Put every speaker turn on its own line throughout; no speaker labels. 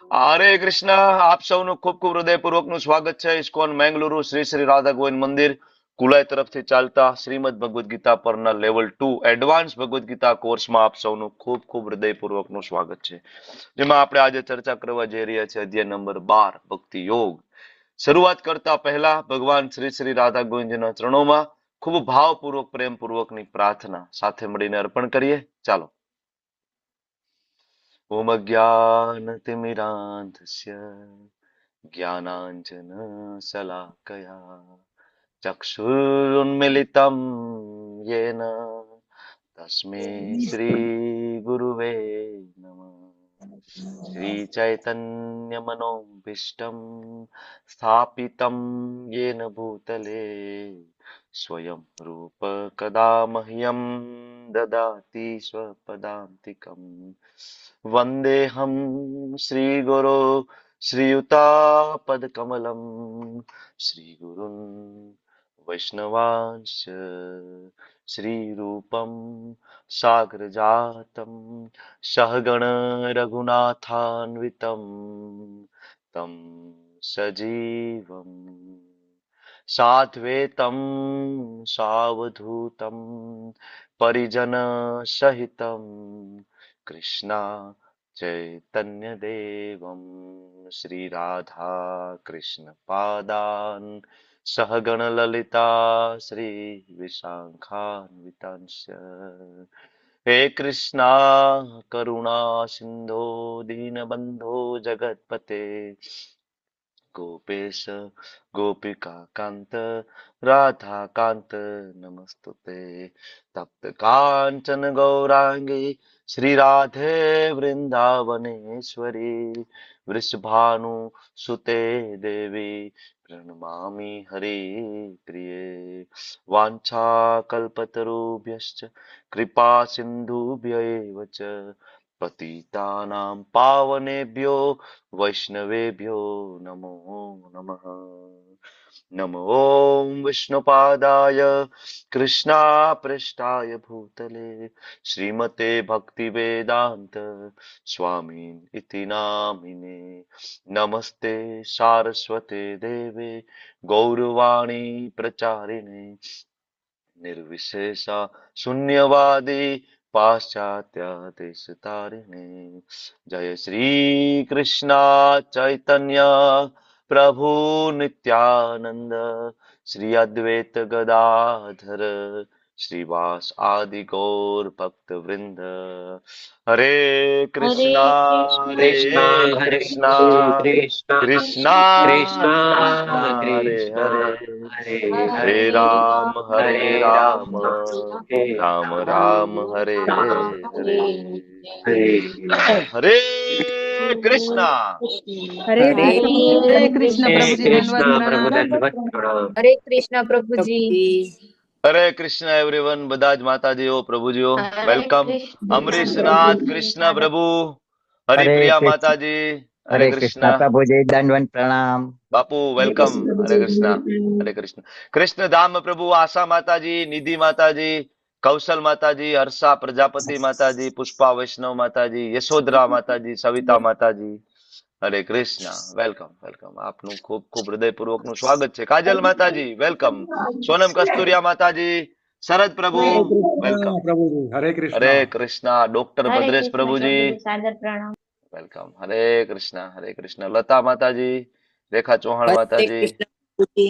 હરે કૃષ્ણ. આપ સૌનું ખૂબ ખૂબ હૃદયપૂર્વકનું સ્વાગત છે ઇસ્કોન મેંગલુરુ શ્રી શ્રી રાધા ગોવિંદ મંદિર કુલાઈ તરફથી ચાલતા શ્રીમદ ભગવદ્ ગીતા પરના લેવલ 2 એડવાન્સ ભગવદ્ ગીતા કોર્સમાં આપ સૌનું ખૂબ ખૂબ હૃદયપૂર્વકનું સ્વાગત છે, જેમાં આપણે આજે ચર્ચા કરવા જઈ રહ્યા છીએ અધ્યાય નંબર 12 ભક્તિ યોગ. શરૂઆત કરતા પહેલા ભગવાન શ્રી શ્રી રાધા ગોવિંદજીના ચરણોમાં ખૂબ ભાવપૂર્વક પ્રેમપૂર્વકની પ્રાર્થના સાથે મળીને અર્પણ કરીએ. ચાલો. ઓમ જ્ઞાનતિમિરાન્ધસ્ય જ્ઞાનાંજન શલાકયા ચક્ષુરુન્મિલિतं येन તસ્मै શ્રી ગુરુવે નમઃ. શ્રી ચૈતન્ય મનોભીષ્ટમ સ્થાપિતમ येन ભૂતલે સ્વયં રૂપ કદા મહ્યમ દદાતિ સ્વપદાંતિકમ. વંદેહમ શ્રીગુરો શ્રીયુતાપદકમલમ શ્રીગુરુન વૈષ્ણવાંશ્ચ શ્રીરૂપમ સાગરજાતમ સહગણ રઘુનાથાન્વિતમ તમ સજીવમ સાદ્વૈતમ સાવધૂતમ પરિજન સહિતમ કૃષ્ણા ચૈતન્ય દેવમ શ્રી રાધા કૃષ્ણ પાદાન સહગણ લલિતા શ્રી વિશાખાન્વિતાંશ. હે કૃષ્ણા કરુણા સિંધો દીનબંધો જગતપતે ગોપેશ ગોપિકા કાંત રાધા કાંત નમસ્તુતે. તપ્ત કાંચન ગૌરાંગી શ્રી રાધે વૃંદાવનેશ્વરી વૃષભાનુ સુતે દેવી પ્रणमामि हरि प्रिये. वाञ्छा कल्पतरुभ्यश्च कृपा सिन्धुभ्य एव च पतितानां पावनेभ्यो वैष्णवेभ्यो नमो नमः. नमो ॐ विष्णुपादाय कृष्णा पृष्ठाय भूतले श्रीमते भक्तिवेदान्त स्वामी इति नामिने. नमस्ते सारस्वते देवे गौरवाणी प्रचारिणे निर्विशेषा शून्यवादी पाश्चात्य देशतारिणे. जय श्री कृष्णा चैतन्य प्रभु नित्यानंद श्री अद्वैत गदाधर श्रीवास आदि गौर भक्त वृंद. हरे
हरे
कृष्णा हरे
कृष्णा
हरे
कृष्णा
कृष्णा
कृष्णा
कृष्णा
कृष्णा हरे
कृष्णा
हरे
हरे
हरे
हरे
हरे
हरे
राम
राम हरे
राम
राम
राम हरे
राम
हरे.
हरे
हरे कृष्णा.
हरे
हरे
हरे कृष्ण
हरे
प्रभु जी दंडवत
कृष्णा प्रभु
प्रणाम।
दंडवत प्रणाम।
हरे कृष्ण प्रभु जी।
हरे कृष्णा एवरीवन. બધા જ માતાજીઓ પ્રભુજીઓ
हरे
વેલકમ.
कृष्ण प्रभु
અમરીશનાથ
जी।
કૃષ્ણ પ્રભુ
हरे
હરિપ્રિયા
कृष्ण
માતાજી હરે
हरे
કૃષ્ણ
कृष्णा प्रभु जी दंडवत प्रणाम।
બાપુ
हरे
વેલકમ.
कृष्ण प्रभु
હરે
जी।
કૃષ્ણ હરે કૃષ્ણ. કૃષ્ણધામ પ્રભુ આશા માતાજી નિધિ માતાજી કૌશલ માતાજી હર્ષા પ્રજાપતિ માતાજી પુષ્પા વૈષ્ણવ માતાજી યશોધરા માતાજી સવિતા માતાજી હરે કૃષ્ણ. Welcome welcome. આપનું ખૂબ ખૂબ હૃદયપૂર્વકનું સ્વાગત છે. કાજલ માતાજી વેલકમ. સોનમ કસ્તુરિયા માતાજી શરદ પ્રભુ
हरे
વેલકમ.
कृष्णा प्रभु जी हरे
હરે
कृष्णा।
કૃષ્ણ. ડોક્ટર
हरे
ભદ્રેશ
कृष्ण
પ્રભુજી
प्रभु जी सादर प्रणाम।
વેલકમ. હરે કૃષ્ણ હરે કૃષ્ણ. લતા માતાજી રેખા ચૌહાણ
हरे
માતાજી
कृष्ण प्रभु जी।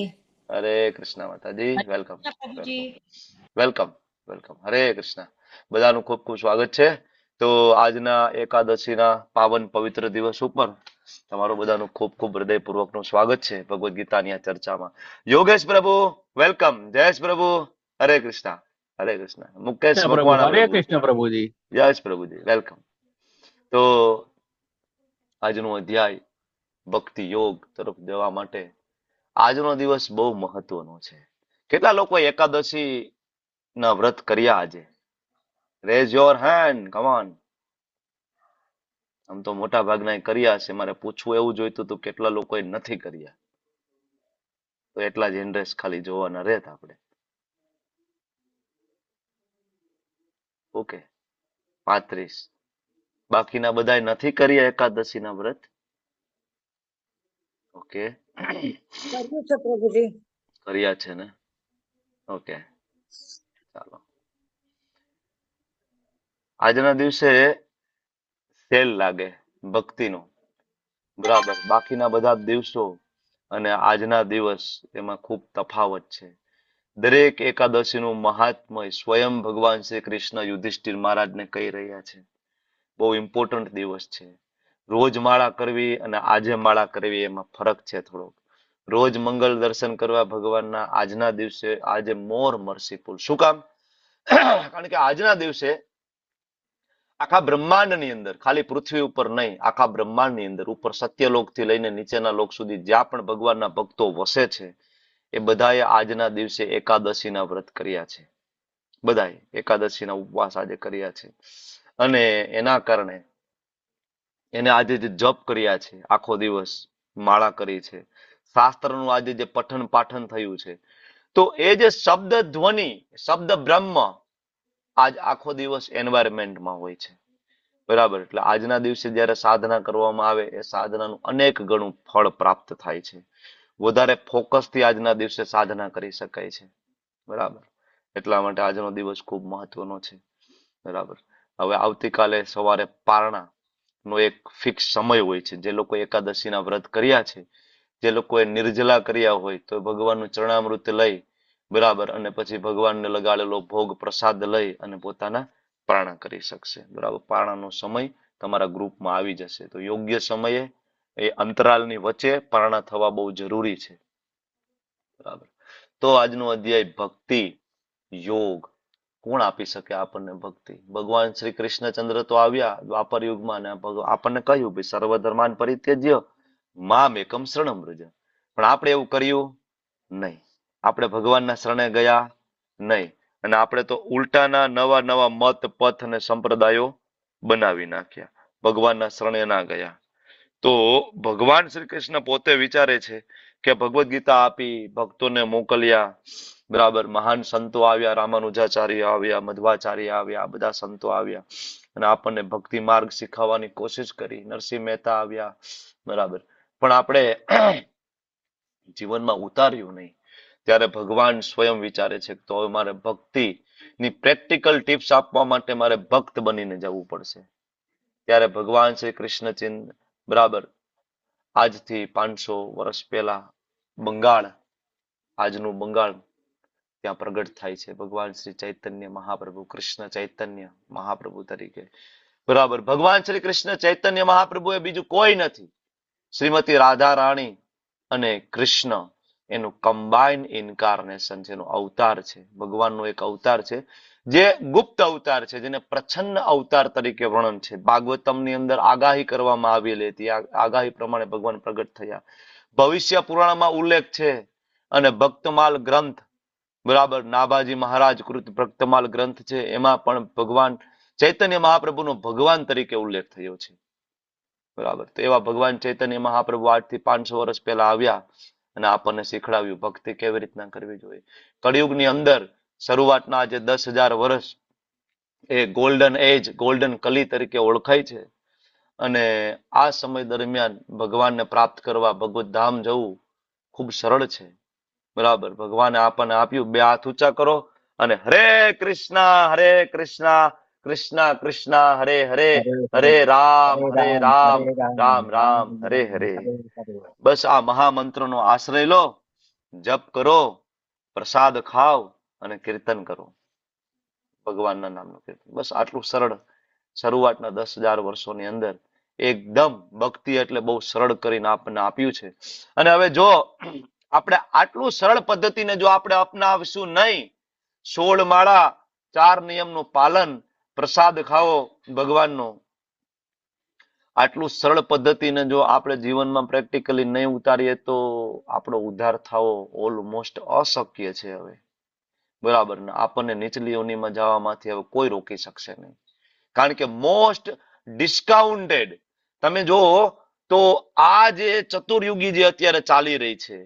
હરે કૃષ્ણ માતાજી
हरे
વેલકમ
कृष्ण प्रभु जी।
Welcome welcome welcome. Hare Krishna. બધાનું ખૂબ ખૂબ સ્વાગત છે. તો આજના એકાદશીના પાવન પવિત્ર દિવસ ઉપર તમારું બધાનું ખૂબ ખૂબ હૃદયપૂર્વકનું સ્વાગત છે ભગવદ્ ગીતાની આ ચર્ચામાં. યોગેશ પ્રભુ વેલકમ. જયેશ પ્રભુ હરે કૃષ્ણ હરે કૃષ્ણ. મુકેશ
કૃષ્ણ પ્રભુ
મકવાણા
હરે
પ્રભુ
કૃષ્ણ પ્રભુજી.
જયેશ પ્રભુજી વેલકમ. તો આજનો અધ્યાય ભક્તિ યોગ તરફ જવા માટે આજનો દિવસ બહુ મહત્વનો છે. કેટલા લોકો એકાદશી ના વ્રત કર્યા આજે? Raise your hand, come on. આમ તો મોટા ભાગના કર્યા છે. મારે પૂછવું એવું જોઈતું હતું કેટલા લોકોએ નથી કર્યા, તો એટલા જ ઇન્ટરેસ્ટ ખાલી જોવાના રહેત આપણે. ઓકે, 35. બાકીના બધા નથી કર્યા એકાદશીના વ્રત. ઓકે,
કર્યું છે પ્રભુજી.
કર્યા છે ને? ઓકે, ચાલો. આજના દિવસે સેલ લાગે ભક્તિનો, બરાબર. બાકીના બધા દિવસો અને આજના દિવસ એમાં ખૂબ તફાવત છે. દરેક એકાદશીનું મહાત્મય સ્વયં ભગવાન શ્રી કૃષ્ણ યુધિષ્ઠિર મહારાજને કહી રહ્યા છે. બહુ ઇમ્પોર્ટન્ટ દિવસ છે. રોજ માળા કરવી અને આજે માળા કરવી એમાં ફરક છે થોડોક. રોજ મંગલ દર્શન કરવા ભગવાનના, આજના દિવસે આજે મોર મર્સીફુલ. શું કામ? કારણ કે આજના દિવસે આખા બ્રહ્માંડની અંદર, ખાલી પૃથ્વી ઉપર નહીં, આખા બ્રહ્માંડની અંદર, ઉપર સત્યલોક થી લઈને નીચેના લોક સુધી જ્યાં પણ ભગવાનના ભક્તો વસે છે, એ બધાએ આજના દિવસે એકાદશીના વ્રત કર્યા છે. બધાએ એકાદશીના ઉપવાસ આજે કર્યા છે. અને એના કારણે એને આજે જે જપ કર્યા છે, આખો દિવસ માળા કરી છે, શાસ્ત્રનું આજે જે પઠન પાઠન થયું છે, તો એ જે શબ્દ ધ્વનિ, શબ્દ બ્રહ્મ આજ આખો દિવસ એન્વાયરમેન્ટમાં હોય છે, બરાબર. એટલે આજના દિવસે જ્યારે સાધના કરવામાં આવે એ સાધનાનું અનેક ગણું ફળ પ્રાપ્ત થાય છે. વધારે ફોકસથી આજના દિવસે સાધના કરી શકાય છે, બરાબર. એટલા માટે આજનો દિવસ ખૂબ મહત્વનો છે, બરાબર. હવે આવતીકાલે સવારે પારણા નો એક ફિક્સ સમય હોય છે. જે લોકો એકાદશીના વ્રત કર્યા છે, જે લોકોએ નિર્જલા કર્યા હોય, તો ભગવાનનું ચરણામૃત લઈ, બરાબર, અને પછી ભગવાનને લગાડેલો ભોગ પ્રસાદ લઈ અને પોતાના પારણા કરી શકશે, બરાબર. પારણાનો સમય તમારા ગ્રુપમાં આવી જશે. તો યોગ્ય સમયે એ અંતરાલની વચ્ચે પારણા થવા બહુ જરૂરી છે, બરાબર. તો આજનો અધ્યાય ભક્તિ યોગ. કોણ આપી શકે આપણને ભક્તિ? ભગવાન શ્રી કૃષ્ણચંદ્ર તો આવ્યા દ્વાપર યુગમાં ને આપણને કહ્યું ભાઈ સર્વધર્માન પરિત્યજ્ય મામ એકમ શરણમ વ્રજ. પણ આપણે એવું કર્યું નહીં. આપણે ભગવાનના શરણે ગયા નહીં, અને આપણે તો ઉલટાના નવા નવા મત પથ અને સંપ્રદાયો બનાવી નાખ્યા. ભગવાનના શરણે ના ગયા. તો ભગવાન શ્રી કૃષ્ણ પોતે વિચારે છે કે ભગવદ્ ગીતા આપી, ભક્તોને મોકલ્યા, બરાબર. મહાન સંતો આવ્યા, રામાનુજાચાર્ય આવ્યા, મધ્વાચાર્ય આવ્યા, આ બધા સંતો આવ્યા અને આપણને ભક્તિ માર્ગ શીખવવાની કોશિશ કરી. નરસિંહ મહેતા આવ્યા, બરાબર. પણ આપણે જીવનમાં ઉતાર્યું નહીં. ત્યારે ભગવાન સ્વયં વિચારે છે તો હવે મારે ભક્તિની પ્રેક્ટિકલ ટિપ્સ આપવા માટે મારે ભક્ત બનીને જવું પડશે. ત્યારે ભગવાન શ્રી કૃષ્ણચંદ, બરાબર, આજથી 500 વર્ષ પહેલા બંગાળ, આજનું બંગાળ, ત્યાં પ્રગટ થાય છે ભગવાન શ્રી ચૈતન્ય મહાપ્રભુ, કૃષ્ણ ચૈતન્ય મહાપ્રભુ તરીકે, બરાબર. ભગવાન શ્રી કૃષ્ણ ચૈતન્ય મહાપ્રભુ એ બીજું કોઈ નથી, શ્રીમતી રાધા રાણી અને કૃષ્ણ એનું કમ્બાઇન ઇન્કાર્નેશન છે, એનો અવતાર છે. ભગવાનનો એક અવતાર છે જે ગુપ્ત અવતાર છે, જેને પ્રચ્છન્ન અવતાર તરીકે વર્ણન છે. ભાગવતમની અંદર આગાહી કરવામાં આવેલી હતી. આગાહી પ્રમાણે ભગવાન પ્રગટ થયા. ભવિષ્ય પુરાણમાં ઉલ્લેખ છે. અને ભક્તમાલ ગ્રંથ, બરાબર, નાભાજી મહારાજ કૃત ભક્તમાલ ગ્રંથ છે, એમાં પણ ભગવાન ચૈતન્ય મહાપ્રભુનો ભગવાન તરીકે ઉલ્લેખ થયો છે, બરાબર. તો એવા ભગવાન ચૈતન્ય મહાપ્રભુ આજથી 500 વર્ષ પહેલા આવ્યા અને આપણને શીખડાવ્યું ભક્તિ કેવી રીતના કરવી જોઈએ. કળિયુગની અંદર શરૂઆતના જે 10,000 વર્ષ એ ગોલ્ડન એજ, ગોલ્ડન કલી તરીકે ઓળખાય છે. અને આ સમય દરમિયાન ભગવાનને પ્રાપ્ત કરવા ભગવત ધામ જવું ખૂબ સરળ છે, બરાબર. ભગવાને આપણને આપ્યું, 2 હાથ ઊંચા કરો અને હરે કૃષ્ણ કૃષ્ણ કૃષ્ણ હરે હરે, હરે રામ રામ રામ હરે હરે. બસ આ મહામંત્રનો આશ્રય લો, જપ કરો, પ્રસાદ ખાઓ અને કીર્તન કરો, ભગવાનના નામનું કીર્તન. બસ આટલું સરળ શરૂઆતના 10,000 વર્ષોની અંદર એકદમ ભક્તિ એટલે બહુ સરળ કરીને આપણને આપ્યું છે. અને હવે જો આપણે આટલું સરળ પદ્ધતિને જો આપણે અપનાવશું નહીં, 16 માળા, 4 નિયમનું પાલન, પ્રસાદ ખાવો ભગવાનનો, આટલું સરળ પદ્ધતિને જો આપણે જીવનમાં પ્રેક્ટિકલી નહીં ઉતારીએ તો આપણો ઉદ્ધાર થવો ઓલમોસ્ટ અશક્ય છે હવે, બરાબર. ને આપણને નીચલી યોનિમાં જવામાંથી હવે કોઈ રોકી શકશે નહીં. કારણ કે મોસ્ટ ડિસ્કાઉન્ટેડ તમે જો તો આ જે ચતુર્યુગી જે અત્યારે ચાલી રહી છે,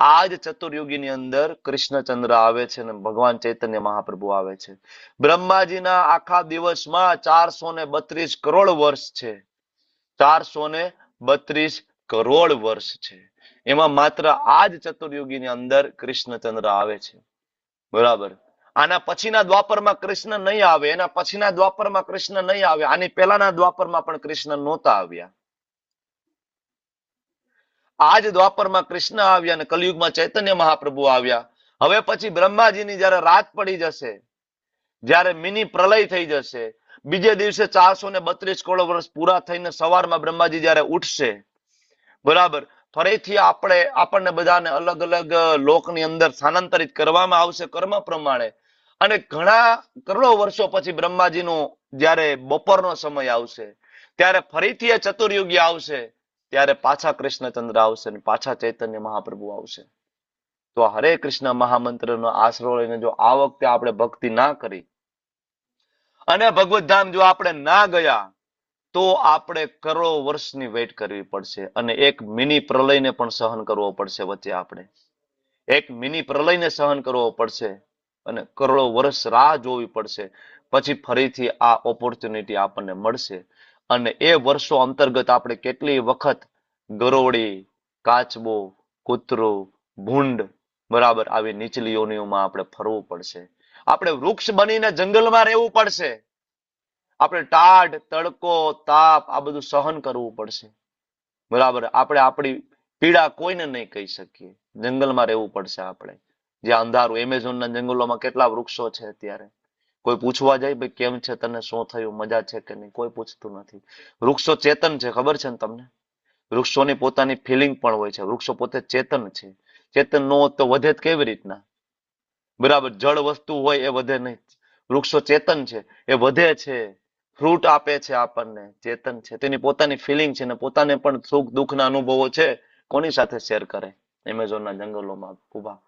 આ જ ચતુર્યુગીની અંદર કૃષ્ણચંદ્ર આવે છે અને ભગવાન ચૈતન્ય મહાપ્રભુ આવે છે. બ્રહ્માજીના આખા દિવસમાં 432 કરોડ વર્ષ છે, 432 કરોડ વર્ષ છે. એમાં માત્ર આ જ ચતુર્યુગીની અંદર કૃષ્ણચંદ્ર આવે છે. બરાબર. આના પછીના દ્વાપરમાં કૃષ્ણ નહીં આવે, એના પછીના દ્વાપરમાં કૃષ્ણ નહીં આવે, આની પહેલાના દ્વાપરમાં પણ કૃષ્ણ નહોતા આવ્યા. આ જ દ્વાપરમાં કૃષ્ણ આવ્યા અને કલયુગમાં ચૈતન્ય મહાપ્રભુ આવ્યા. હવે પછી બ્રહ્માજીની જયારે રાત પડી જશે, જ્યારે મિની પ્રલય થઈ જશે, બીજે દિવસે 432 કરોડ વર્ષ પૂરા થઈને સવારમાં બ્રહ્માજી જયારે ઉઠશે, બરાબર, ફરીથી આપણને બધાને અલગ અલગ લોકની અંદર સ્થાનાંતરિત કરવામાં આવશે કર્મ પ્રમાણે. અને ઘણા કરોડો વર્ષો પછી બ્રહ્માજીનો જયારે બપોરનો સમય આવશે, ત્યારે ફરીથી એ ચતુર્યુગી આવશે, ત્યારે પાછા કૃષ્ણચંદ્ર આવશે અને પાછા ચૈતન્ય મહાપ્રભુ આવશે. તો આ હરે કૃષ્ણ મહામંત્રનો આશરો લઈને જો આ વખતે આપણે ભક્તિ ના કરી અને ભગવત ધામ જો આપણે ના ગયા, તો આપણે કરોડો વર્ષની વેઇટ કરવી પડશે અને એક મિની પ્રલયને પણ સહન કરવો પડશે. વચ્ચે આપણે એક મિની પ્રલયને સહન કરવો પડશે અને કરોડો વર્ષ રાહ જોવી પડશે. પછી ફરીથી આ ઓપોર્ચ્યુનિટી આપણને મળશે અને એ વર્ષો અંતર્ગત આપણે કેટલી વખત ગરોળી, કાચબો, કૂતરો, ભૂંડ, બરાબર, આવી નીચલી યોનિઓમાં આપણે ફરવું પડશે. આપણે વૃક્ષ બનીને જંગલમાં રહેવું પડશે. આપણે ટાઢ, તડકો, તાપ આ બધું સહન કરવું પડશે. બરાબર. આપણે આપણી પીડા કોઈને નહીં કહી શકીએ. જંગલમાં રહેવું પડશે આપણે. જે અંધારું, એમેઝોનના જંગલોમાં કેટલા વૃક્ષો છે અત્યારે. કોઈ પૂછવા જાય, ભાઈ કેમ છે, તને શું થયું, મજા છે કે નહીં? કોઈ પૂછતું નથી. વૃક્ષો ચેતન છે, ખબર છે ને તમને? વૃક્ષોની પોતાની ફિલિંગ પણ હોય છે. વૃક્ષો પોતે ચેતન છે. ચેતન ન હોત તો વધે જ કેવી રીતના? બરાબર. જળ વસ્તુ હોય એ વધે નહીં. વૃક્ષો ચેતન છે, એ વધે છે, ફ્રૂટ આપે છે આપણને, ચેતન છે. તેની પોતાની ફિલિંગ છે ને પોતાને પણ સુખ દુઃખના અનુભવો છે. કોની સાથે શેર કરે? એમેઝોનના જંગલોમાં ઉભા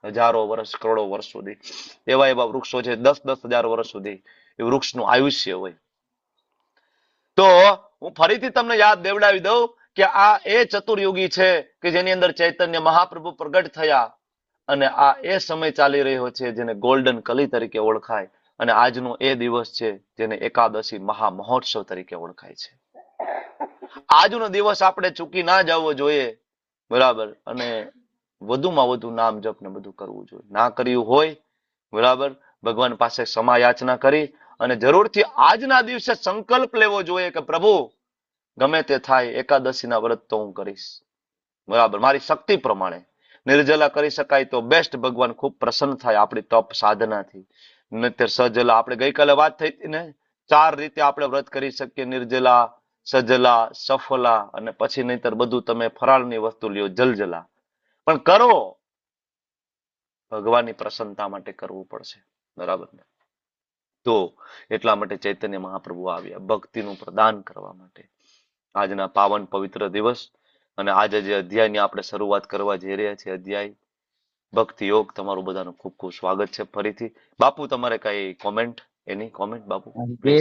હજારો વર્ષ, કરોડો વર્ષ સુધી એવા વૃક્ષો છે, 10,000 વર્ષ સુધી એ વૃક્ષનું આયુષ્ય હોય. તો હું ફરીથી તમને યાદ દેવડાવી દઉં કે આ એ ચતુર્યુગી છે કે જેની અંદર ચૈતન્ય મહાપ્રભુ પ્રગટ થયા અને આ એ સમય ચાલી રહ્યો છે જેને ગોલ્ડન કલી તરીકે ઓળખાય. અને આજનો એ દિવસ છે જેને એકાદશી મહામહોત્સવ તરીકે ઓળખાય છે. આજનો દિવસ આપણે ચૂકી ના જવો જોઈએ. બરાબર. અને વધુમાં વધુ નામ જપ ને બધું કરવું જોઈએ. ના કર્યું હોય, બરાબર, ભગવાન પાસે ક્ષમા યાચના કરી અને જરૂરથી આજના દિવસે સંકલ્પ લેવો જોઈએ કે પ્રભુ ગમે તે થાય એકાદશીના વ્રત તો હું કરીશ. બરાબર. મારી શક્તિ પ્રમાણે. નિર્જલા કરી શકાય તો બેસ્ટ. ભગવાન ખૂબ પ્રસન્ન થાય આપણી તપ સાધનાથી. નહીતર સજલા, આપણે ગઈકાલે વાત થઈ હતી ને, 4 રીતે આપણે વ્રત કરી શકીએ: નિર્જલા, સજલા, સફલા અને પછી નહીતર બધું તમે ફરાળની વસ્તુ લ્યો, જલજલા. પણ કરો, ભગવાનની પ્રસન્નતા માટે કરવું પડશે. બરાબર ને? તો એટલા માટે ચૈતન્ય મહાપ્રભુ આવ્યા ભક્તિનું પ્રદાન કરવા માટે આજના પાવન પવિત્ર દિવસ. અને આજે જે અધ્યાયની આપણે શરૂઆત કરવા જઈ રહ્યા છીએ, અધ્યાય ભક્તિ યોગ, તમારું બધાનું ખૂબ ખૂબ સ્વાગત છે ફરીથી. બાપુ, તમારે કઈ કોમેન્ટ? એની કોમેન્ટ બાપુ?
જે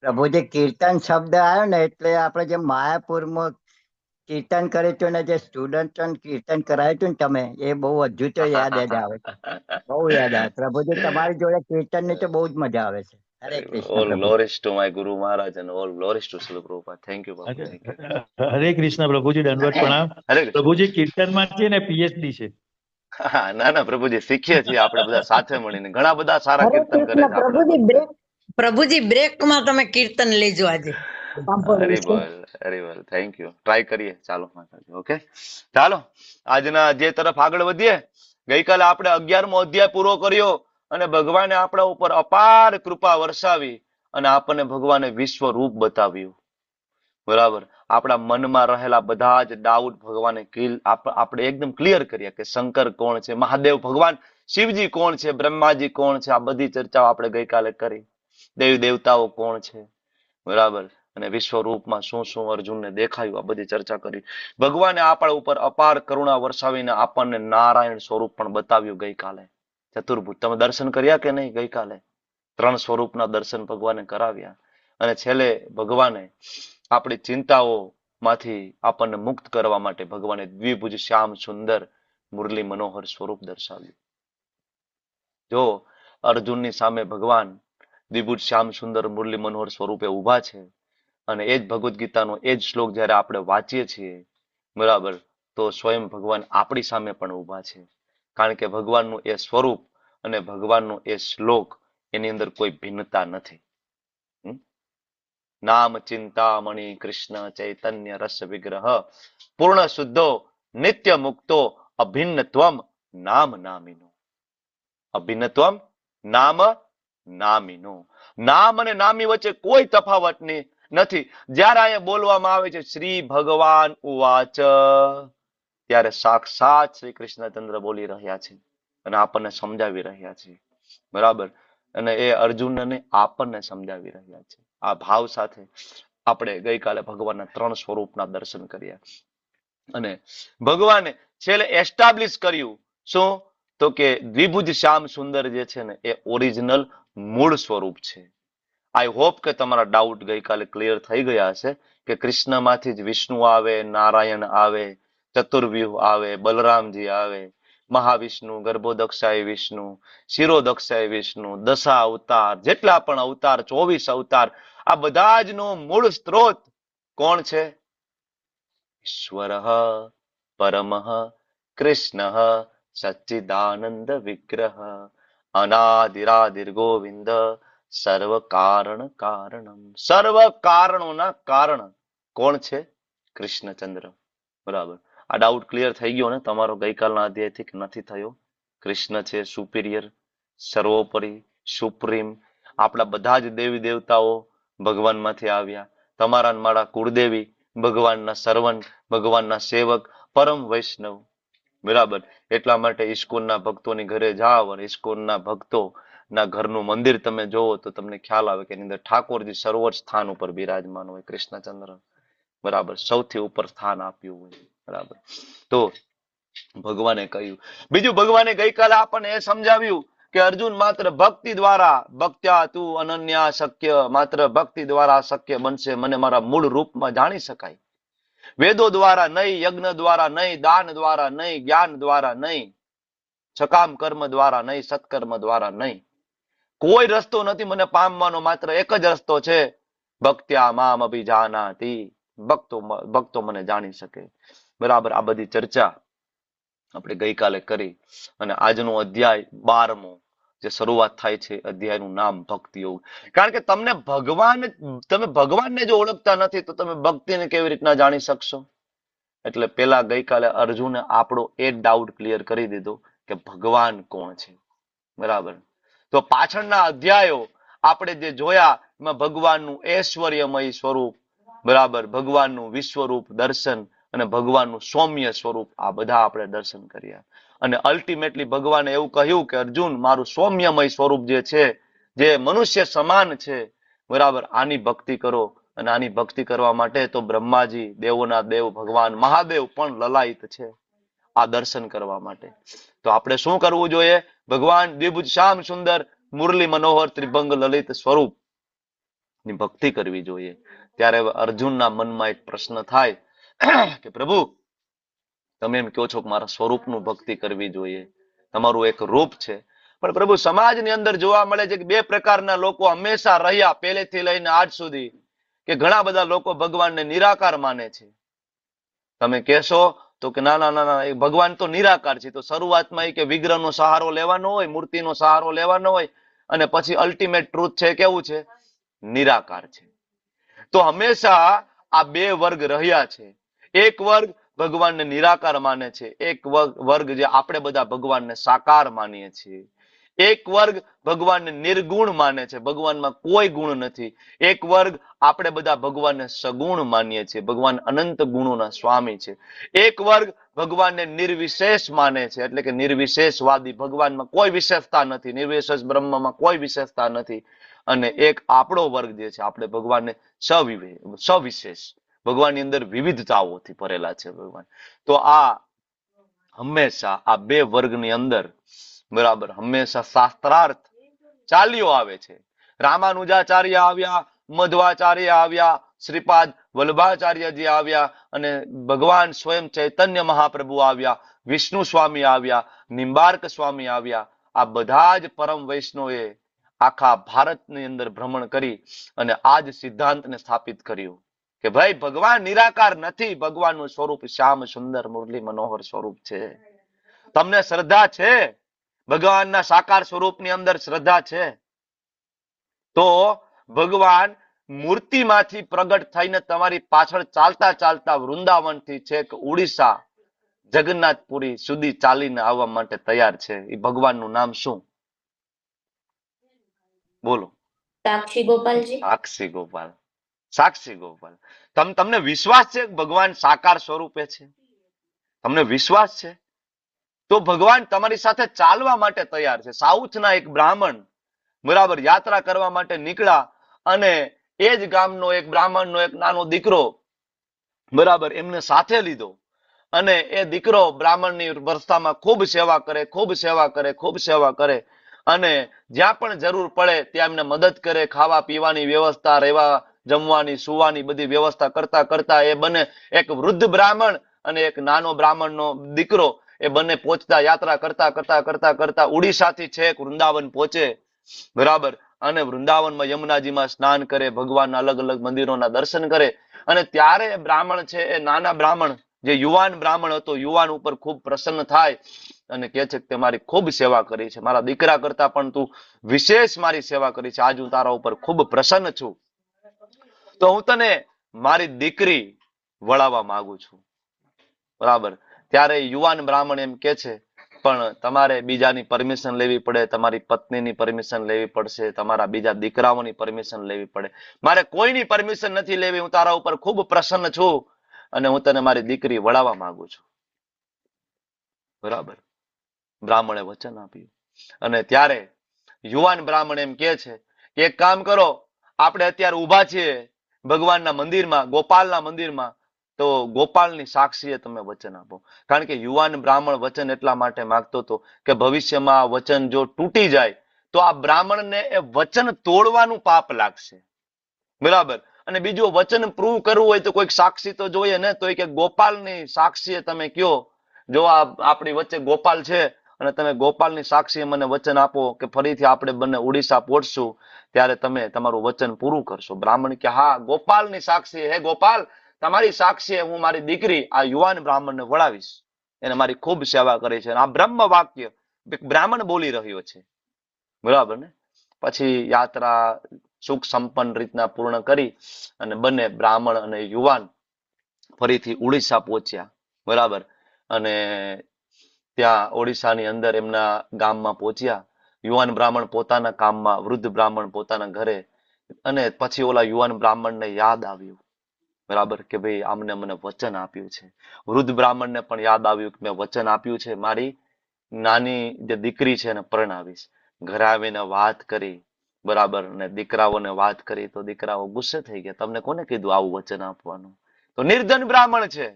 પ્રભુ જે કીર્તન શબ્દ આવ્યો ને, એટલે આપણે જે માયાપુરમાં કીર્તન કર્યું હતું ને, જે સ્ટુડન્ટ કીર્તન કરાયું હતું ને તમે, એ બહુ હજુ તો યાદ જ આવે છે. બહુ યાદ આવે. પ્રભુજી તમારી જોડે કીર્તન ની તો બહુ જ મજા આવે છે. Hare Krishna.
All glories to my guru Maharaj અને all glories to Srila Prabhupada. Thank you બાપુ. Thank you.
હરે કૃષ્ણ પ્રભુજી, દંડવત પ્રણામ.
હરે કૃષ્ણ.
પ્રભુજી કીર્તનમાં છે ને પીએચડી છે.
ના ના પ્રભુજી, શીખીએ છીએ આપણે બધા સાથે મળીને. ઘણા બધા સારા
હરે
કીર્તન કરે
કૃષ્ણ.
છે આપણે.
પ્રભુજી બ્રેકમાં તમે કીર્તન લેજો આજે.
હરિબોલ. Thank you. ટ્રાય કરીએ. ચાલો માતાજી. ઓકે, ચાલો આજના અધ્યાય તરફ આગળ વધીએ. ગઈકાલે આપણે 11મો અધ્યાય પૂરો કર્યો અને ભગવાને આપણા ઉપર અપાર કૃપા વરસાવી અને આપણને ભગવાને વિશ્વ રૂપ બતાવ્યું. બરાબર. આપણા મનમાં રહેલા બધા જ ડાઉટ ભગવાને આપણે એકદમ ક્લિયર કર્યા કે શંકર કોણ છે, મહાદેવ ભગવાન શિવજી કોણ છે, બ્રહ્માજી કોણ છે. આ બધી ચર્ચાઓ આપણે ગઈકાલે કરી. દેવી દેવતાઓ કોણ છે, બરાબર, અને વિશ્વ રૂપમાં શું શું અર્જુનને દેખાયું, આ બધી ચર્ચા કરી. ભગવાને આપણા ઉપર અપાર કરુણા વરસાવીને આપણને નારાયણ સ્વરૂપ પણ બતાવ્યું ગઈકાલે. ચતુર્ભુજ તમે દર્શન કર્યા કે નહીં? ગઈકાલે 3 સ્વરૂપના દર્શન ભગવાને કરાવ્યા. અને છેલ્લે ભગવાને આપણી ચિંતાઓમાંથી આપણને મુક્ત કરવા માટે ભગવાને દ્વિભુજ શ્યામ સુંદર મુરલી મનોહર સ્વરૂપ દર્શાવ્યું. જો અર્જુનની સામે ભગવાન દ્વિભુજ શ્યામ સુંદર મુરલી મનોહર સ્વરૂપે ઊભા છે અને એ જ ભગવદ્ ગીતાનો એ જ શ્લોક જ્યારે આપણે વાંચીએ છીએ, બરાબર, તો સ્વયં ભગવાન આપણી સામે પણ ઊભા છે. કારણ કે ભગવાનનું એ સ્વરૂપ અને ભગવાનનો એ શ્લોક એની અંદર કોઈ ભિન્નતા નથી. નામ ચિંતામણી કૃષ્ણ ચૈતન્ય રસ વિગ્રહ પૂર્ણ શુદ્ધો નિત્ય મુક્તો અભિન્નત્વમ નામ નામિનો. અભિન્નત્વમ નામ નામિનો. નામ અને નામી વચ્ચે કોઈ તફાવત નથી. જ્યારે અહીંયા બોલવામાં આવે છે શ્રી ભગવાન ઉવાચ, ત્યારે સાક્ષાત શ્રી કૃષ્ણચંદ્ર બોલી રહ્યા છે અને આપણને સમજાવી રહ્યા છે. બરાબર. અને એ અર્જુનને આપણને સમજાવી રહ્યા છે. આ ભાવ સાથે આપણે ગઈકાલે ભગવાનના 3 સ્વરૂપના દર્શન કર્યા અને ભગવાને છેલ્લે એસ્ટાબ્લિશ કર્યું શું? તો કે દ્વિભુજ શ્યામ સુંદર જે છે ને એ ઓરિજિનલ મૂળ સ્વરૂપ છે. આઈ હોપ કે તમારા ડાઉટ ગઈકાલે ક્લિયર થઈ ગયા હશે કે કૃષ્ણમાંથી જ વિષ્ણુ આવે, નારાયણ આવે, ચતુર્વ્યુહ આવે, બલરામજી આવે, મહાવિષ્ણુ, ગર્ભોદક્ષાય વિષ્ણુ, શિરોદક્ષાય વિષ્ણુ, દશા અવતાર, જેટલા પણ અવતાર, 24 અવતાર, આ બધા જ નો મૂળ સ્ત્રોત કોણ છે? ઈશ્વર પરમઃ કૃષ્ણ સચ્ચિદાનંદ વિગ્રહ અનાદિરાદિર ગોવિંદ સર્વ કારણ કારણમ. સર્વ કારણોના કારણ કોણ છે? કૃષ્ણચંદ્ર. બરાબર. આ ડાઉટ ક્લિયર થઈ ગયો ને તમારો ગઈકાલના અધ્યાયથી કે નથી થયો? કૃષ્ણ છે સુપિરિયર, સર્વોપરી, સુપ્રીમ. આપણા બધા જ દેવી દેવતાઓ ભગવાનમાંથી આવ્યા. તમારા મારા કુળદેવી ભગવાનના સર્વન્ટ, ભગવાનના સેવક, પરમ વૈષ્ણવ. બરાબર. એટલા માટે ઇસ્કોનના ભક્તોની ઘરે જાઓ અને ઇસ્કોનના ભક્તો ના ઘરનું મંદિર તમે જોવો તો તમને ખ્યાલ આવે કે એની અંદર ઠાકોરજી સર્વોચ્ચ સ્થાન ઉપર બિરાજમાન હોય, કૃષ્ણચંદ્ર. બરાબર. સૌથી ઉપર સ્થાન આપ્યું હોય. બરાબર. તો ભગવાને કહ્યું. બીજું ભગવાને ગઈકાલે આપણને એ સમજાવ્યું કે અર્જુન માત્ર ભક્તિ દ્વારા, ભક્ત્યા તું અનન્યા શક્ય, માત્ર ભક્તિ દ્વારા શક્ય બનશે મને મારા મૂળ રૂપમાં જાણી શકાય. વેદો દ્વારા નહીં, યજ્ઞ દ્વારા નહીં, દાન દ્વારા નહીં, જ્ઞાન દ્વારા નહીં, સકામ કર્મ દ્વારા નહીં, સત્કર્મ દ્વારા નહીં. કોઈ રસ્તો નથી મને પામવાનો, માત્ર એક જ રસ્તો છે. ભક્ત્યા મામ અભિજાનાતિ, ભક્તો મને જાણી શકે. બરાબર. આ બધી ચર્ચા આપણે ગઈકાલે કરી અને આજનો અધ્યાય 12મો જે શરૂઆત થાય છે અધ્યાયનું નામ ભક્તિ યોગ. કારણ કે તમે ભગવાનને જો ઓળખતા નથી તો તમે ભક્તિને કેવી રીતના જાણી શકશો? એટલે પેલા ગઈકાલે અર્જુને આપણો એ ડાઉટ ક્લિયર કરી દીધો કે ભગવાન કોણ છે. બરાબર. તો પાછળના અધ્યાયો આપણે જે જોયા એમાં ભગવાનનું ઐશ્વર્યમય સ્વરૂપ, બરાબર, ભગવાનનું વિશ્વરૂપ દર્શન અને ભગવાનનું સૌમ્ય સ્વરૂપ, આ બધા આપણે દર્શન કર્યા. અને અલ્ટિમેટલી ભગવાને એવું કહ્યું કે અર્જુન, મારું સૌમ્યમય સ્વરૂપ જે છે, જે મનુષ્ય સમાન છે, બરાબર, આની ભક્તિ કરો. અને આની ભક્તિ કરવા માટે તો બ્રહ્માજી, દેવોના દેવ ભગવાન મહાદેવ પણ લલાયિત છે આ દર્શન કરવા માટે. તો આપણે શું કરવું જોઈએ? ભગવાન દ્વિભુજ શ્યામ સુંદર મુરલી મનોહર ત્રિભંગ લલિત સ્વરૂપ ની ભક્તિ કરવી જોઈએ. ત્યારે અર્જુનના મનમાં એક પ્રશ્ન થાય કે પ્રભુ, તમે એમ કહો છો કે મારા સ્વરૂપનું ભક્તિ કરવી જોઈએ, તમારું એક રૂપ છે, પણ પ્રભુ સમાજની અંદર જોવા મળે છે કે 2 પ્રકારના લોકો હંમેશા રહ્યા પહેલેથી લઈને આજ સુધી, કે ઘણા બધા લોકો ભગવાનને નિરાકાર માને છે. તમે કહેશો તો કે ના ના ના, એ ભગવાન તો નિરાકાર છે. તો શરૂઆતમાં એ કે વિગ્રહનો સહારો લેવાનો હોય, મૂર્તિનો સહારો લેવાનો હોય, અને પછી અલ્ટિમેટ ટ્રુથ છે કેવું છે? નિરાકાર છે. તો હંમેશા આ 2 વર્ગ રહ્યા છે. એક વર્ગ ભગવાનને નિરાકાર માને છે, એક વર્ગ જે આપણે બધા ભગવાનને સાકાર માનીએ છીએ. એક વર્ગ ભગવાનને નિર્ગુણ માને છે, ભગવાનમાં કોઈ ગુણ નથી. એક વર્ગ આપણે બધા ભગવાનને સગુણ માનીએ છીએ, ભગવાન અનંત ગુણોના સ્વામી છે. એક વર્ગ ભગવાનને નિર્વિશેષ માને છે, એટલે કે નિર્વિશેષવાદી, ભગવાનમાં કોઈ વિશેષતા નથી, નિર્વિશેષ બ્રહ્મમાં કોઈ વિશેષતા નથી. અને એક આપણો વર્ગ જે છે, આપણે ભગવાનને સવિશેષ, ભગવાનની અંદર વિવિધતાઓથી ભરેલા છે ભગવાન. તો આ હંમેશા આ 2 વર્ગની અંદર, બરાબર, હંમેશા શાસ્ત્રાર્થ ચાલ્યો આવે છે. રામાનુજાચાર્ય આવ્યા, મધ્વાચાર્ય આવ્યા, શ્રીપાદ વલ્લભાચાર્યજી આવ્યા, અને ભગવાન સ્વયં ચૈતન્ય મહાપ્રભુ આવ્યા, વિષ્ણુ સ્વામી આવ્યા, નિંબાર્ક સ્વામી આવ્યા. આ બધા જ પરમ વૈષ્ણવે આખા ભારતની અંદર ભ્રમણ કરી અને આ જ સિદ્ધાંતને સ્થાપિત કર્યું કે ભાઈ ભગવાન નિરાકાર નથી, ભગવાનનું સ્વરૂપ શ્યામ સુંદર મુરલી મનોહર સ્વરૂપ છે. તમને શ્રદ્ધા છે ભગવાનના સાકાર સ્વરૂપની અંદર શ્રદ્ધા છે તો ભગવાન મૂર્તિમાંથી પ્રગટ થઈને તમારી પાછળ ચાલતા ચાલતા વૃંદાવનથી છેક ઉડીસા જગન્નાથપુરી સુધી ચાલીને આવવા માટે તૈયાર છે. એ ભગવાનનું નામ શું? બોલો.
સાક્ષી ગોપાલજી.
સાક્ષી ગોપાલ. સાક્ષી ગોપાલ. તમને વિશ્વાસ છે કે ભગવાન સાકાર સ્વરૂપે છે? તમને વિશ્વાસ છે તો ભગવાન તમારી સાથે ચાલવા માટે તૈયાર છે. સાઉથના એક બ્રાહ્મણ બરાબર યાત્રા કરવા માટે નીકળ્યા અને એ જ ગામનો એક બ્રાહ્મણનો એક નાનો દીકરો બરાબર એમને સાથે લીધો અને એ દીકરો બ્રાહ્મણની રસ્તામાં ખૂબ સેવા કરે, ખૂબ સેવા કરે, ખૂબ સેવા કરે અને જ્યાં પણ જરૂર પડે ત્યાં એમને મદદ કરે. ખાવા પીવાની વ્યવસ્થા, રહેવા જમવાની સુવાની બધી વ્યવસ્થા કરતા કરતા એ બંને એક વૃદ્ધ બ્રાહ્મણ અને એક નાનો બ્રાહ્મણનો દીકરો એ બંને પહોંચતા યાત્રા કરતા કરતા કરતા કરતા ઉડીસાથી છેક વૃંદાવન પહોંચે બરાબર અને વૃંદાવનમાં યમુનાજીમાં સ્નાન કરે, ભગવાનના અલગ અલગ મંદિરોના દર્શન કરે અને ત્યારે એ બ્રાહ્મણ છે એ નાના બ્રાહ્મણ જે યુવાન બ્રાહ્મણ હતો યુવાન ઉપર ખૂબ પ્રસન્ન થાય અને કહે છે કે તે મારી ખૂબ સેવા કરી છે, મારા દીકરા કરતા પણ તું વિશેષ મારી સેવા કરી છે, આજ હું તારા ઉપર ખૂબ પ્રસન્ન છું તો હું તને મારી દીકરી વળાવવા માંગુ છું. બરાબર ત્યારે યુવાન બ્રાહ્મણ એમ કે છે પણ તમારે બીજાની પરમિશન લેવી પડે, તમારી પત્નીની પરમિશન લેવી પડશે, તમારા બીજા દીકરાઓની પરમિશન લેવી પડે, મારે કોઈની પરમિશન નથી લેવી, હું તારા ઉપર ખૂબ પ્રસન્ન છું અને હું તને મારી દીકરી વળાવવા માંગુ છું. બરાબર બ્રાહ્મણે વચન આપ્યું અને ત્યારે યુવાન બ્રાહ્મણ એમ કે છે કે એક કામ કરો, આપણે અત્યારે ઊભા છીએ ભગવાનના મંદિરમાં, ગોપાલના મંદિરમાં, તો ગોપાલની સાક્ષીએ તમે વચન આપો. કારણ કે યુવાન બ્રાહ્મણ વચન એટલા માટે માંગતો હતો કે ભવિષ્યમાં આ વચન જો તૂટી જાય તો આ બ્રાહ્મણને એ વચન તોડવાનું પાપ લાગશે. બરાબર અને બીજું વચન પ્રૂવ કરવું હોય તો કોઈક સાક્ષી તો જોઈએ ને, તો એ કે ગોપાલની સાક્ષીએ તમે કયો, જો આ આપણી વચ્ચે ગોપાલ છે અને તમે ગોપાલની સાક્ષીએ મને વચન આપો કે ફરીથી આપણે બંને ઉડીસા પહોંચશું ત્યારે તમે તમારું વચન પૂરું કરશો. બ્રાહ્મણ કે હા ગોપાલની સાક્ષી, હે ગોપાલ તમારી સાક્ષીએ હું મારી દીકરી આ યુવાન બ્રાહ્મણને વળાવીશ, એને મારી ખૂબ સેવા કરી છે. આ બ્રહ્મ વાક્ય બ્રાહ્મણ બોલી રહ્યો છે. બરાબર ને પછી યાત્રા સુખ સંપન્ન રીતના પૂર્ણ કરી અને બંને બ્રાહ્મણ અને યુવાન ફરીથી ઉડીસા પહોંચ્યા. બરાબર અને ત્યાં ઓડિશાની અંદર એમના ગામમાં પહોંચ્યા. યુવાન બ્રાહ્મણ પોતાના કામમાં, વૃદ્ધ બ્રાહ્મણ પોતાના ઘરે અને પછી ઓલા યુવાન બ્રાહ્મણને યાદ આવ્યું બરાબર કે ભાઈ આમને મને વચન આપ્યું છે. વૃદ્ધ બ્રાહ્મણને પણ યાદ આવ્યું કે મેં વચન આપ્યું છે મારી નાની જે દીકરી છે એને પરણાવીશ. ઘરે આવીને વાત કરી બરાબર ને દીકરાઓને વાત કરી તો દીકરાઓ ગુસ્સે થઈ ગયા, તમને કોને કીધું આવું વચન આપવાનું? તો નિર્ધન બ્રાહ્મણ છે,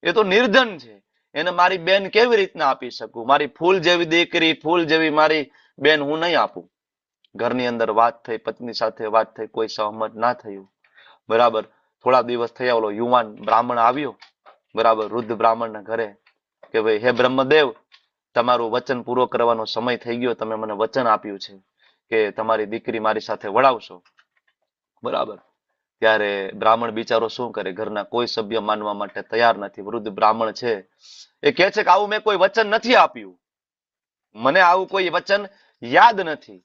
એ તો નિર્ધન છે, એને મારી બેન કેવી રીતના આપી શકું? મારી ફૂલ જેવી દીકરી, ફૂલ જેવી મારી બેન હું નહીં આપું. ઘરની અંદર વાત થઈ, પત્ની સાથે વાત થઈ, કોઈ સહમત ના થયું. બરાબર થોડા દિવસ થયા ઓલો યુવાન બ્રાહ્મણ આવ્યો બરાબર વૃદ્ધ બ્રાહ્મણના ઘરે કે ભાઈ હે બ્રહ્મદેવ તમારું વચન પૂરો કરવાનો સમય થઈ ગયો, તમે મને વચન આપ્યું છે કે તમારી દીકરી મારી સાથે વળાવશો. બરાબર ત્યારે બ્રાહ્મણ બિચારો શું કરે, ઘરના કોઈ સભ્ય માનવા માટે તૈયાર નથી. વૃદ્ધ બ્રાહ્મણ છે એ કહે છે કે આવું મેં કોઈ વચન નથી આપ્યું, મને આવું કોઈ વચન યાદ નથી,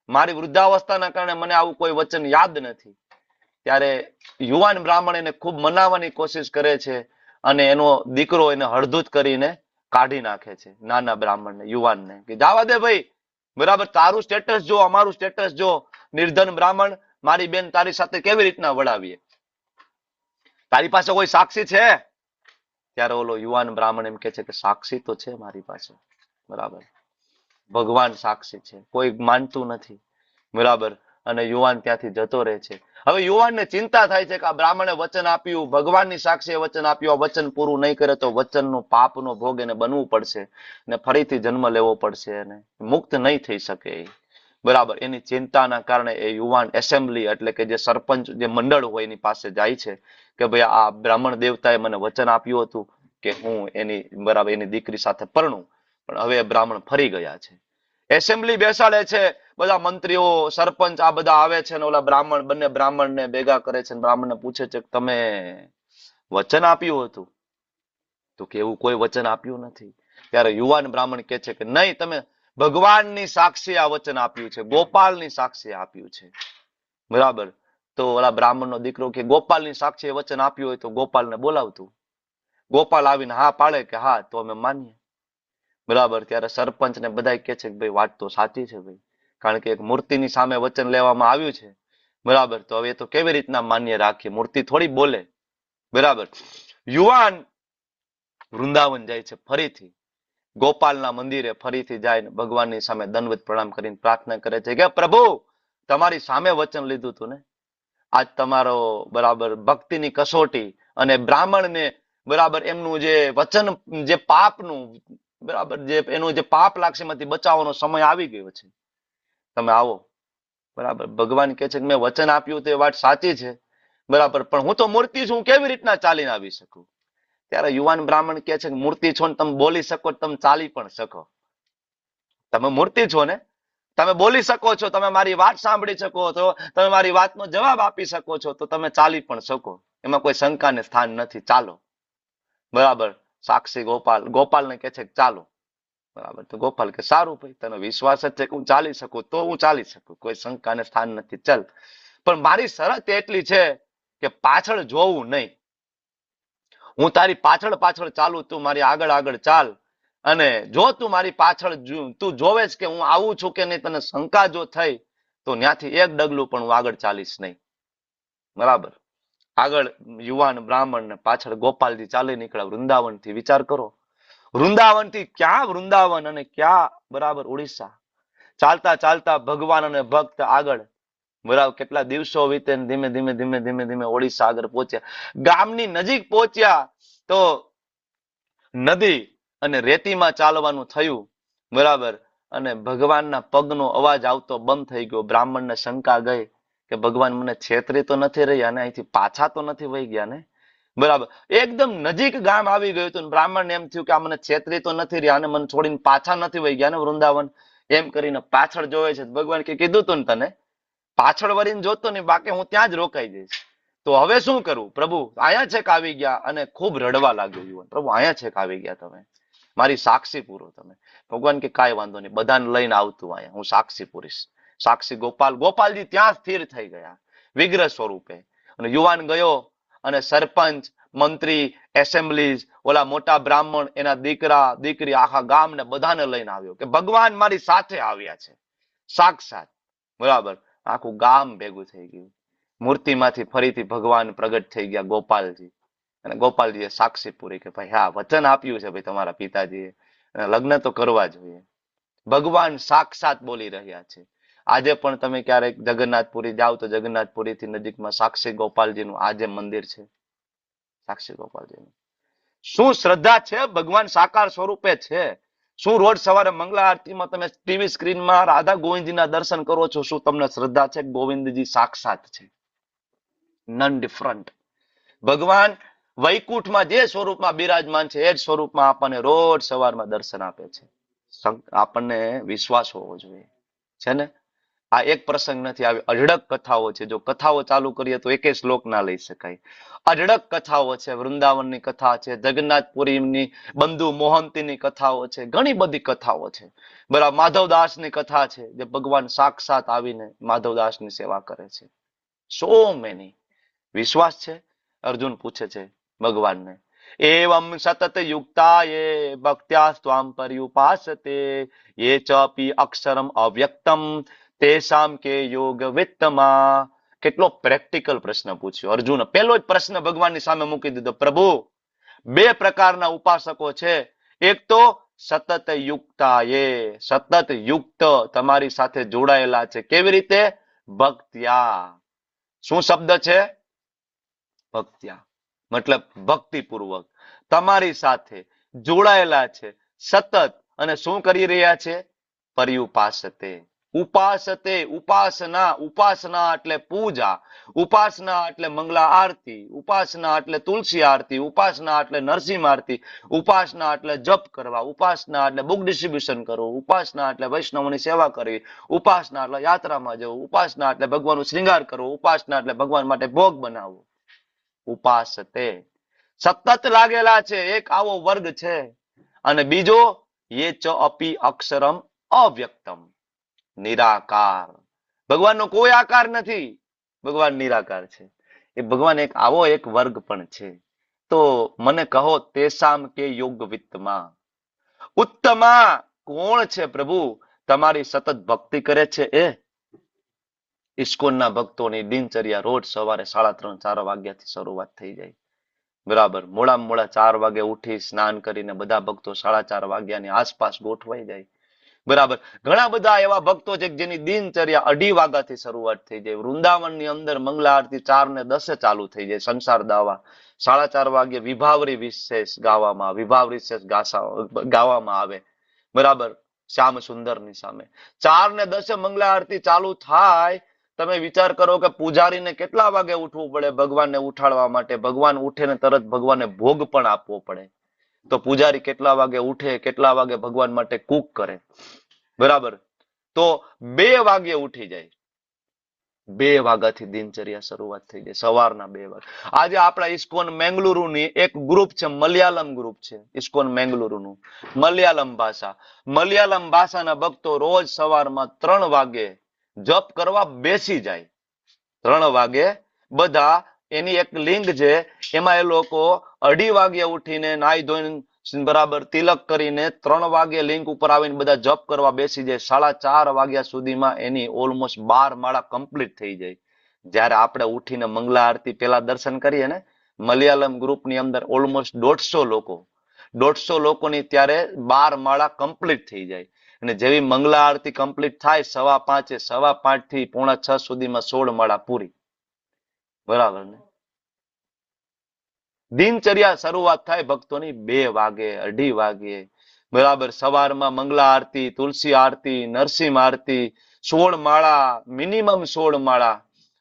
મારી વૃદ્ધાવસ્થાના કારણે મને આવું કોઈ વચન યાદ નથી. ત્યારે યુવાન બ્રાહ્મણ એને ખૂબ મનાવવાની કોશિશ કરે છે અને એનો દીકરો એને હળધૂત કરીને કાઢી નાખે છે નાના બ્રાહ્મણને, યુવાનને કે જવા દે ભાઈ, બરાબર તારું સ્ટેટસ જો, અમારું સ્ટેટસ જો, નિર્ધન બ્રાહ્મણ મારી બેન તારી સાથે કેવી રીતના વળાવીએ, તારી પાસે કોઈ સાક્ષી છે? ત્યારે ઓલો યુવાન બ્રાહ્મણ એમ કે છે કે સાક્ષી તો છે મારી પાસે, બરાબર ભગવાન સાક્ષી છે, કોઈ માનતું નથી. બરાબર અને યુવાન ત્યાંથી જતો રહે છે. હવે યુવાનને ચિંતા થાય છે કે આ બ્રાહ્મણે વચન આપ્યું, ભગવાનની સાક્ષીએ વચન આપ્યું, આ વચન પૂરું નહીં કરે તો વચનનો પાપનો ભોગ એને બનવું પડશે ને ફરીથી જન્મ લેવો પડશે અને મુક્ત નહીં થઈ શકે. બરાબર એની ચિંતાના કારણે એ યુવાન એસેમ્બલી એટલે કે જે સરપંચ જે મંડળ હોય એની પાસે જાય છે કે ભાઈ આ બ્રાહ્મણ દેવતાએ મને વચન આપ્યું હતું કે હું એની બરાબર એની દીકરી સાથે પરણું, પણ હવે બ્રાહ્મણ ફરી ગયા છે. એસેમ્બલી બેસાડે છે, બધા મંત્રીઓ સરપંચ આ બધા આવે છે ને ઓલા બંને બ્રાહ્મણને ભેગા કરે છે, બ્રાહ્મણને પૂછે છે કે તમે વચન આપ્યું હતું? તો કે એવું કોઈ વચન આપ્યું નથી. ત્યારે યુવાન બ્રાહ્મણ કે છે કે નહીં, તમે ભગવાનની સાક્ષી આ વચન આપ્યું છે, ગોપાલની સાક્ષી આપ્યું છે. બરાબર. તો ઓલા બ્રાહ્મણનો દીકરો કે ગોપાલની સાક્ષી વચન આપ્યું હોય તો ગોપાલને બોલાવતું. ગોપાલ આવીને હા પાડે કે હા તો અમે માનીએ. બરાબર. ત્યારે સરપંચ ને બધા કે છે કે ભાઈ વાત તો સાચી છે ભાઈ, કારણ કે એક મૂર્તિની સામે વચન લેવામાં આવ્યું છે. બરાબર. તો હવે એ તો કેવી રીતના માન્ય રાખીએ, મૂર્તિ થોડી બોલે. બરાબર. યુવાન વૃંદાવન જાય છે ફરીથી, ગોપાલના મંદિરે ફરીથી જાય ભગવાનની સામે દંડવત પ્રણામ કરીને પ્રાર્થના કરે છે કે પ્રભુ, તમારી સામે વચન લીધું હતું ને, આજ તમારો બરાબર ભક્તિની કસોટી અને બ્રાહ્મણને બરાબર એમનું જે વચન, જે પાપનું બરાબર જે એનું જે પાપ લાગશે એમાંથી બચાવવાનો સમય આવી ગયો છે, તમે આવો. બરાબર. ભગવાન કે છે કે મેં વચન આપ્યું તો એ વાત સાચી છે, બરાબર, પણ હું તો મૂર્તિ છું, હું કેવી રીતના ચાલીને આવી શકું? ત્યારે યુવાન બ્રાહ્મણ કે છે કે મૂર્તિ છો ને તમે બોલી શકો, તમે ચાલી પણ શકો. તમે મૂર્તિ છો ને, તમે બોલી શકો છો, તમે મારી વાત સાંભળી શકો છો, તમે મારી વાતનો જવાબ આપી શકો છો, તો તમે ચાલી પણ શકો, એમાં કોઈ શંકાને સ્થાન નથી, ચાલો. બરાબર. સાક્ષી ગોપાલને કે છે કે ચાલો. બરાબર. તો ગોપાલ કે સારું ભાઈ, તને વિશ્વાસ જ છે કે હું ચાલી શકું તો હું ચાલી શકું, કોઈ શંકાને સ્થાન નથી, ચાલ. પણ મારી શરત એટલી છે કે પાછળ જોવું નહીં. હું તારી પાછળ પાછળ ચાલુ, તું મારી આગળ આગળ ચાલ, અને જો તું મારી પાછળ તું જોવે છે કે હું આવું છું કે નહીં, તને શંકા જો થઈ તો ત્યાંથી એક ડગલું પણ હું આગળ ચાલીશ નહીં. બરાબર. આગળ યુવાન બ્રાહ્મણ ને પાછળ ગોપાલજી ચાલી નીકળ્યા વૃંદાવનથી. વિચાર કરો, વૃંદાવનથી ક્યાં વૃંદાવન અને ક્યાં બરાબર ઉડીસા. ચાલતા ચાલતા ભગવાન અને ભક્ત આગળ બરાબર કેટલા દિવસો વીતે, ધીમે ધીમે ધીમે ધીમે ધીમે ઓડિશા આગળ પહોંચ્યા. ગામની નજીક પહોંચ્યા તો નદી અને રેતીમાં ચાલવાનું થયું. બરાબર. અને ભગવાનના પગનો અવાજ આવતો બંધ થઈ ગયો. બ્રાહ્મણને શંકા ગઈ કે ભગવાન મને છેતરી તો નથી રહ્યા અને અહીંથી પાછા તો નથી વહી ગયા ને? બરાબર. એકદમ નજીક ગામ આવી ગયું હતું. બ્રાહ્મણને એમ થયું કે આ મને છેતરી તો નથી રહ્યા અને મને છોડીને પાછા નથી વહી ગયા ને વૃંદાવન. એમ કરીને પાછળ જોવે છે. ભગવાન કે કીધું તું ને તને, પાછળ વળીને જોતો નહીં, બાકી હું ત્યાં જ રોકાઈ જઈશ. તો હવે શું કરવું? પ્રભુ અહીંયા છેક આવી ગયા અને ખૂબ રડવા લાગ્યો યુવાન. પ્રભુ અહીંયા છેક આવી ગયા, તમે મારી સાક્ષી પૂરો તમે. ભગવાન કે કાંઈ વાંધો નહીં, બધાને લઈને આવતું અહીંયા, હું સાક્ષી પૂરીશ. સાક્ષી ગોપાલજી ત્યાં સ્થિર થઈ ગયા વિગ્રહ સ્વરૂપે. અને યુવાન ગયો અને સરપંચ, મંત્રી, એસેમ્બલીઝ, ઓલા મોટા બ્રાહ્મણ, એના દીકરા દીકરી, આખા ગામને બધાને લઈને આવ્યો કે ભગવાન મારી સાથે આવ્યા છે સાક્ષાત. બરાબર. આખું ગામ ભેગું થઈ ગયું. મૂર્તિમાંથી ફરીથી ભગવાન પ્રગટ થઈ ગયા ગોપાલજી. અને ગોપાલજીએ સાક્ષી પૂરી કે ભાઈ હા, વચન આપ્યું છે ભાઈ તમારા પિતાજીએ, લગ્ન તો કરવા જોઈએ. ભગવાન સાક્ષાત બોલી રહ્યા છે. આજે પણ તમે ક્યારેક જગન્નાથપુરી જાઓ તો જગન્નાથપુરીથી નજીકમાં સાક્ષી ગોપાલજીનું આજે મંદિર છે. સાક્ષી ગોપાલજીનું શું શ્રદ્ધા છે? ભગવાન સાકાર સ્વરૂપે છે. શું રોજ સવારે મંગલા આરતીમાં તમે ટીવી સ્ક્રીનમાં રાધા ગોવિંદજીના દર્શન કરો છો? શું તમને શ્રદ્ધા છે ગોવિંદજી સાક્ષાત છે? None different. ભગવાન વૈકુંઠમાં જે સ્વરૂપમાં બિરાજમાન છે એ જ સ્વરૂપમાં આપણને રોજ સવારમાં દર્શન આપે છે. આપણને વિશ્વાસ હોવો જોઈએ, છે ને? આ એક પ્રસંગ નથી, આવી અઢળક કથાઓ છે. જો કથાઓ ચાલુ કરીએ તો એકે શ્લોક ના લઈ શકાય. અઢળક કથાઓ છે. વૃંદાવનની કથા છે, જગન્નાથપુરીની બંધુ મોહંતીની કથાઓ છે, ઘણી બધી કથાઓ છે. બરાબર. માધવદાસની કથા છે, જે ભગવાન સાક્ષાત આવીને માધવદાસની સેવા કરે છે. So many. વિશ્વાસ છે? અર્જુન પૂછે છે ભગવાનને. એવમ સતત યુક્તા યે ભક્ત્યા સ્વામ પર્યુપાસતે યે ચાપી અક્ષરમ અવ્યક્તમ તેસામ કે યોગ વિત્તમા. કેટલો પ્રેક્ટિકલ પ્રશ્ન પૂછ્યો અર્જુન. પહેલો જ પ્રશ્ન ભગવાનની સામે મૂકી દીધો. પ્રભુ, બે પ્રકારના ઉપાસકો છે. એક તો સતત યુક્તા યે, સતત યુક્ત, તમારી સાથે જોડાયેલા છે. કેવી રીતે? ભક્ત્યા. શું શબ્દ છે? ભક્ત્યા. મતલબ ભક્તિપૂર્વક તમારી સાથે જોડાયેલા છે સતત. અને શું કરી રહ્યા છે? પર્યુપાસતે, ઉપાસતે ઉપાસના, ઉપાસના એટલે પૂજા, ઉપાસના એટલે મંગલા આરતી, ઉપાસના એટલે તુલસી આરતી, ઉપાસના એટલે નરસિંહ આરતી, ઉપાસના એટલે જપ કરવા, ઉપાસના એટલે બુક ડિસ્ટ્રીબ્યુશન કરવું, ઉપાસના એટલે વૈષ્ણવની સેવા કરવી, ઉપાસના એટલે યાત્રામાં જવું, ઉપાસના એટલે ભગવાનનું શ્રૃંગાર કરવું, ઉપાસના એટલે ભગવાન માટે ભોગ બનાવવો. ઉપાસતે સતત લાગેલા છે, એક આવો વર્ગ છે. અને બીજો યે ચ અપી અક્ષરમ અવ્યક્તમ, નિરાકાર. ભગવાનનો કોઈ આકાર નથી, ભગવાન નિરાકાર છે. એ ભગવાન એક આવો એક વર્ગ પણ છે. તો મને કહો તેસામ કે યોગ વિત્તમાં ઉત્તમા કોણ છે પ્રભુ? તમારી સતત ભક્તિ કરે છે એ. ઇસ્કોનના ભક્તોની દિનચર્યા રોજ સવારે 3:30-4 વાગ્યાથી શરૂઆત થઈ જાય. બરાબર, મોડામાં મોડા 4 વાગે ઉઠી સ્નાન કરીને બધા ભક્તો 4:30 વાગ્યાની આસપાસ ગોઠવાઈ જાય. બરાબર, ઘણા બધા એવા ભક્તો છે જેની દિનચર્યા 2:30 વાગ્યાથી શરૂઆત થઈ જાય. વૃંદાવનની અંદર મંગલા આરતી 4:10 ચાલુ થઈ જાય. સંસાર દાવા 4:30 વાગે વિભાવરી વિશેષ ગાવામાં આવે. બરાબર, શ્યામ સુંદરની સામે 4:10 મંગલા આરતી ચાલુ થાય. તમે વિચાર કરો કે પૂજારીને કેટલા વાગે ઉઠવું પડે ભગવાનને ઉઠાડવા માટે? ભગવાન ઉઠે ને તરત ભગવાનને ભોગ પણ આપવો પડે. તો પૂજારી કેટલા વાગે ઉઠે, કેટલા વાગે ભગવાન માટે કુક કરે? બરાબર, તો 2 વાગે ઉઠી જાય. 2 વાગ્યાથી દિનચર્યા શરૂઆત થઈ જાય, સવારના 2 વાગે. આજે આપણા ઇસ્કોન મેંગલુરુની એક ગ્રુપ છે, મલયાલમ ગ્રુપ છે ઇસ્કોન મેંગલુરુનું, મલયાલમ ભાષા. મલયાલમ ભાષાના ભક્તો રોજ સવારમાં 3 વાગે જપ કરવા બેસી જાય. 3 વાગે બધા, એની એક લિંક છે, એમાં એ લોકો 2:30 વાગે ઉઠીને નાઈ ધોઈને બરાબર તિલક કરીને 3 વાગે લિંક ઉપર આવીને બધા જપ કરવા બેસી જાય. 4:30 વાગ્યા સુધીમાં એની ઓલમોસ્ટ 12 માળા કમ્પ્લીટ થઈ જાય. જ્યારે આપણે ઉઠીને મંગલા આરતી પેલા દર્શન કરીએ ને, મલયાલમ ગ્રુપની અંદર ઓલમોસ્ટ 150 લોકોની ત્યારે 12 માળા કમ્પ્લીટ થઈ જાય. અને જેવી મંગલા આરતી કમ્પ્લીટ થાય 5:15, 5:15 થી 5:45 સુધીમાં 16 માળા પૂરી. બરાબર ને? દિનચર્યા શરૂઆત થાય ભક્તોની 2 વાગે, 2:30 વાગે. બરાબર, સવારમાં મંગલા આરતી, તુલસી આરતી, નરસિંહ આરતી, 16 માળા, મિનિમમ 16 માળા.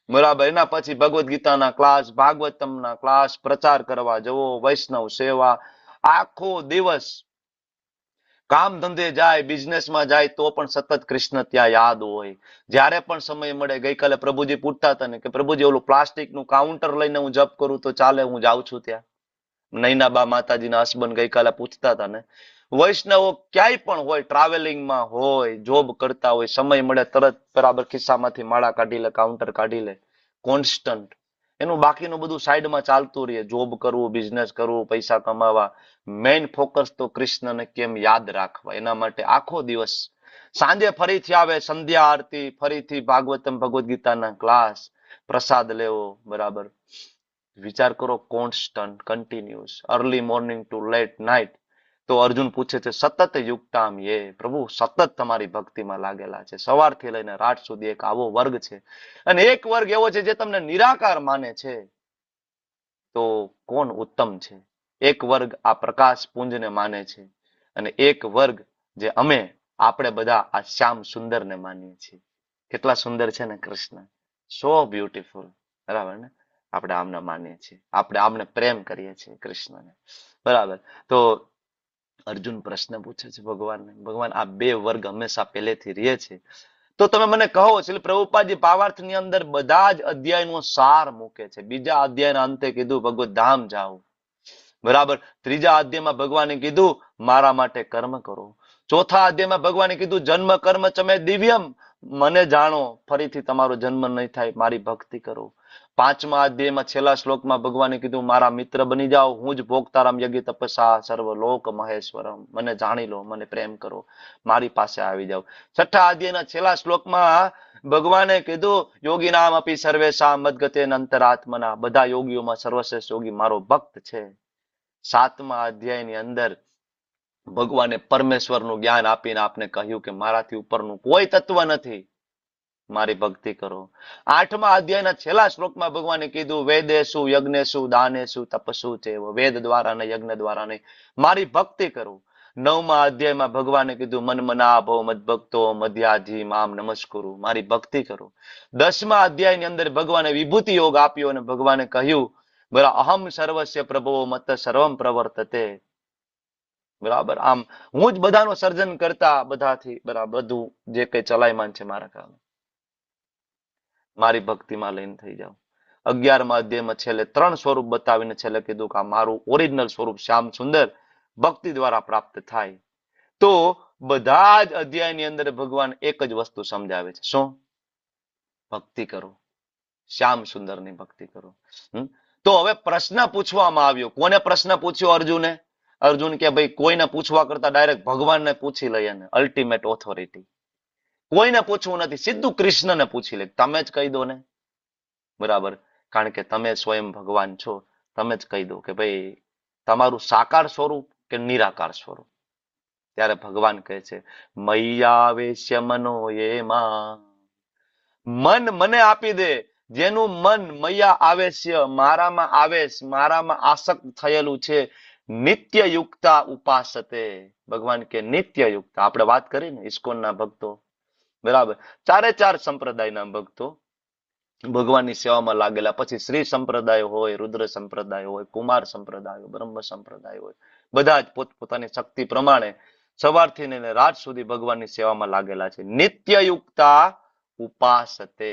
બરાબર, એના પછી ભગવદ્ ગીતાના ક્લાસ, ભાગવતમના ક્લાસ, પ્રચાર કરવા જવો, વૈષ્ણવ સેવા. આખો દિવસ કામ ધંધે જાય, બિઝનેસમાં જાય તો પણ સતત કૃષ્ણ ત્યાં યાદ હોય. જ્યારે પણ સમય મળે. ગઈકાલે પ્રભુજી પૂછતા હતા ને કે પ્રભુજી ઓલું પ્લાસ્ટિકનું કાઉન્ટર લઈને હું જપ કરું તો ચાલે? હું જાઉં છું ત્યાં. નૈનાબા માતાજીના હસબન્ડ ગઈકાલે પૂછતા હતા ને. વૈષ્ણવો ક્યાંય પણ હોય, ટ્રાવેલિંગમાં હોય, જોબ કરતા હોય, સમય મળે તરત બરાબર ખિસ્સામાંથી માળા કાઢી લે, કાઉન્ટર કાઢી લે. કોન્સ્ટન્ટ એનું બાકીનું બધું સાઈડમાં ચાલતું રહે. જોબ કરવું, બિઝનેસ કરવું, પૈસા કમાવા. મેઇન ફોકસ તો કૃષ્ણને કેમ યાદ રાખવા, એના માટે આખો દિવસ. સાંજે ફરીથી આવે સંધ્યા આરતી, ફરીથી ભાગવતમ ભગવદ્ ગીતાના ક્લાસ, પ્રસાદ લેવો. બરાબર, વિચાર કરો, constant, continuous, early morning to late night. તો અર્જુન પૂછે છે સતત યુક્તામ યે, પ્રભુ સતત તમારી ભક્તિમાં લાગેલા છે સવારથી લઈને રાત સુધી. એક આવો વર્ગ છે. અને એક વર્ગ એવો છે જે તમને નિરાકાર માને છે. તો કોણ ઉત્તમ છે? એક વર્ગ આ પ્રકાશ પુંજને માને છે, અને એક વર્ગ જે આપણે બધા આ શ્યામ સુંદરને માનીએ છીએ. કેટલા સુંદર છે ને કૃષ્ણ, સો બ્યુટીફુલ. બરાબર ને? આપણે આમને માનીએ છીએ, આપણે આમને પ્રેમ કરીએ છીએ કૃષ્ણને. બરાબર, તો અર્જુન પ્રશ્ન પૂછે છે ભગવાનને, ભગવાન આ 2 વર્ગ હંમેશા પહેલેથી રહે છે, તો તમે મને કહો. શ્રી પ્રભુપાદજી ભાવાર્થની અંદર બધા જ અધ્યાયનો સાર મૂકે છે. બીજા અધ્યાયના અંતે કીધું ભગવત ધામ જાઓ. બરાબર, 3જા અધ્યાયમાં ભગવાને કીધું મારા માટે કર્મ કરો. 4થા અધ્યાયમાં ભગવાને કીધું જન્મ કર્મ ચમે દિવ્યમ, મને જાણો, ફરીથી તમારો જન્મ નહીં થાય, મારી ભક્તિ કરો. 5મા અધ્યાયમાં છેલ્લા શ્લોકમાં ભગવાને કીધું મારા મિત્ર બની જાઓ, હું જ ભોગતારામ યજ્ઞ તપસા સર્વ લોક મહેશ્વરમ, મને જાણી લો, મને પ્રેમ કરો, મારી પાસે આવી જાઓ. 6ઠા અધ્યાયના છેલ્લા શ્લોકમાં ભગવાને કીધું યોગી નામ અપી સર્વેશા મદગતે અંતરાત્મના, બધા યોગીઓમાં સર્વશ્રેષ્ઠ યોગી મારો ભક્ત છે. 7મા અધ્યાયની અંદર ભગવાને પરમેશ્વરનું જ્ઞાન આપીને આપને કહ્યું કે મારાથી ઉપરનું કોઈ તત્વ નથી, મારી ભક્તિ કરો. 8મા અધ્યાયના છેલ્લા શ્લોકમાં ભગવાને કીધું વેદેશુ યજ્ઞેશુ દાનેશુ તપસુ ચેવ, વેદ દ્વારા ને યજ્ઞ દ્વારા નહીં, મારી ભક્તિ કરો. 9મા અધ્યાયમાં ભગવાને કીધું મન મના ભવ મદભક્તો મધ્યાજી મામ નમસ્કુરુ, મારી ભક્તિ કરો. 10મા અધ્યાયની અંદર ભગવાને વિભૂતિ યોગ આપ્યો અને ભગવાને કહ્યું બરાબર અહમ સર્વસ્ય પ્રભવો મત સર્વમ પ્રવર્તતે. બરાબર આમ હું જ બધાનું સર્જન કરતા બધાથી બરાબર બધું જે કઈ ચલાયમાન છે મારા કારણે. મારી ભક્તિમાં લઈને થઈ જાઓ. 11મા અધ્યાયમાં છેલ્લે 3 સ્વરૂપ બતાવીને છેલ્લે કીધું કે આ મારું ઓરિજિનલ સ્વરૂપ શ્યામ સુંદર ભક્તિ દ્વારા પ્રાપ્ત થાય. તો બધા જ અધ્યાયની અંદર ભગવાન એક જ વસ્તુ સમજાવે છે. શું? ભક્તિ કરો, શ્યામ સુંદરની ભક્તિ કરો. તો હવે પ્રશ્ન પૂછવામાં આવ્યો. કોને પ્રશ્ન પૂછ્યો? અર્જુને. અર્જુન કે ભાઈ કોઈને પૂછવા કરતા ડાયરેક્ટ ભગવાનને પૂછી લઈએ ને, અલ્ટિમેટ ઓથોરિટી. કોઈને પૂછવું નથી, સીધું કૃષ્ણને પૂછી લે, તમે જ કહી દો ને. બરાબર, કારણ કે તમે સ્વયં ભગવાન છો. તમે જ કહી દો કે ભાઈ તમારું સાકાર સ્વરૂપ કે નિરાકાર સ્વરૂપ. ત્યારે ભગવાન કહે છે મય્યાવેશ્ય મનો એમાં, મન મને આપી દે. જેનું મન મૈયા આવેશ્ય, મારામાં આવેશ, મારામાં આસક્ત થયેલું છે, નિત્ય યુક્તા ઉપાસતે. ભગવાન કે નિત્ય યુક્ત. આપણે વાત કરી ને ઇસ્કોનના ભક્તો, બરાબર 4 સંપ્રદાયના ભક્તો ભગવાનની સેવામાં લાગેલા. પછી શ્રી સંપ્રદાય હોય, રુદ્ર સંપ્રદાય હોય, કુમાર સંપ્રદાય, બ્રહ્મ સંપ્રદાય હોય, બધા જ પોતપોતાની શક્તિ પ્રમાણે સવારથી લઈને રાત સુધી ભગવાનની સેવામાં લાગેલા છે. નિત્ય યુક્તા ઉપાસતે.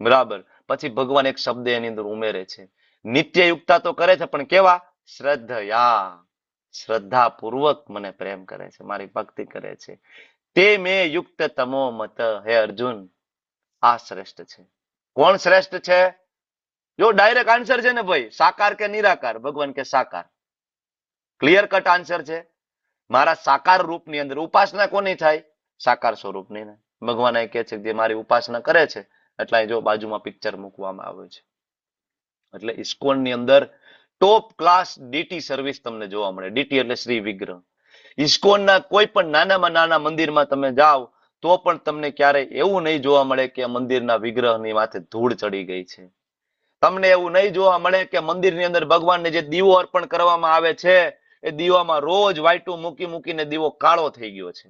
બરાબર. પછી ભગવાન એક શબ્દ એની અંદર ઉમેરે છે. નિત્ય યુક્તા તો કરે છે પણ કેવા? શ્રદ્ધયા, શ્રદ્ધા પૂર્વક મને પ્રેમ કરે છે, મારી ભક્તિ કરે છે. તે મેં યુક્ત તમો મત. હે અર્જુન, આ શ્રેષ્ઠ છે. કોણ શ્રેષ્ઠ છે? જો ડાયરેક્ટ આન્સર છે ને ભાઈ, સાકાર કે નિરાકાર? ભગવાન કે સાકાર. ક્લિયર કટ આન્સર છે. મારા સાકાર રૂપની અંદર ઉપાસના કોની થાય? સાકાર સ્વરૂપની ને. ભગવાન એ કહે છે જે મારી ઉપાસના કરે છે, એટલે જો બાજુમાં પિક્ચર મૂકવામાં આવ્યું છે. એટલે ઇસ્કોનની અંદર ટોપ ક્લાસ ડીટી સર્વિસ તમને જોવા મળે. ડીટી એટલે શ્રી વિગ્રહ. ઇસ્કોનના કોઈ પણ નાનામાં નાના મંદિરમાં તમે જાઓ તો પણ તમને ક્યારેય એવું નહીં જોવા મળે કે મંદિરના વિગ્રહની માથે ધૂળ ચડી ગઈ છે. તમને એવું નહીં જોવા મળે કે મંદિરની અંદર ભગવાનને જે દીવો અર્પણ કરવામાં આવે છે એ દીવામાં રોજ વાયટું મૂકી મૂકીને દીવો કાળો થઈ ગયો છે.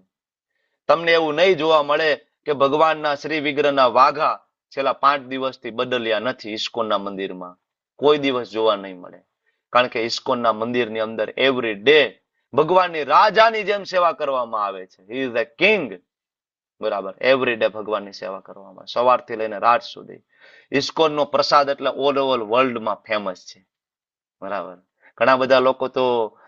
તમને એવું નહીં જોવા મળે કે ભગવાનના શ્રી વિગ્રહના વાઘા છેલ્લા 5 દિવસથી બદલ્યા નથી. ઇસ્કોનના મંદિરમાં કોઈ દિવસ જોવા નહીં મળે. કારણ કે ઇસ્કોનના મંદિરની અંદર એવરી ડે ભગવાનની રાજાની જેમ સેવા કરવામાં આવે છે. He is a king. બરાબર. એવરી ડે ભગવાનની સેવા કરવામાં, સવારથી લઈને રાત સુધી. ઇસ્કોનનો પ્રસાદ એટલે ઓલ ઓવર વર્લ્ડમાં ફેમસ છે. બરાબર. ઘણા બધા લોકો તો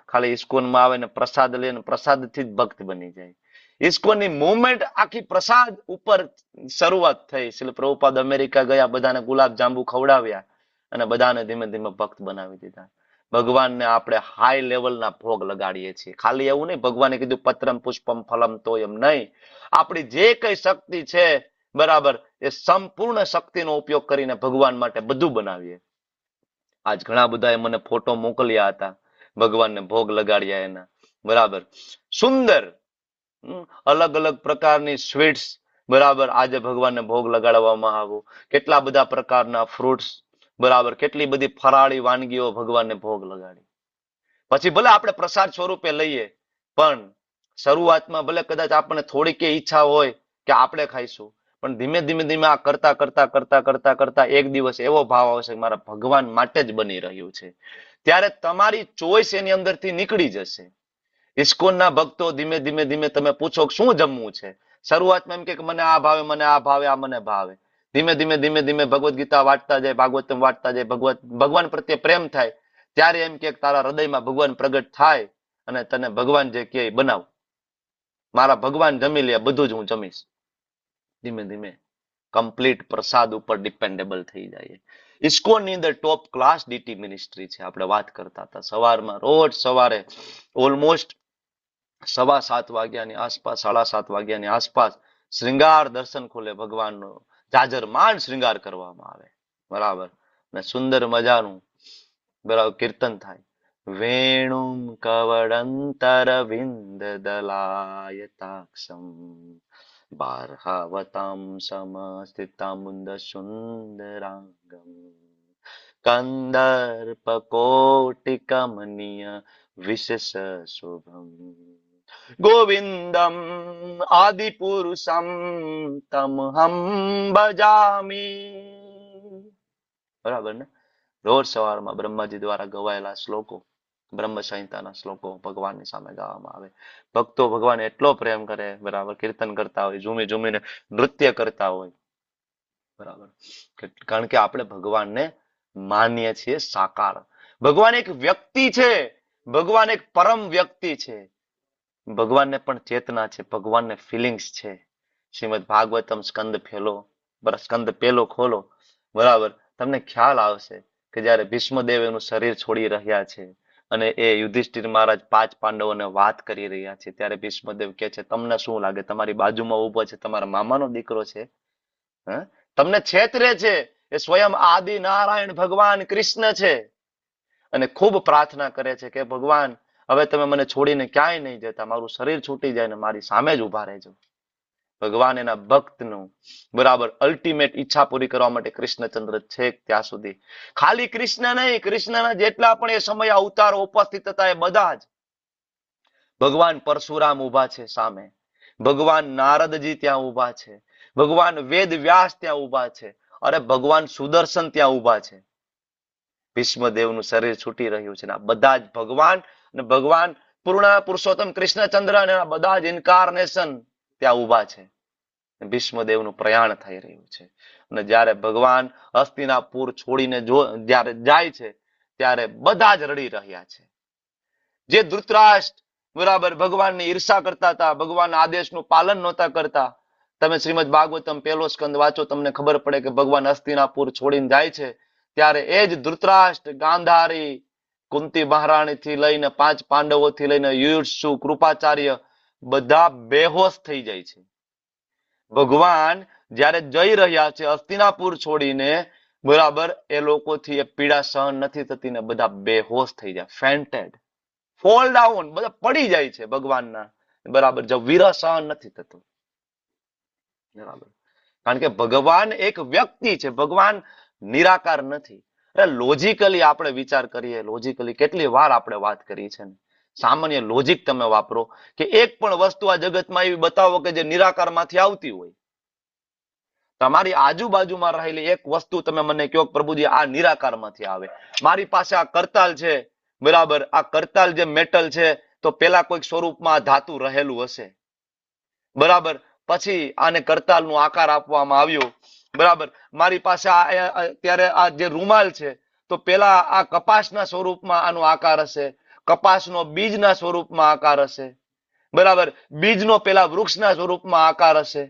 ખાલી ઇસ્કોનમાં આવે ને પ્રસાદ લે ને પ્રસાદથી જ ભક્ત બની જાય. ઇસ્કોનની મુવમેન્ટ આખી પ્રસાદ ઉપર શરૂઆત થઈ. શ્રીલ પ્રભુપાદ અમેરિકા ગયા, બધાને ગુલાબ જાંબુ ખવડાવ્યા અને બધાને ધીમે ધીમે ભક્ત બનાવી દીધા. ભગવાનને આપણે હાઈ લેવલના ભોગ લગાડીએ છીએ. ખાલી એવું નહીં, ભગવાને કીધું પત્રમ પુષ્પમ ફલમ તો એમ નહીં. આપણી જે કઈ શક્તિ છે, બરાબર, એ સંપૂર્ણ શક્તિનો ઉપયોગ કરીને ભગવાન માટે બધું બનાવીએ. આજ ઘણા બધાએ મને ફોટો મોકલ્યા હતા ભગવાનને ભોગ લગાડ્યા એના. બરાબર. સુંદર અલગ અલગ પ્રકારની સ્વીટ્સ, બરાબર, આજે ભગવાનને ભોગ લગાડવામાં આવ્યો. કેટલા બધા પ્રકારના ફ્રૂટ્સ, બરાબર, કેટલી બધી ફરાળી વાનગીઓ ભગવાનને ભોગ લગાડી. પછી ભલે આપણે પ્રસાદ સ્વરૂપે લઈએ, પણ શરૂઆતમાં ભલે કદાચ આપણને થોડીક ઈચ્છા હોય કે આપણે ખાઈશું, પણ ધીમે ધીમે ધીમે આ કરતા કરતા કરતા કરતા કરતા એક દિવસ એવો ભાવ આવશે કે મારા ભગવાન માટે જ બની રહ્યું છે. ત્યારે તમારી ચોઈસ એની અંદરથી નીકળી જશે. ઇસ્કોનના ભક્તો ધીમે ધીમે ધીમે તમે પૂછો શું જમવું છે, શરૂઆતમાં એમ કે મને આ ભાવે, મને આ ભાવે, આ મને ભાવે. ધીમે ધીમે ધીમે ધીમે ભગવદ્ ગીતા વાંચતા જાય, ભાગવતમ વાંચતા જાય, ભગવાન પ્રત્યે પ્રેમ થાય. ત્યારે એમ કે તારા હૃદયમાં ભગવાન પ્રગટ થાય અને તને ભગવાન જે કહે બનાવ. મારા ભગવાન જમી લે, બધું જ હું જમીશ. ધીમે ધીમે કમ્પ્લીટ પ્રસાદ ઉપર ડિપેન્ડેબલ થઈ જાય. ઇસ્કોનની અંદર ટોપ ક્લાસ ડીટી મિનિસ્ટ્રી છે. આપણે વાત કરતા હતા સવારમાં, રોજ સવારે ઓલમોસ્ટ 7:15 વાગ્યાની આસપાસ, 7:30 વાગ્યાની આસપાસ શ્રૃંગાર દર્શન ખોલે ભગવાનનો. જાજરમાન શ્રૃંગાર કરવામાં આવે. બરાબર. ને સુંદર મજાનું, બરાબર, કીર્તન થાય. વેણુમ કવડંતર વિંદ દલાયતાક્ષમ બાર્હાવતામ સમસ્થિતા મુંદ સુંદરાંગમ કંદર્પ કોટિ કમનીય વિશેષ શુભમ ગોવિંદમ આદિપુરુષમ તમહમ ભજામી. બરાબર ને? રોજ સવારમાં બ્રહ્માજી દ્વારા ગવાયેલા શ્લોકો, બ્રહ્મ સંહિતાના શ્લોકો ભગવાનની સામે ગાવામાં આવે. ભક્તો ભગવાન એટલો પ્રેમ કરે, બરાબર, કીર્તન કરતા હોય, ઝૂમી ઝૂમીને નૃત્ય કરતા હોય, બરાબર, કારણ કે આપણે ભગવાનને માનીએ છીએ સાકાર. ભગવાન એક વ્યક્તિ છે, ભગવાન એક પરમ વ્યક્તિ છે. ભગવાનને પણ ચેતના છે, ભગવાનને ફિલિંગ્સ છે. શ્રીમદ ભાગવતમ સ્કંદ પેલો ખોલો, બરાબર, તમને ખ્યાલ આવશે કે જયારે ભીષ્મદેવ એનું શરીર છોડી રહ્યા છે અને એ યુધિષ્ઠિર મહારાજ 5 પાંડવોને વાત કરી રહ્યા છે, ત્યારે ભીષ્મદેવ કહે છે, તમને શું લાગે તમારી બાજુમાં ઉભો છે તમારા મામાનો દીકરો છે? તમને છેતરે છે. એ સ્વયં આદિ નારાયણ ભગવાન કૃષ્ણ છે. અને ખૂબ પ્રાર્થના કરે છે કે ભગવાન હવે તમે મને છોડીને ક્યાંય નહીં જતા, મારું શરીર છૂટી જાય ને મારી સામે જ ઉભા રહેજો. ભગવાન એના ભક્તનું, બરાબર, અલ્ટિમેટ ઈચ્છા પૂરી કરવા માટે કૃષ્ણચંદ્ર છેક ત્યાં સુધી. ખાલી કૃષ્ણ નહીં, કૃષ્ણના જેટલા પણ એ સમય અવતારો ઉપસ્થિત હતા એ બધા જ. ભગવાન પરશુરામ ઉભા છે સામે, ભગવાન નારદજી ત્યાં ઉભા છે, ભગવાન વેદ વ્યાસ ત્યાં ઉભા છે, અરે ભગવાન સુદર્શન ત્યાં ઉભા છે. ભીષ્મદેવનું શરીર છૂટી રહ્યું છે. બધા જ ભગવાન અને ભગવાન પૂર્ણ પુરુષોત્તમ કૃષ્ણચંદ્ર અને બધા જ ઇન્કાર્નેશન ત્યાં ઉભા છે. ભીષ્મદેવનું પ્રયાણ થઈ રહ્યું છે. અને જ્યારે ભગવાન હસ્તિનાપુર છોડીને જ્યારે જાય છે ત્યારે બધા જ રડી રહ્યા છે. જે ધૃતરાષ્ટ્ર, બરાબર, ભગવાનની ઈર્ષા કરતા હતા, ભગવાનના આદેશનું પાલન નહોતા કરતા. તમે શ્રીમદ ભાગવતમ પહેલો સ્કંદ વાંચો, તમને ખબર પડે કે ભગવાન હસ્તિનાપુર છોડીને જાય છે ત્યારે એ જ ધૃતરાષ્ટ્ર, ગાંધારી, કુંતી મહારાણી થી લઈને 5 પાંડવો થી લઈને યુયુત્સુ, કૃપાચાર્ય બધા બેહોશ થઈ જાય છે. ભગવાન જ્યારે જઈ રહ્યા છે હસ્તિનાપુર છોડીને, બરાબર, એ લોકોથી એ પીડા સહન નથી થતી ને બધા બેહોશ થઈ જાય, ફેન્ટેડ, ફોલ ડાઉન, બધા પડી જાય છે ભગવાનના, બરાબર, જો વિરહ સહન નથી થતું, બરાબર, કારણ કે ભગવાન એક વ્યક્તિ છે, ભગવાન નિરાકાર નથી. લોજિકલી આપણે વિચાર કરીએ, લોજિકલી કેટલી વાર આપણે વાત કરી છે ને, સામાન્ય લોજિક તમે વાપરો કે એક પણ વસ્તુ આ જગતમાં એવી બતાવો કે જે નિરાકારમાંથી આવતી હોય. તમારી આજુબાજુમાં રહેલી એક વસ્તુ તમે મને કહો પ્રભુજી આ નિરાકારમાંથી આવે. મારી પાસે આ કરતાલ છે, બરાબર, આ કરતાલ જે મેટલ છે તો પેલા કોઈક સ્વરૂપમાં ધાતુ રહેલું હશે, બરાબર, પછી આને કરતાલનો આકાર આપવામાં આવ્યો, બરાબર. મારી પાસે અત્યારે આ જે રૂમાલ છે તો પેલા આ કપાસના સ્વરૂપમાં આનો આકાર હશે, કપાસનો બીજના સ્વરૂપમાં આકાર હશે, બરાબર, બીજનો પેલા વૃક્ષના સ્વરૂપમાં આકાર હશે,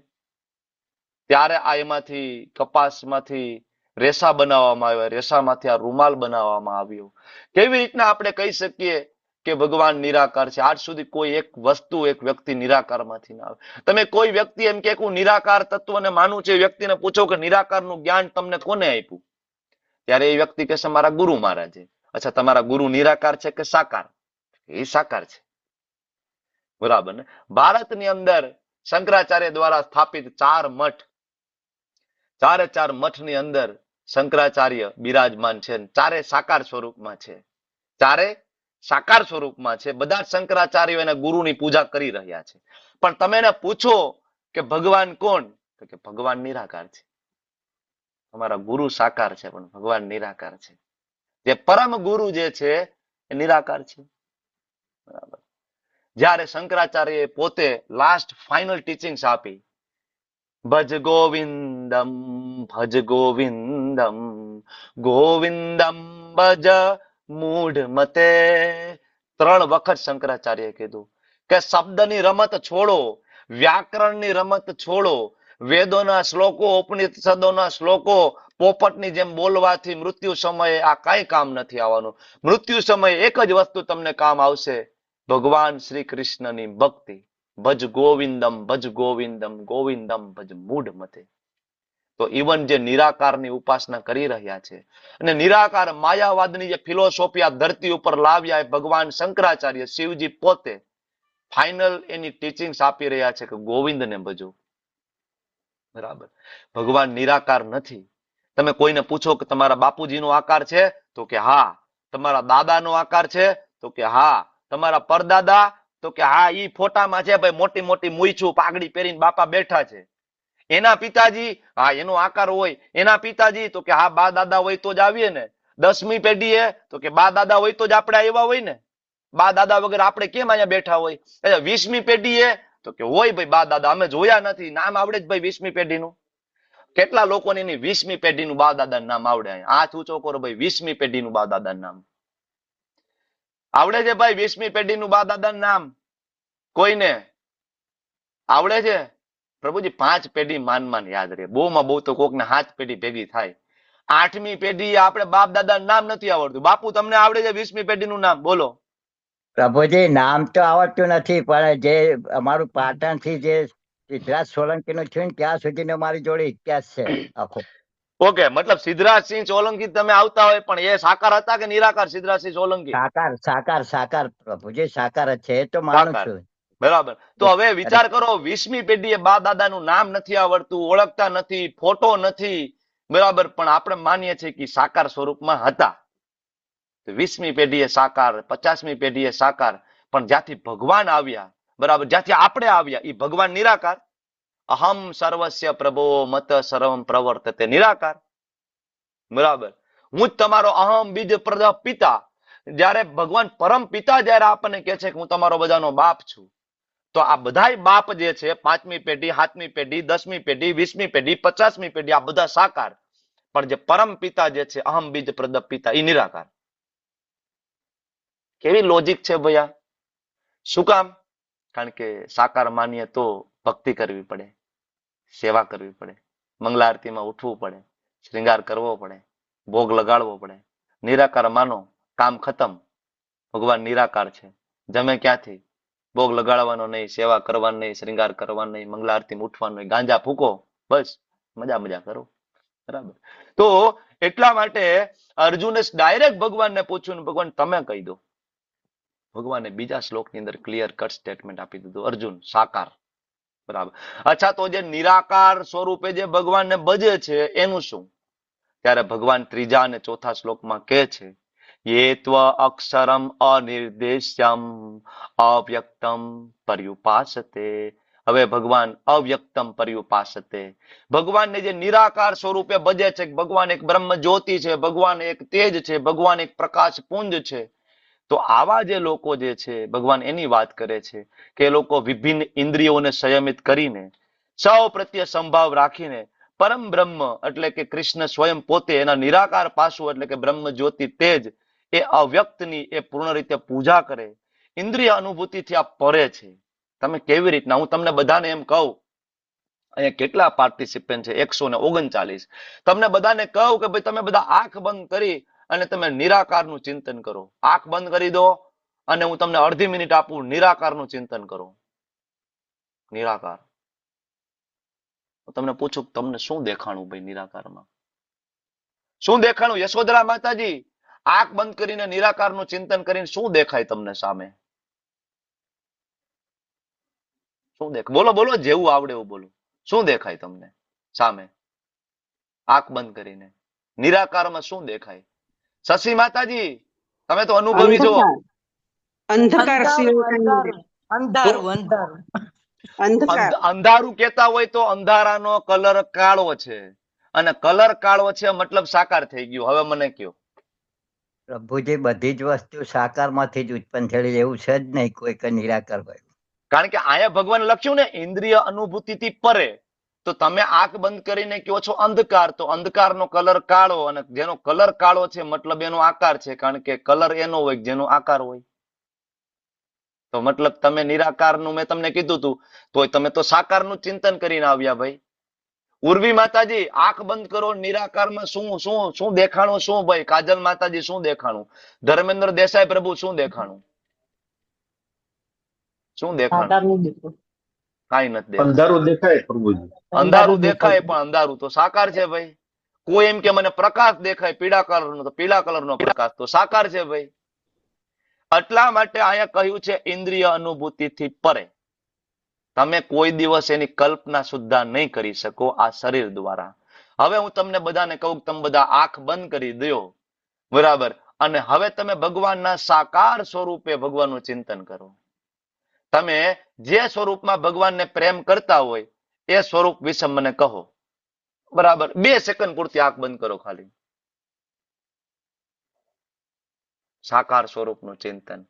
ત્યારે આ એમાંથી કપાસમાંથી રેસા બનાવવામાં આવ્યા, રેસામાંથી આ રૂમાલ બનાવવામાં આવ્યો. કેવી રીતના આપણે કહી શકીએ કે ભગવાન નિરાકાર છે? આજ સુધી કોઈ એક વસ્તુ, એક વ્યક્તિ નિરાકારમાંથી ના આવે. તમે કોઈ વ્યક્તિ એમ કે હું નિરાકાર તત્વને માનું છું, વ્યક્તિને પૂછો કે નિરાકારનું જ્ઞાન તમને કોને આપ્યું? ત્યારે એ વ્યક્તિ કહેશે મારા ગુરુ મહારાજે. અચ્છા, તમારા ગુરુ નિરાકાર છે કે સાકાર? એ સાકાર છે, બરાબર ને? ભારતની અંદર શંકરાચાર્ય દ્વારા સ્થાપિત 4 મઠ, 4 મઠની અંદર શંકરાચાર્ય બિરાજમાન છે, 4 સાકાર સ્વરૂપમાં છે, 4 સાકાર સ્વરૂપમાં છે. બધા શંકરાચાર્યો એના ગુરુની પૂજા કરી રહ્યા છે. પણ તમે એને પૂછો કે ભગવાન કોણ? તો કે ભગવાન નિરાકાર છે. અમારા ગુરુ સાકાર છે પણ ભગવાન નિરાકાર છે. જે પરમ ગુરુ જે છે એ નિરાકાર છે, બરાબર. જ્યારે શંકરાચાર્ય પોતે લાસ્ટ ફાઇનલ ટીચિંગ્સ આપી, ભજ ગોવિંદમ, ભજ ગોવિંદમ, ગોવિંદમ ભજ મૂઢ મતે. 3 વખત શંકરાચાર્યએ કીધું કે શબ્દની રમત છોડો, વ્યાકરણની રમત છોડો, વેદોના શ્લોકો, ઉપનિષદોના શ્લોકો પોપટની જેમ બોલવાથી મૃત્યુ સમયે આ કઈ કામ નથી આવવાનું. મૃત્યુ સમયે એક જ વસ્તુ તમને કામ આવશે, ભગવાન શ્રી કૃષ્ણની ભક્તિ. ભજ ગોવિંદમ, ભજ ગોવિંદમ, ગોવિંદમ ભજ મૂઢ મતે. તો ઇવન જે નિરાકારની ઉપાસના કરી રહ્યા છે અને નિરાકાર માયાવાદની જે ફિલોસોફી આ ધરતી ઉપર લાવ્યા એ ભગવાન શંકરાચાર્ય, શિવજી પોતે ફાઇનલ એની ટીચિંગ્સ આપી રહ્યા છે કે ગોવિંદને ભજો, બરાબર. ભગવાન નિરાકાર નથી. તમે કોઈને પૂછો કે તમારા બાપુજીનો આકાર છે, તો કે હા. તમારા દાદાનો આકાર છે, તો કે હા. તમારા પરદાદા, તો કે હા, ઈ ફોટામાં છે ભાઈ, મોટી મોટી મૂછું પાઘડી પહેરીને બાપા બેઠા છે. એના પિતાજી, હા એનો આકાર હોય. એના પિતાજી, તો કે હા બા દાદા હોય તો જ આવીએ ને. 10મી પેઢીએ, તો કે બા દાદા હોય તો જ આપણે આવ્યા હોય ને. બા દાદા વગર આપણે કેમ અહીંયા બેઠા હોય? એટલે 20મી પેઢીએ, તો કે હોય ભાઈ બા દાદા, અમે જોયા નથી, નામ આવડે જ ભાઈ 20મી પેઢીનું. કેટલા લોકોને એની 20મી પેઢીનું બા દાદાનું નામ આવડે? હાથ ઊંચો કરો ભાઈ, 20મી પેઢીનું બા દાદાનું નામ આવડે છે ભાઈ? 20મી પેઢીનું બા દાદાનું નામ કોઈને આવડે છે? પ્રભુજી 5 પેઢી માન યાદ રહે, બહુમાં બહુ તો કોક ને 7 પેઢી ભેગી થાય. 8મી પેઢી આપણે બાપ દાદાનું નામ નથી આવડતું. બાપુ તમને આવડે છે 20મી પેઢીનું નામ? બોલો.
પ્રભુજી નામ તો આવડતું નથી, પણ જે અમારું પાટણ થી જે સિદ્ધરાજ સોલંકી નું થયું ને ત્યાં સુધીનો મારી જોડે ઇતિહાસ છે આખો.
ઓકે, મતલબ સિદ્ધરાજસિંહ સોલંકી તમે આવતા હોય, પણ એ સાકાર હતા કે નિરાકાર? સિદ્ધરાજસિંહ સોલંકી
સાકાર સાકાર સાકાર પ્રભુજી, સાકાર જ છે, એ તો માનું
સાકાર.
છું.
બરાબર. તો હવે વિચાર કરો, 20મી પેઢીએ બા દાદાનું નામ નથી આવડતું, ઓળખતા નથી, ફોટો નથી, બરાબર, પણ આપણે માનીએ છીએ કે સાકાર સ્વરૂપમાં હતા. 20મી પેઢીએ સાકાર, 50મી પેઢીએ સાકાર, પણ જ્યાંથી ભગવાન આવ્યા, બરાબર, જ્યાંથી આપણે આવ્યા, એ ભગવાન નિરાકાર. અહમ સર્વસ્ય પ્રભો મત સર્વમ પ્રવર્તતે, નિરાકાર. બરાબર. હું જ તમારો અહમ બીજ પ્રદ પિતા. જ્યારે ભગવાન પરમ પિતા જ્યારે આપણને કહે છે કે હું તમારો બધાનો બાપ છું, તો આ બધાય બાપ જે છે, 5મી પેઢી, 7મી પેઢી, 10મી પેઢી, 20મી પેઢી, 50મી પેઢી, આ બધા સાકાર. પણ જે પરમ પિતા જે છે, અહમ બીજ પ્રદ પિતા, એ નિરાકાર. કેવી લોજિક છે ભૈયા? શું કામ? કારણ કે સાકાર માનીએ તો ભક્તિ કરવી પડે, સેવા કરવી પડે, મંગલા આરતીમાં ઉઠવું પડે, શ્રૃંગાર કરવો પડે, ભોગ લગાડવો પડે. નિરાકાર માનો, કામ ખતમ. ભગવાન નિરાકાર છે. જમે ક્યાંથી? ભોગ લગાડવાનો નહીં, સેવા કરવાનો નહીં, શ્રૃંગાર કરવાનો નહીં, મંગલા આરતીમાં ઉઠવાનું નહીં, ગાંજા ફૂકો, બસ મજા કરો. બરાબર. તો એટલા માટે અર્જુને ડાયરેક્ટ ભગવાનને પૂછ્યું, ને ભગવાન તમે કહી દો. ભગવાને બીજા શ્લોકની અંદર ક્લિયર કટ સ્ટેટમેન્ટ આપી દીધું, અર્જુન સાકાર. બરાબર. અચ્છા, તો જે નિરાકાર સ્વરૂપે જે ભગવાનને ભજે છે એનું શું? ત્યારે ભગવાન 3જા અને 4થા શ્લોકમાં કહે છે, યેત્વ અક્ષરમ અનિર્દેશ્યમ અવ્યક્તમ પર્યુપાસતે. હવે ભગવાન અવ્યક્તમ પર્યુપાસતે, ભગવાનને જે નિરાકાર સ્વરૂપે ભજે છે, ભગવાન એક બ્રહ્મ જ્યોતિ છે, ભગવાન એક તેજ છે, ભગવાન એક પ્રકાશ પુંજ છે. તો આવા જે લોકો જે છે, ભગવાન એની વાત કરે છે કે એ લોકો વિભિન્ન ઇન્દ્રિયોને સંયમિત કરીને, સૌ પ્રત્યે સંભાવ રાખીને, પરમ બ્રહ્મ એટલે કે કૃષ્ણ સ્વયં પોતે, એના નિરાકાર પાસું એટલે કે બ્રહ્મ જ્યોતિ તેજ, એ અવ્યક્તની એ પૂર્ણ રીતે પૂજા કરે, ઇન્દ્રિય અનુભૂતિથી આ પરે છે. તમે કેવી રીતના? હું તમને બધાને એમ કહું, અહીંયા કેટલા પાર્ટિસિપન્ટ છે? 139. તમને બધાને કહું કે ભાઈ તમે બધા આંખ બંધ કરી અને તમે નિરાકારનું ચિંતન કરો. આંખ બંધ કરી દો અને હું તમને અડધી મિનિટ આપું, નિરાકારનું ચિંતન કરો. નિરાકાર. તમને પૂછું, તમને શું દેખાણું ભાઈ નિરાકારમાં? શું દેખાણું? યશોધરા માતાજી, આંખ બંધ કરીને નિરાકારનું ચિંતન કરીને શું દેખાય તમને સામે? શું દેખાય? બોલો બોલો, જેવું આવડે એવું બોલો. શું દેખાય તમને સામે? આંખ બંધ કરીને નિરાકારમાં શું દેખાય? શશી માતાજી, તમે તો અનુભવી છો.
અંધકાર
અંધારું કેતા હોય તો અંધારાનો કલર કાળો છે, અને કલર કાળો છે મતલબ સાકાર થઈ ગયું. હવે મને કયો.
પ્રભુજી બધી જ વસ્તુ સાકાર માંથી જ ઉત્પન્ન થયેલી, એવું છે જ નહીં કોઈ કે નિરાકાર હોય.
કારણ કે અહીંયા ભગવાન લખ્યું ને ઇન્દ્રિય અનુભૂતિથી પરે, તો તમે આંખ બંધ કરીને કહો છો અંધકાર, તો અંધકારનો કલર કાળો, અને જેનો કલર કાળો છે મતલબ એનો આકાર છે, કારણ કે કલર એનો હોય જેનો આકાર હોય. તો મતલબ તમે નિરાકારનું મેં તમને કીધું હતું, તો તમે તો સાકારનું ચિંતન કરીને આવ્યા ભાઈ. ઉર્વી માતાજી, આંખ બંધ કરો, નિરાકારમાં શું શું શું દેખાણું? શું ભાઈ? કાજલ માતાજી, શું દેખાણું? ધર્મેન્દ્ર દેસાઈ પ્રભુ, શું દેખાણું? શું દેખાણું? કાઈ નથી દેખાતું.
અંધારું દેખાય પ્રભુજી.
અંધારું દેખાય, પણ અંધારું તો સાકાર છે ભાઈ. કોઈ એમ કે મને પ્રકાશ દેખાય પીળા કલરનો, તો પીળા કલરનો પ્રકાશ તો સાકાર છે ભાઈ. એટલા માટે અહીંયા કહ્યું છે ઇન્દ્રિય અનુભૂતિથી પરે. તમે કોઈ દિવસ એની કલ્પના સુદ્ધા નહીં કરી શકો આ શરીર દ્વારા. હવે હું તમને બધાને કહું કે તમે બધા આંખ બંધ કરી દો, બરાબર, અને હવે તમે ભગવાનના સાકાર સ્વરૂપે ભગવાનનું ચિંતન કરો. તમે જે સ્વરૂપમાં ભગવાનને પ્રેમ કરતા હોય એ સ્વરૂપ વિશે મને કહો. બરાબર, 2 સેકન્ડ પૂરતી આંખ બંધ કરો ખાલી. સાકાર સ્વરૂપનું ચિંતન.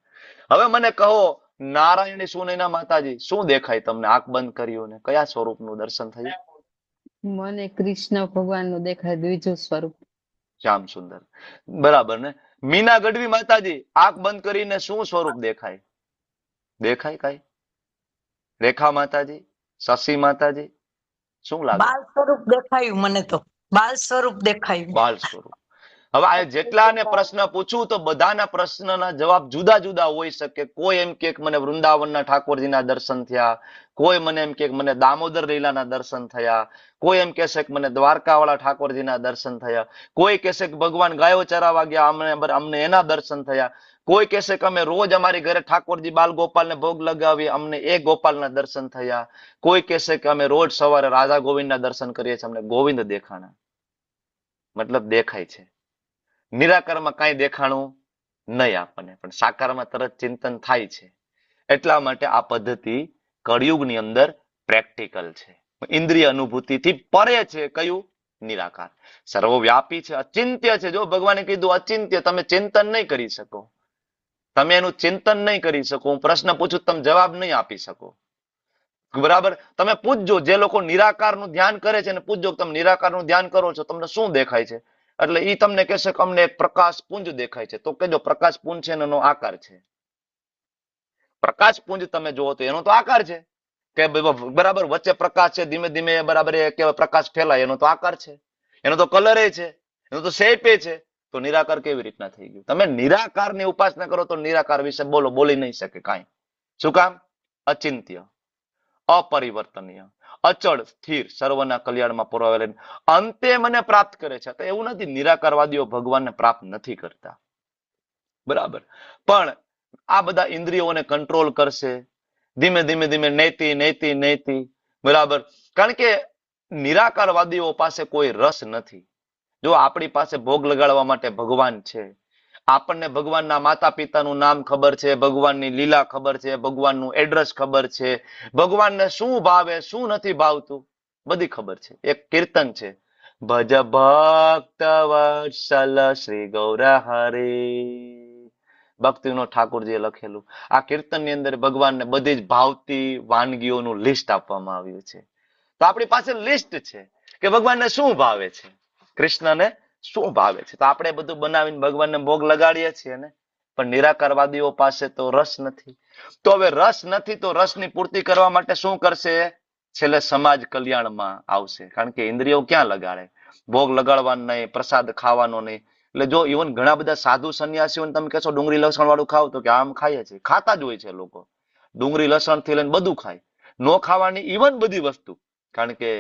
હવે મને કહો, નારાયણી સુનયના માતાજી શું દેખાય તમને? આંખ બંધ કર્યું ને કયા સ્વરૂપનું દર્શન થયું?
મને કૃષ્ણ ભગવાનનું દેખાય દ્વિજુ સ્વરૂપ.
શ્યામ સુંદર, બરાબર ને? મીના ગઢવી માતાજી આંખ બંધ કરીને શું સ્વરૂપ દેખાય? દેખાય કઈ? રેખા માતાજી, શશી માતાજી શું લાગે?
બાલ સ્વરૂપ દેખાયું મને તો, બાલ સ્વરૂપ દેખાયું.
બાલ સ્વરૂપ. હવે આ જેટલાને પ્રશ્ન પૂછું તો બધાના પ્રશ્નના જવાબ જુદા જુદા હોઈ શકે. કોઈ એમ કે મને વૃંદાવનના ઠાકોરજીના દર્શન થયા, કોઈ મને એમ કે મને દામોદર લીલાના દર્શન થયા, કોઈ એમ કહેશે કે મને દ્વારકાવાળા ઠાકોરજીના દર્શન થયા, કોઈ કહેશે કે ભગવાન ગાયો ચરાવવા ગયા અમને એના દર્શન થયા, કોઈ કહેશે કે અમે રોજ અમારી ઘરે ઠાકોરજી બાલ ગોપાલને ભોગ લગાવી અમને એ ગોપાલના દર્શન થયા, કોઈ કહેશે કે અમે રોજ સવારે રાધા ગોવિંદના દર્શન કરીએ છીએ અમને ગોવિંદ દેખાણા. મતલબ દેખાય છે. નિરાકારમાં કાંઈ દેખાણું નહીં આપણને, પણ સાકારમાં તરત ચિંતન થાય છે. એટલા માટે આ પદ્ધતિ કળિયુગની અંદર પ્રેક્ટિકલ છે. ઇન્દ્રિય અનુભૂતિથી પરે છે. કયું? નિરાકાર. સર્વવ્યાપી છે, અચિંત્ય છે. જો ભગવાને કીધું અચિંત્ય, તમે ચિંતન નહીં કરી શકો, તમે એનું ચિંતન નહીં કરી શકો. હું પ્રશ્ન પૂછું તમે જવાબ નહીં આપી શકો. બરાબર, તમે પૂછજો જે લોકો નિરાકારનું ધ્યાન કરે છે ને પૂછજો તમે નિરાકારનું ધ્યાન કરો છો તમને શું દેખાય છે? એટલે ઈ તમને કહેશે કે અમને એક પ્રકાશ પુંજ દેખાય છે. તો કહેજો પ્રકાશ પુંજ છે એનો આકાર છે. પ્રકાશ પુંજ તમે જુઓ તો એનો તો આકાર છે કે બરાબર, વચ્ચે પ્રકાશ છે, ધીમે ધીમે બરાબર એ કે પ્રકાશ ફેલાય એનો તો આકાર છે, એનો તો કલર છે, એનો તો શેપ છે. તો નિરાકાર કેવી રીતના થઈ ગયું? તમે નિરાકારની ઉપાસના કરો તો નિરાકાર વિશે બોલી નહીં શકે કાંઈ. શું કામ? અચિંત્ય, અપરિવર્તનીય, અચળ, સ્થિર, સર્વના કલ્યાણમાં પુરાવેલ, અંતે મને પ્રાપ્ત કરે છે. તો એવું નથી નિરાકારવાદીઓ ભગવાનને પ્રાપ્ત નથી કરતા, બરાબર, પણ આ બધા ઇન્દ્રિયોને કંટ્રોલ કરશે ધીમે ધીમે ધીમે, નૈતિ, બરાબર. કારણ કે નિરાકારવાદીઓ પાસે કોઈ રસ નથી. જો આપણી પાસે ભોગ લગાડવા માટે ભગવાન છે, આપણને ભગવાનના માતા પિતાનું નામ ખબર છે, ભગવાનની લીલા ખબર છે, ભગવાનનું એડ્રેસ ખબર છે, ભગવાનને શું ભાવે શું નથી ભાવતું બધી ખબર છે. એક કીર્તન છે, ભજ ભક્ત વત્સલ શ્રી ગૌર હરે, ભક્તિનો ઠાકોરજીએ લખેલું. આ કીર્તનની અંદર ભગવાનને બધી જ ભાવતી વાનગીઓનું લિસ્ટ આપવામાં આવ્યું છે. તો આપણી પાસે લિસ્ટ છે કે ભગવાનને શું ભાવે છે, કૃષ્ણને શું ભાવે છે. તો આપણે બધું બનાવીને ભગવાનને ભોગ લગાડીએ છીએ ને, પણ નિરાકારવાદીઓ પાસે તો રસ નથી. તો હવે રસ નથી તો રસની પૂર્તિ કરવા માટે શું કરશે? છેલ્લે સમાજ કલ્યાણમાં આવશે. કારણ કે ઇન્દ્રિયો ક્યાં લગાડે? ભોગ લગાડવાનો નહીં, પ્રસાદ ખાવાનો નહીં. એટલે જો ઇવન ઘણા બધા સાધુ સંન્યાસીઓને તમે કહેશો ડુંગળી લસણ વાળું ખાવ તો કે આમ ખાઈએ છે, ખાતા જ હોય છે લોકો. ડુંગળી લસણ થી લઈને બધું ખાય, નો ખાવાની ઇવન બધી વસ્તુ. કારણ કે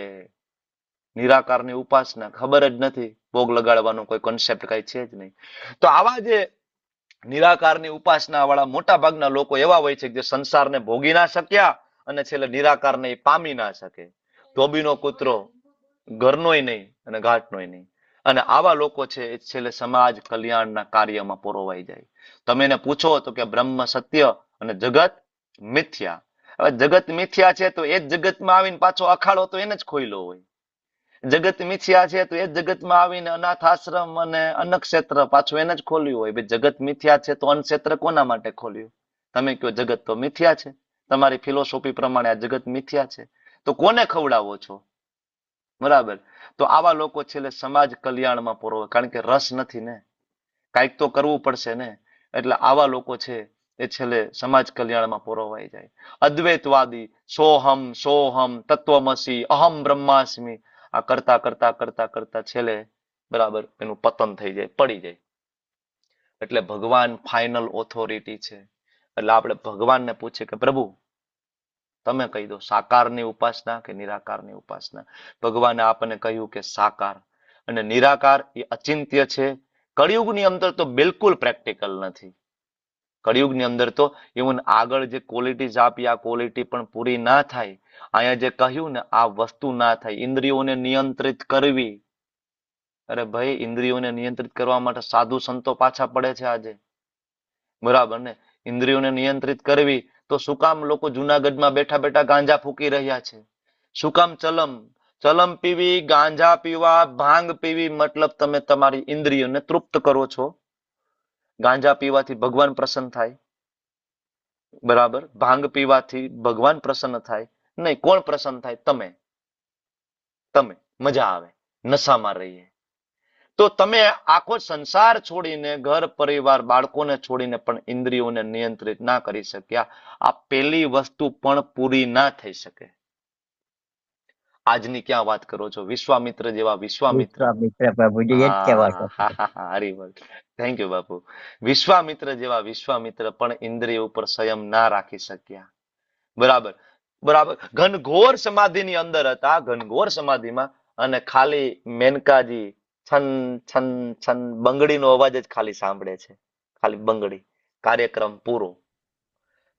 નિરાકારની ઉપાસના ખબર જ નથી, ભોગ લગાડવાનો કોઈ કોન્સેપ્ટ કઈ છે જ નહીં. તો આવા જે નિરાકારની ઉપાસના વાળા મોટા ભાગના લોકો એવા હોય છે જે સંસારને ભોગી ના શક્યા અને છેલ્લે નિરાકારને પામી ના શકે. ધોબીનો કૂતરો ઘરનોય નહીં અને ઘાટનોય નહીં. અને આવા લોકો છે એ છેલ્લે સમાજ કલ્યાણના કાર્યમાં પરોવાઈ જાય. તમે એને પૂછો તો કે બ્રહ્મ સત્ય અને જગત મિથ્યા. હવે જગત મિથ્યા છે તો એ જ જગતમાં આવીને પાછો અખાડો તો એને જ ખોઈલો હોય. જગત મિથ્યા છે તો એ જ જગતમાં આવીને અનાથ આશ્રમ અને અન્નક્ષેત્ર પાછું એને જ ખોલ્યું હોય. ભાઈ જગત મિથ્યા છે તો અન્નક્ષેત્ર કોના માટે ખોલ્યું? તમે કહો જગત તો મિથ્યા છે, તમારી ફિલોસોફી પ્રમાણે આ જગત મિથ્યા છે, તો કોને ખવડાવો છો? બરાબર. તો આવા લોકો છેલ્લે સમાજ કલ્યાણમાં પરોવે, કારણ કે રસ નથી ને, કાંઈક તો કરવું પડશે ને. એટલે આવા લોકો છે એ છેલ્લે સમાજ કલ્યાણમાં પરોવાઈ જાય. અદ્વૈતવાદી સોહમ સોહમ તત્વમસી અહમ બ્રહ્માસ્મિ આ કરતા કરતા કરતા કરતા છેલ્લે બરાબર એનું પતન થઈ જાય, પડી જાય. એટલે ભગવાન ફાઇનલ ઓથોરિટી છે. એટલે આપણે ભગવાનને પૂછીએ કે પ્રભુ તમે કહી દો સાકારની ઉપાસના કે નિરાકારની ઉપાસના? ભગવાને આપણને કહ્યું કે સાકાર, અને નિરાકાર એ અચિંત્ય છે. કળિયુગની અંદર તો બિલકુલ પ્રેક્ટિકલ નથી. કળિયુગની અંદર તો ઇવન આગળ જે ક્વોલિટીઝ આપી આ ક્વોલિટી પણ પૂરી ના થાય. અહીંયા જે કહ્યું ને આ વસ્તુ ના થાય. ઇન્દ્રિયોને નિયંત્રિત કરવી અરે ભાઈ, ઇન્દ્રિયોને નિયંત્રિત કરવા માટે સાધુ સંતો પાછા પડે છે આજે, બરાબર ને? ઇન્દ્રિયોને નિયંત્રિત કરવી તો શું કામ લોકો જુનાગઢમાં બેઠા બેઠા ગાંજા ફૂકી રહ્યા છે? શું કામ ચલમ ચલમ પીવી, ગાંજા પીવા, ભાંગ પીવી, મતલબ તમે તમારી ઇન્દ્રિયોને તૃપ્ત કરો છો. ગાંજા પીવાથી ભગવાન પ્રસન્ન થાય, બરાબર? ભાંગ પીવાથી ભગવાન પ્રસન્ન થાય નહીં. કોણ પ્રસન્ન થાય? તમે. તમે મજા આવે, નશામાં રહીએ. તો તમે આખો સંસાર છોડીને, ઘર પરિવાર બાળકોને છોડીને પણ ઇન્દ્રિયોને નિયંત્રિત ના કરી શક્યા. આ પેલી વસ્તુ પણ પૂરી ના થઈ શકે. આજની ક્યાં વાત કરો છો? વિશ્વામિત્ર જેવા વિશ્વામિત્ર.
વિશ્વામિત્ર પ્રભુજી એ જ કહેવાતો.
હરિવલ, થેન્ક યુ બાપુ. વિશ્વામિત્ર જેવા વિશ્વામિત્ર પણ ઇન્દ્રિય ઉપર સંયમ ના રાખી શક્યા, બરાબર? બરાબર, ઘનઘોર સમાધિની અંદર હતા, ઘનઘોર સમાધિમાં, અને ખાલી મેનકાજી છન છન છન બંગડીનો અવાજ જ ખાલી સાંભળે છે, ખાલી બંગડી. કાર્યક્રમ પૂરો.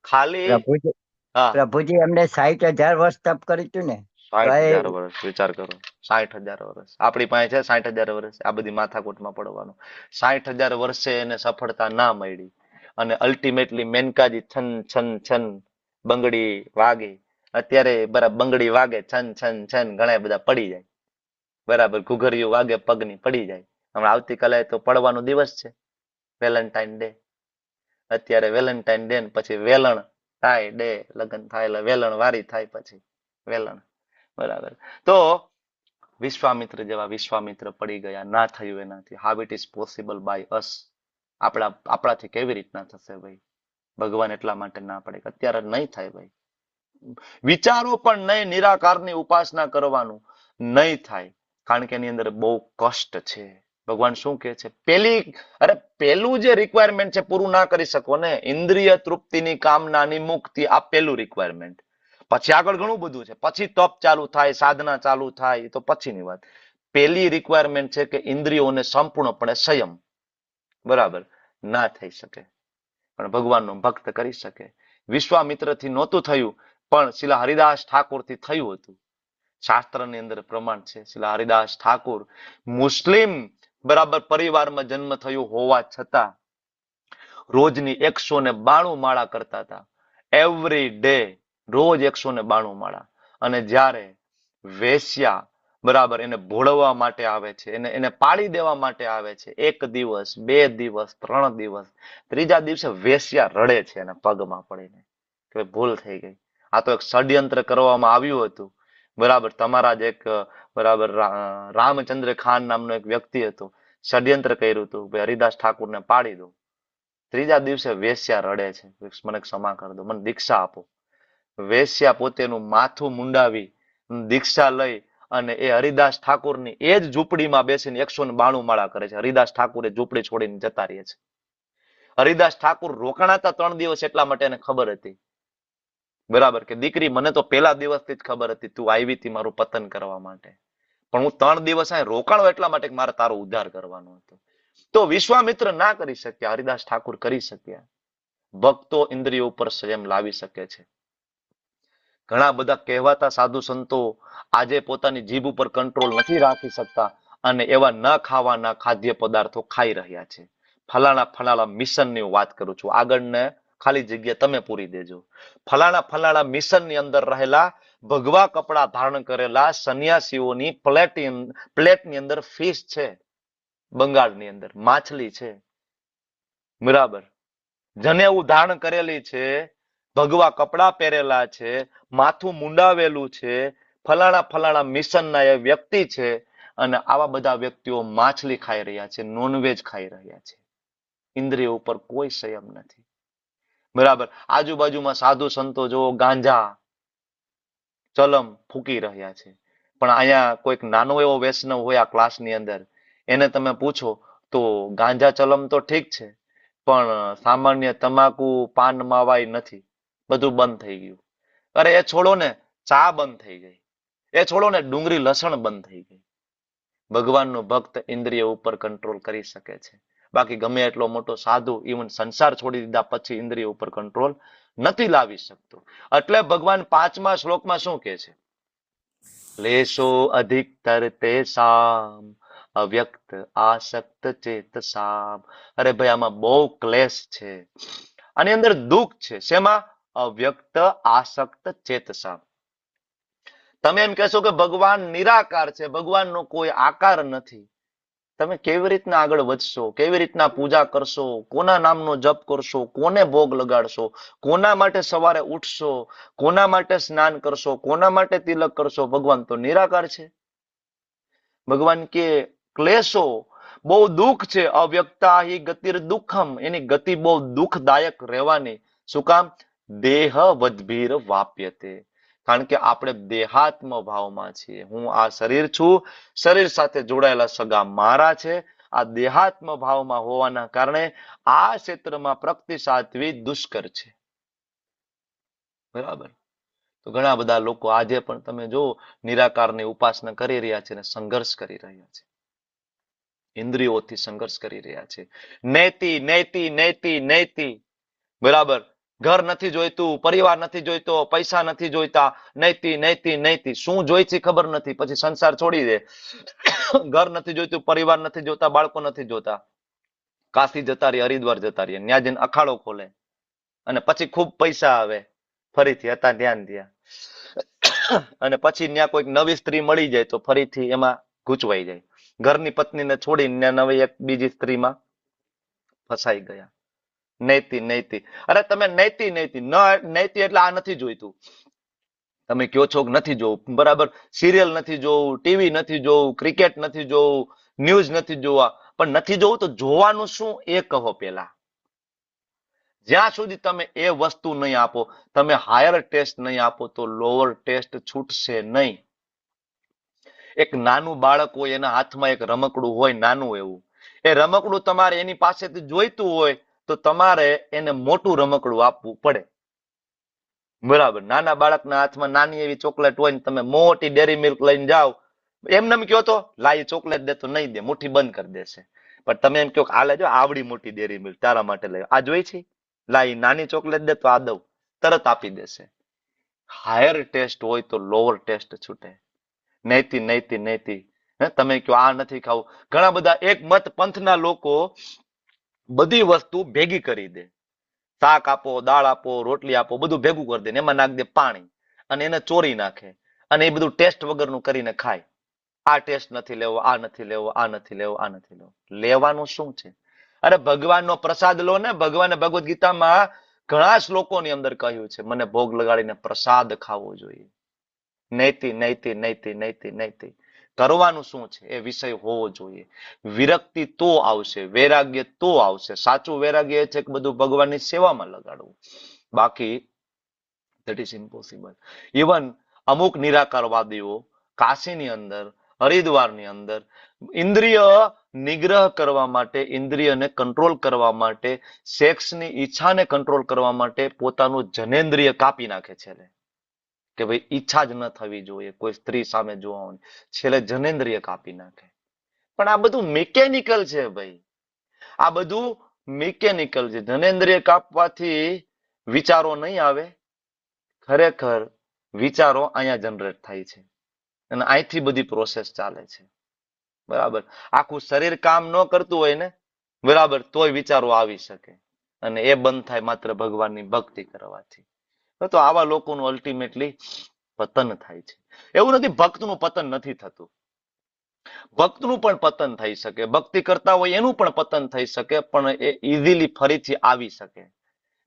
ખાલી
પ્રભુજી
હા,
પ્રભુજી એમને 60,000 વર્ષ તપ કર્યું હતું ને.
60,000 વર્ષ, વિચાર કરો. 60,000 વર્ષ આપણી પાસે છે. 60,000 વર્ષ આ બધી માથાકૂટમાં પડવાનું. 60,000 વર્ષે એને સફળતા ના મળી, અને અલ્ટિમેટલી મેનકાજી છન છન છન બંગડી વાગે. અત્યારે બરાબર બંગડી વાગે, છન છન છન, ઘણા બધા પડી જાય, બરાબર. ઘુઘરીયું વાગે, પગની પડી જાય. હમણાં આવતીકાલે તો પડવાનો દિવસ છે, વેલેન્ટાઇન ડે. અત્યારે વેલેન્ટાઇન ડે પછી વેલણ થાય ડે, લગ્ન થાય એટલે વેલણ વારી થાય, પછી વેલણ, બરાબર. તો વિશ્વામિત્ર જેવા વિશ્વામિત્ર પડી ગયા, ના થયું એનાથી. How it is possible by us? આપણાથી કેવી રીતના થશે ભાઈ? ભગવાન એટલા માટે ના પડે કે અત્યારે નહીં થાય ભાઈ. વિચારો પણ નહીં, નિરાકારની ઉપાસના કરવાનું નહીં થાય, કારણ કે એની અંદર બહુ કષ્ટ છે. ભગવાન શું કહે છે? પેલું જે રિક્વાયરમેન્ટ છે પૂરું ના કરી શકો ને, ઇન્દ્રિય તૃપ્તિની કામનાની મુક્તિ, આ પેલું રિક્વાયરમેન્ટ. પછી આગળ ઘણું બધું છે, પછી તપ ચાલુ થાય, સાધના ચાલુ થાય, તો પછીની વાત. પેલી રિક્વાયરમેન્ટ છે કે ઇન્દ્રિયોને સંપૂર્ણપણે સંયમ, બરાબર, ના થઈ શકે, પણ ભગવાનનો ભક્ત કરી શકે. વિશ્વામિત્રથી નહોતું થયું, પણ શિલા હરિદાસ ઠાકોરથી થયું હતું. શાસ્ત્રની અંદર પ્રમાણ છે. શિલા હરિદાસ ઠાકોર મુસ્લિમ, બરાબર, પરિવારમાં જન્મ થયું હોવા છતાં રોજની 192 માળા કરતા હતા. એવરી ડે રોજ 192 માળા. અને જ્યારે વેશ્યા, બરાબર, એને ભોળવવા માટે આવે છે, એને પાડી દેવા માટે આવે છે, 1 દિવસ 2 દિવસ 3 દિવસ, ત્રીજા દિવસે વેશ્યા રડે છે એના પગમાં પડીને કે ભૂલ થઈ ગઈ. આ તો એક ષડયંત્ર કરવામાં આવ્યું હતું, બરાબર. તમારા જ એક, બરાબર, રામચંદ્ર ખાન નામનો એક વ્યક્તિ હતો, ષડયંત્ર કર્યું હતું ભાઈ હરિદાસ ઠાકુરને પાડી દો. ત્રીજા દિવસે વેશ્યા રડે છે, મને ક્ષમા કરી દો, મને દીક્ષા આપો. વેશ્યા પોતેનું માથું મુંડાવી દીક્ષા લઈ અને એ હરિદાસ ઠાકુરની એ જ ઝૂંપડીમાં બેસીને 192 માળા કરે છે. હરિદાસ ઠાકુર એ ઝૂંપડી છોડીને જતા રહે છે. હરિદાસ ઠાકુર રોકાણા 3 દિવસ, એટલા માટે એને ખબર હતી, બરાબર, કે દીકરી મને તો પહેલા દિવસથી જ ખબર હતી તું આવી હતી મારું પતન કરવા માટે, પણ હું 3 દિવસ અહીં રોકાણો એટલા માટે કે મારે તારો ઉદ્ધાર કરવાનો હતો. તો વિશ્વામિત્ર ના કરી શક્યા, હરિદાસ ઠાકુર કરી શક્યા. ભક્તો ઇન્દ્રિયો ઉપર સંયમ લાવી શકે છે. ઘણા બધા કહેવાતા સાધુ સંતો આજે પોતાની જીભ ઉપર કંટ્રોલ નથી રાખી શકતા, અને એવા ન ખાવાના ખાદ્ય પદાર્થો ખાઈ રહ્યા છે. ફલાણા મિશનની વાત કરું છું, આગળને ખાલી જગ્યા તમે પૂરી દેજો. ફલાણા મિશનની અંદર રહેલા ભગવા કપડા ધારણ કરેલા સંન્યાસીઓની પ્લેટની અંદર ફિશ છે, બંગાળની અંદર માછલી છે, બરાબર, જનેવું ધારણ કરેલી છે, ભગવા કપડા પહેરેલા છે, માથું મુંડાવેલું છે, ફલાણા મિશનના એ વ્યક્તિ છે, અને આવા બધા વ્યક્તિઓ માછલી ખાઈ રહ્યા છે, નોનવેજ ખાઈ રહ્યા છે. ઇન્દ્રિયો ઉપર કોઈ સંયમ નથી, બરાબર. આજુબાજુમાં સાધુ સંતો જો ગાંજા ચલમ ફૂકી રહ્યા છે, પણ અહીંયા કોઈક નાનો એવો વૈષ્ણવ હોય આ ક્લાસની અંદર, એને તમે પૂછો તો ગાંજા ચલમ તો ઠીક છે, પણ સામાન્ય તમાકુ પાન માવાય નથી, બધું બંધ થઈ ગયું. અરે એ છોડો ને, ચા બંધ થઈ ગઈ. એ છોડો ને, ડુંગળી લસણ બંધ થઈ ગઈ. ભગવાનનો ભક્ત ઇન્દ્રિય ઉપર કંટ્રોલ કરી શકે છે. બાકી ગમે એટલો મોટો સાધુ ઇવન સંસાર છોડી દીધા પછી ઇન્દ્રિય ઉપર કંટ્રોલ નથી લાવી શકતો. એટલે ભગવાન 5મા શ્લોકમાં શું કહે છે? લેશો અધિકતર તેસામ અવ્યક્ત આસક્ત ચેતસામ. અરે ભાઈ આમાં બહુ ક્લેશ છે, આની અંદર દુઃખ છે. શેમાં? અવ્યક્ત આસક્ત ચેતસામ. તમે એમ કહેશો કે ભગવાન નિરાકાર છે, ભગવાનનો કોઈ આકાર નથી. તમે કેવી રીતના આગળ વધશો? કેવી રીતના પૂજા કરશો? કોના નામનો જપ કરશો? કોને ભોગ લગાડશો? કોના માટે સવારે ઉઠશો? કોના માટે સ્નાન કરશો? કોના માટે તિલક કરશો? ભગવાન તો નિરાકાર છે. ભગવાન કે ક્લેશો, બહુ દુઃખ છે. અવ્યક્તા હિ ગતિર દુઃખમ, એની ગતિ બહુ દુઃખદાયક રહેવાની. શું કામ? દેહ વદભીર વાપ્યતે. કારણ કે આપણે દેહાત્મ ભાવમાં છીએ. હું આ શરીર છું, શરીર સાથે જોડાયેલા સગા મારા છે. આ દેહાત્મ ભાવમાં હોવાના કારણે આ ક્ષેત્રમાં પ્રગતિ સાધવી દુષ્કર છે. બરાબર. તો ઘણા બધા લોકો આજે પણ તમે જો નિરાકારની ઉપાસના કરી રહ્યા છે અને સંઘર્ષ કરી રહ્યા છે, ઇન્દ્રિયોથી સંઘર્ષ કરી રહ્યા છે. નૈતિ નૈતિ નૈતિ નૈતિ. બરાબર. ઘર નથી જોઈતું, પરિવાર નથી જોઈતો, પૈસા નથી જોઈતા, નૈતિ નૈતિ નૈતિ. શું જોઈ છે ખબર નથી, પછી સંસાર છોડી દે. ઘર નથી જોઈતું, પરિવાર નથી જોતા, બાળકો નથી જોતા, કાશી જતા રહી, હરિદ્વાર જતા રહી, ત્યાં જઈને અખાડો ખોલે અને પછી ખૂબ પૈસા આવે, ફરીથી હતા ધ્યાન ત્યાં, અને પછી ત્યાં કોઈક નવી સ્ત્રી મળી જાય તો ફરીથી એમાં ગૂંચવાઈ જાય. ઘરની પત્નીને છોડીને નવી એક બીજી સ્ત્રીમાં ફસાઈ ગયા. નૈતિ નૈતિ. અરે તમે નૈતિ નૈતિ નૈતિ એટલે આ નથી જોઈતું. તમે કયો છો કે નથી જોવું, બરાબર. સિરિયલ નથી જોવું, ટીવી નથી જોવું, ક્રિકેટ નથી જોવું, ન્યૂઝ નથી જોવા. પણ નથી જોવું તો જોવાનું શું એ કહો પેલા. જ્યાં સુધી તમે એ વસ્તુ નહીં આપો, તમે હાયર ટેસ્ટ નહીં આપો તો લોઅર ટેસ્ટ છૂટશે નહીં. એક નાનું બાળક હોય, એના હાથમાં એક રમકડું હોય, નાનું એવું. એ રમકડું તમારે એની પાસેથી જોઈતું હોય તો તમારે એને મોટું રમકડું આપવું પડે. બરાબર. નાના બાળકના હાથમાં નાની એવી ચોકલેટ હોય ને તમે મોટી ડેરી મિલ્ક લઈને જાઓ, એમને એમ કહો તો લાઈ ચોકલેટ દે તો નહીં દે, મુઠ્ઠી બંધ કરી દેશે. પણ તમે એમ કહો આ લેજો આવડી મોટી ડેરી મિલ્ક તારા માટે લઈ, આ જોઈ છે, લાઈ નાની ચોકલેટ દે તો આ દઉં, તરત આપી દેશે. હાયર ટેસ્ટ હોય તો લોઅર ટેસ્ટ છૂટે. નૈતિ નૈતિ નૈતિ. તમે કહો આ નથી ખાવું. ઘણા બધા એક મત પંથના લોકો બધી વસ્તુ ભેગી કરી દે. શાક આપો, દાળ આપો, રોટલી આપો, બધું ભેગું કરી દે, એમાં નાખી દે પાણી અને એને ચોરી નાખે અને એ બધું ટેસ્ટ વગરનું કરીને ખાય. આ ટેસ્ટ નથી લેવો, આ નથી લેવો, આ નથી લેવો, આ નથી લેવો. લેવાનું શું છે? અરે ભગવાનનો પ્રસાદ લો ને. ભગવાને ભગવદ્ ગીતામાં ઘણા શ્લોકોની અંદર કહ્યું છે મને ભોગ લગાડીને પ્રસાદ ખાવો જોઈએ. નૈતિ નૈતિ નૈતિ નૈતિ નૈતિ. કરવાનું શું છે એ વિષય હોવો જોઈએ. વિરક્તિ તો આવશે, વૈરાગ્ય તો આવશે. સાચું વૈરાગ્ય એ છે કે બધું ભગવાનની સેવામાં લગાડવું. બાકી ધેટ ઇઝ ઇમ્પોસિબલ. ઇવન અમુક નિરાકારવાદીઓ કાશીની અંદર, હરિદ્વારની અંદર ઇન્દ્રિય નિગ્રહ કરવા માટે, ઇન્દ્રિયને કંટ્રોલ કરવા માટે, સેક્સની ઈચ્છાને કંટ્રોલ કરવા માટે પોતાનું જનેન્દ્રિય કાપી નાખે છે. કે ભાઈ ઈચ્છા જ ન થવી જોઈએ કોઈ સ્ત્રી સામે જોવાની, છેલ્લે જનેન્દ્રિય કાપી નાખે. પણ આ બધું મિકેનિકલ છે ભાઈ, આ બધું મિકેનિકલ છે. જનેન્દ્રિય કાપવાથી વિચારો નહીં આવે, ખરેખર વિચારો અહીંયા જનરેટ થાય છે અને અહીંથી બધી પ્રોસેસ ચાલે છે. બરાબર. આખું શરીર કામ ન કરતું હોય ને, બરાબર, તોય વિચારો આવી શકે અને એ બંધ થાય માત્ર ભગવાનની ભક્તિ કરવાથી. તો આવા લોકોનું અલ્ટિમેટલી પતન થાય છે. એવું નથી ભક્તનું પતન નથી થતું, ભક્તનું પણ પતન થઈ શકે, ભક્તિ કરતા હોય એનું પણ પતન થઈ શકે, પણ એ ઇઝીલી ફરીથી આવી શકે.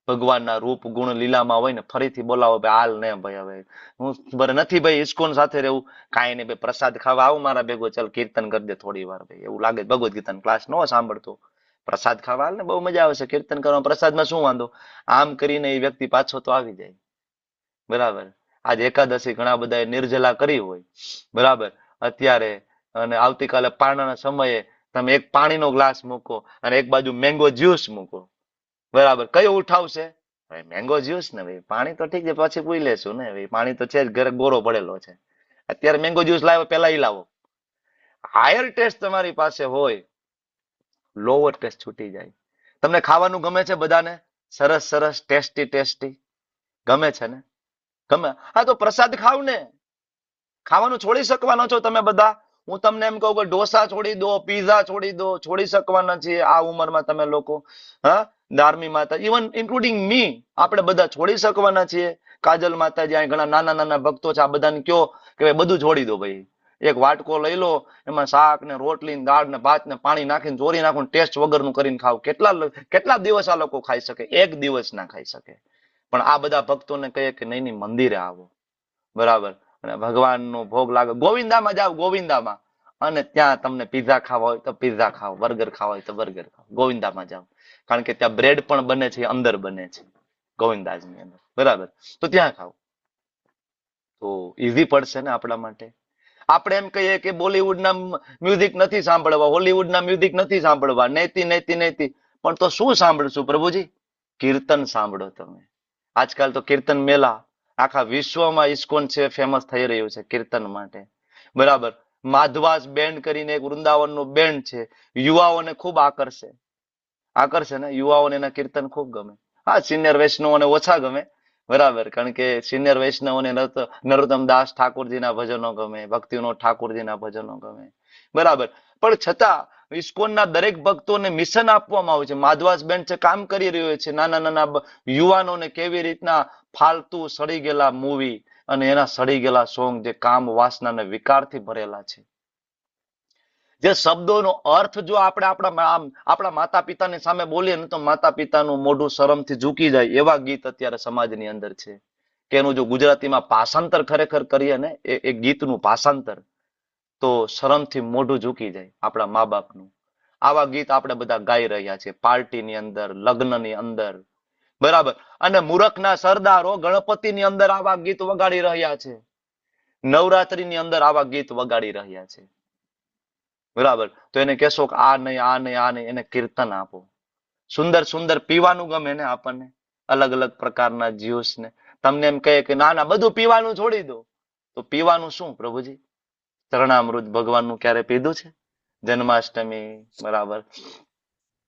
ભગવાનના રૂપ ગુણ લીલામાં હોય ને ફરીથી બોલાવો ભાઈ હાલ ને ભાઈ, હવે હું નથી ભાઈ ઇસ્કોન સાથે રહેવું, કાંઈ નહીં ભાઈ પ્રસાદ ખાવા આવું મારા ભેગો, ચાલ કીર્તન કરી દે થોડી વાર. ભાઈ એવું લાગે ભગવદ્ ગીતાનો ક્લાસ ન સાંભળતો, પ્રસાદ ખાવા હાલ ને બહુ મજા આવશે, કીર્તન કરવા પ્રસાદમાં શું વાંધો, આમ કરીને એ વ્યક્તિ પાછો તો આવી જાય. બરાબર. આજ એકાદશી ઘણા બધા નિર્જલા કરી હોય, બરાબર, અત્યારે, અને આવતીકાલે પારણાના સમયે તમે એક પાણીનો ગ્લાસ મૂકો અને એક બાજુ મેંગો જ્યુસ મૂકો, બરાબર, કયો ઉઠાવશે? મેંગો જ્યુસ ને ભાઈ, પાણી તો ઠીક છે પછી પી લેશું ને ભાઈ, પાણી તો છે જ ઘરે ગોરો પડેલો છે, અત્યારે મેંગો જ્યુસ લાવો પેલા ઈ લાવો. હાયર ટેસ્ટ તમારી પાસે હોય, લોઅર ટેસ્ટ છૂટી જાય. તમને ખાવાનું ગમે છે બધાને? સરસ સરસ ટેસ્ટી ટેસ્ટી ગમે છે ને? ગમે. હા તો પ્રસાદ ખાવ ને. ખાવાનું છોડી શકવાનો છો તમે બધા? હું તમને એમ કહું કે ઢોસા છોડી દો, પીઝા છોડી દો, છોડી શકવાના છીએ આ ઉંમરમાં તમે લોકો. હા, ધાર્મી માતા, ઇવન ઇન્ક્લુડિંગ મી, આપણે બધા છોડી શકવાના છીએ. કાજલ માતાજી, અહીં ઘણા નાના નાના ભક્તો છે, આ બધાને કયો કે ભાઈ બધું છોડી દો ભાઈ. એક વાટકો લઈ લો, એમાં શાક ને રોટલી ને દાળ ને ભાત ને પાણી નાખીને ચોરી નાખો, ટેસ્ટ વગરનું કરીને ખાવ. કેટલા દિવસ આ લોકો ખાઈ શકે? એક દિવસ ના ખાઈ શકે. પણ આ બધા ભક્તોને કહીએ કે નહીં નહીં, મંદિરે આવો, બરાબર, અને ભગવાનનો ભોગ લાગે. ગોવિંદામાં જાઓ, ગોવિંદામાં, અને ત્યાં તમને પીઝા ખાવા હોય તો પીઝા ખાઓ, બર્ગર ખાવા હોય તો બર્ગર ખાઓ. ગોવિંદામાં જાઓ, કારણ કે ત્યાં બ્રેડ પણ બને છે, અંદર બને છે ગોવિંદાજની અંદર, બરાબર. તો ત્યાં ખાઓ તો ઈઝી પડશે ને આપણા માટે. આપણે એમ કહીએ કે બોલિવૂડના મ્યુઝિક નથી સાંભળવા, હોલીવુડના મ્યુઝિક નથી સાંભળવા, નૈતી નૈતી નૈતી, પણ તો શું સાંભળશું પ્રભુજી? કીર્તન સાંભળો તમે. આજકાલ તો કીર્તન મેલા આખા વિશ્વમાં ઇસ્કોન છે ફેમસ થઈ રહ્યું છે કીર્તન માટે, બરાબર. માધવાસ બેન્ડ કરીને એક વૃંદાવનનું બેન્ડ છે, યુવાઓને ખૂબ આકર્ષે ને, યુવાઓને એના કીર્તન ખૂબ ગમે. હા, સિનિયર વૈષ્ણવોને ઓછા ગમે, બરાબર, કારણ કે સિનિયર વૈષ્ણવોને નરોત્તમ દાસ ઠાકોરજીના ભજનો ગમે, ભક્તિવિનોદ ઠાકોરજીના ભજનો ગમે, બરાબર. પણ છતાં ઇસ્કોનના દરેક ભક્તોને મિશન આપવામાં આવે છે. માધવાસ બેન્ડ છે, કામ કરી રહ્યો છે નાના નાના યુવાનોને કેવી રીતના ફાલતુ સડી ગયેલા મૂવી અને એના સડી ગયેલા સોંગ જે કામ વાસના અને વિકારથી ભરેલા છે, જે શબ્દોનો અર્થ જો આપણે આપણા માતા પિતાની સામે બોલીએ ને તો માતા પિતાનું મોઢું શરમથી ઝૂકી જાય એવા ગીત અત્યારે સમાજની અંદર છે. કે એનું જો ગુજરાતીમાં ભાષાંતર ખરેખર કરીએ ને, એ ગીતનું ભાષાંતર, તો શરમથી મોઢું ઝૂકી જાય આપણા મા બાપનું. આવા ગીત આપણે બધા ગાઈ રહ્યા છીએ પાર્ટીની અંદર, લગ્નની અંદર, બરાબર. અને મૂરખના સરદારો ગણપતિની અંદર આવા ગીત વગાડી રહ્યા છે, નવરાત્રીની અંદર આવા ગીત વગાડી રહ્યા છે, બરાબર. તો એને કહેશો કે આ નહીં, આ નહીં, આ નહીં, એને કીર્તન આપો. સુંદર સુંદર પીવાનું ગમે ને આપણને, અલગ અલગ પ્રકારના જ્યુસ ને. તમને એમ કહે કે ના ના બધું પીવાનું છોડી દો, તો પીવાનું શું પ્રભુજી? ચરણામૃત ભગવાનનું ક્યારે પીધું છે? જન્માષ્ટમી, બરાબર,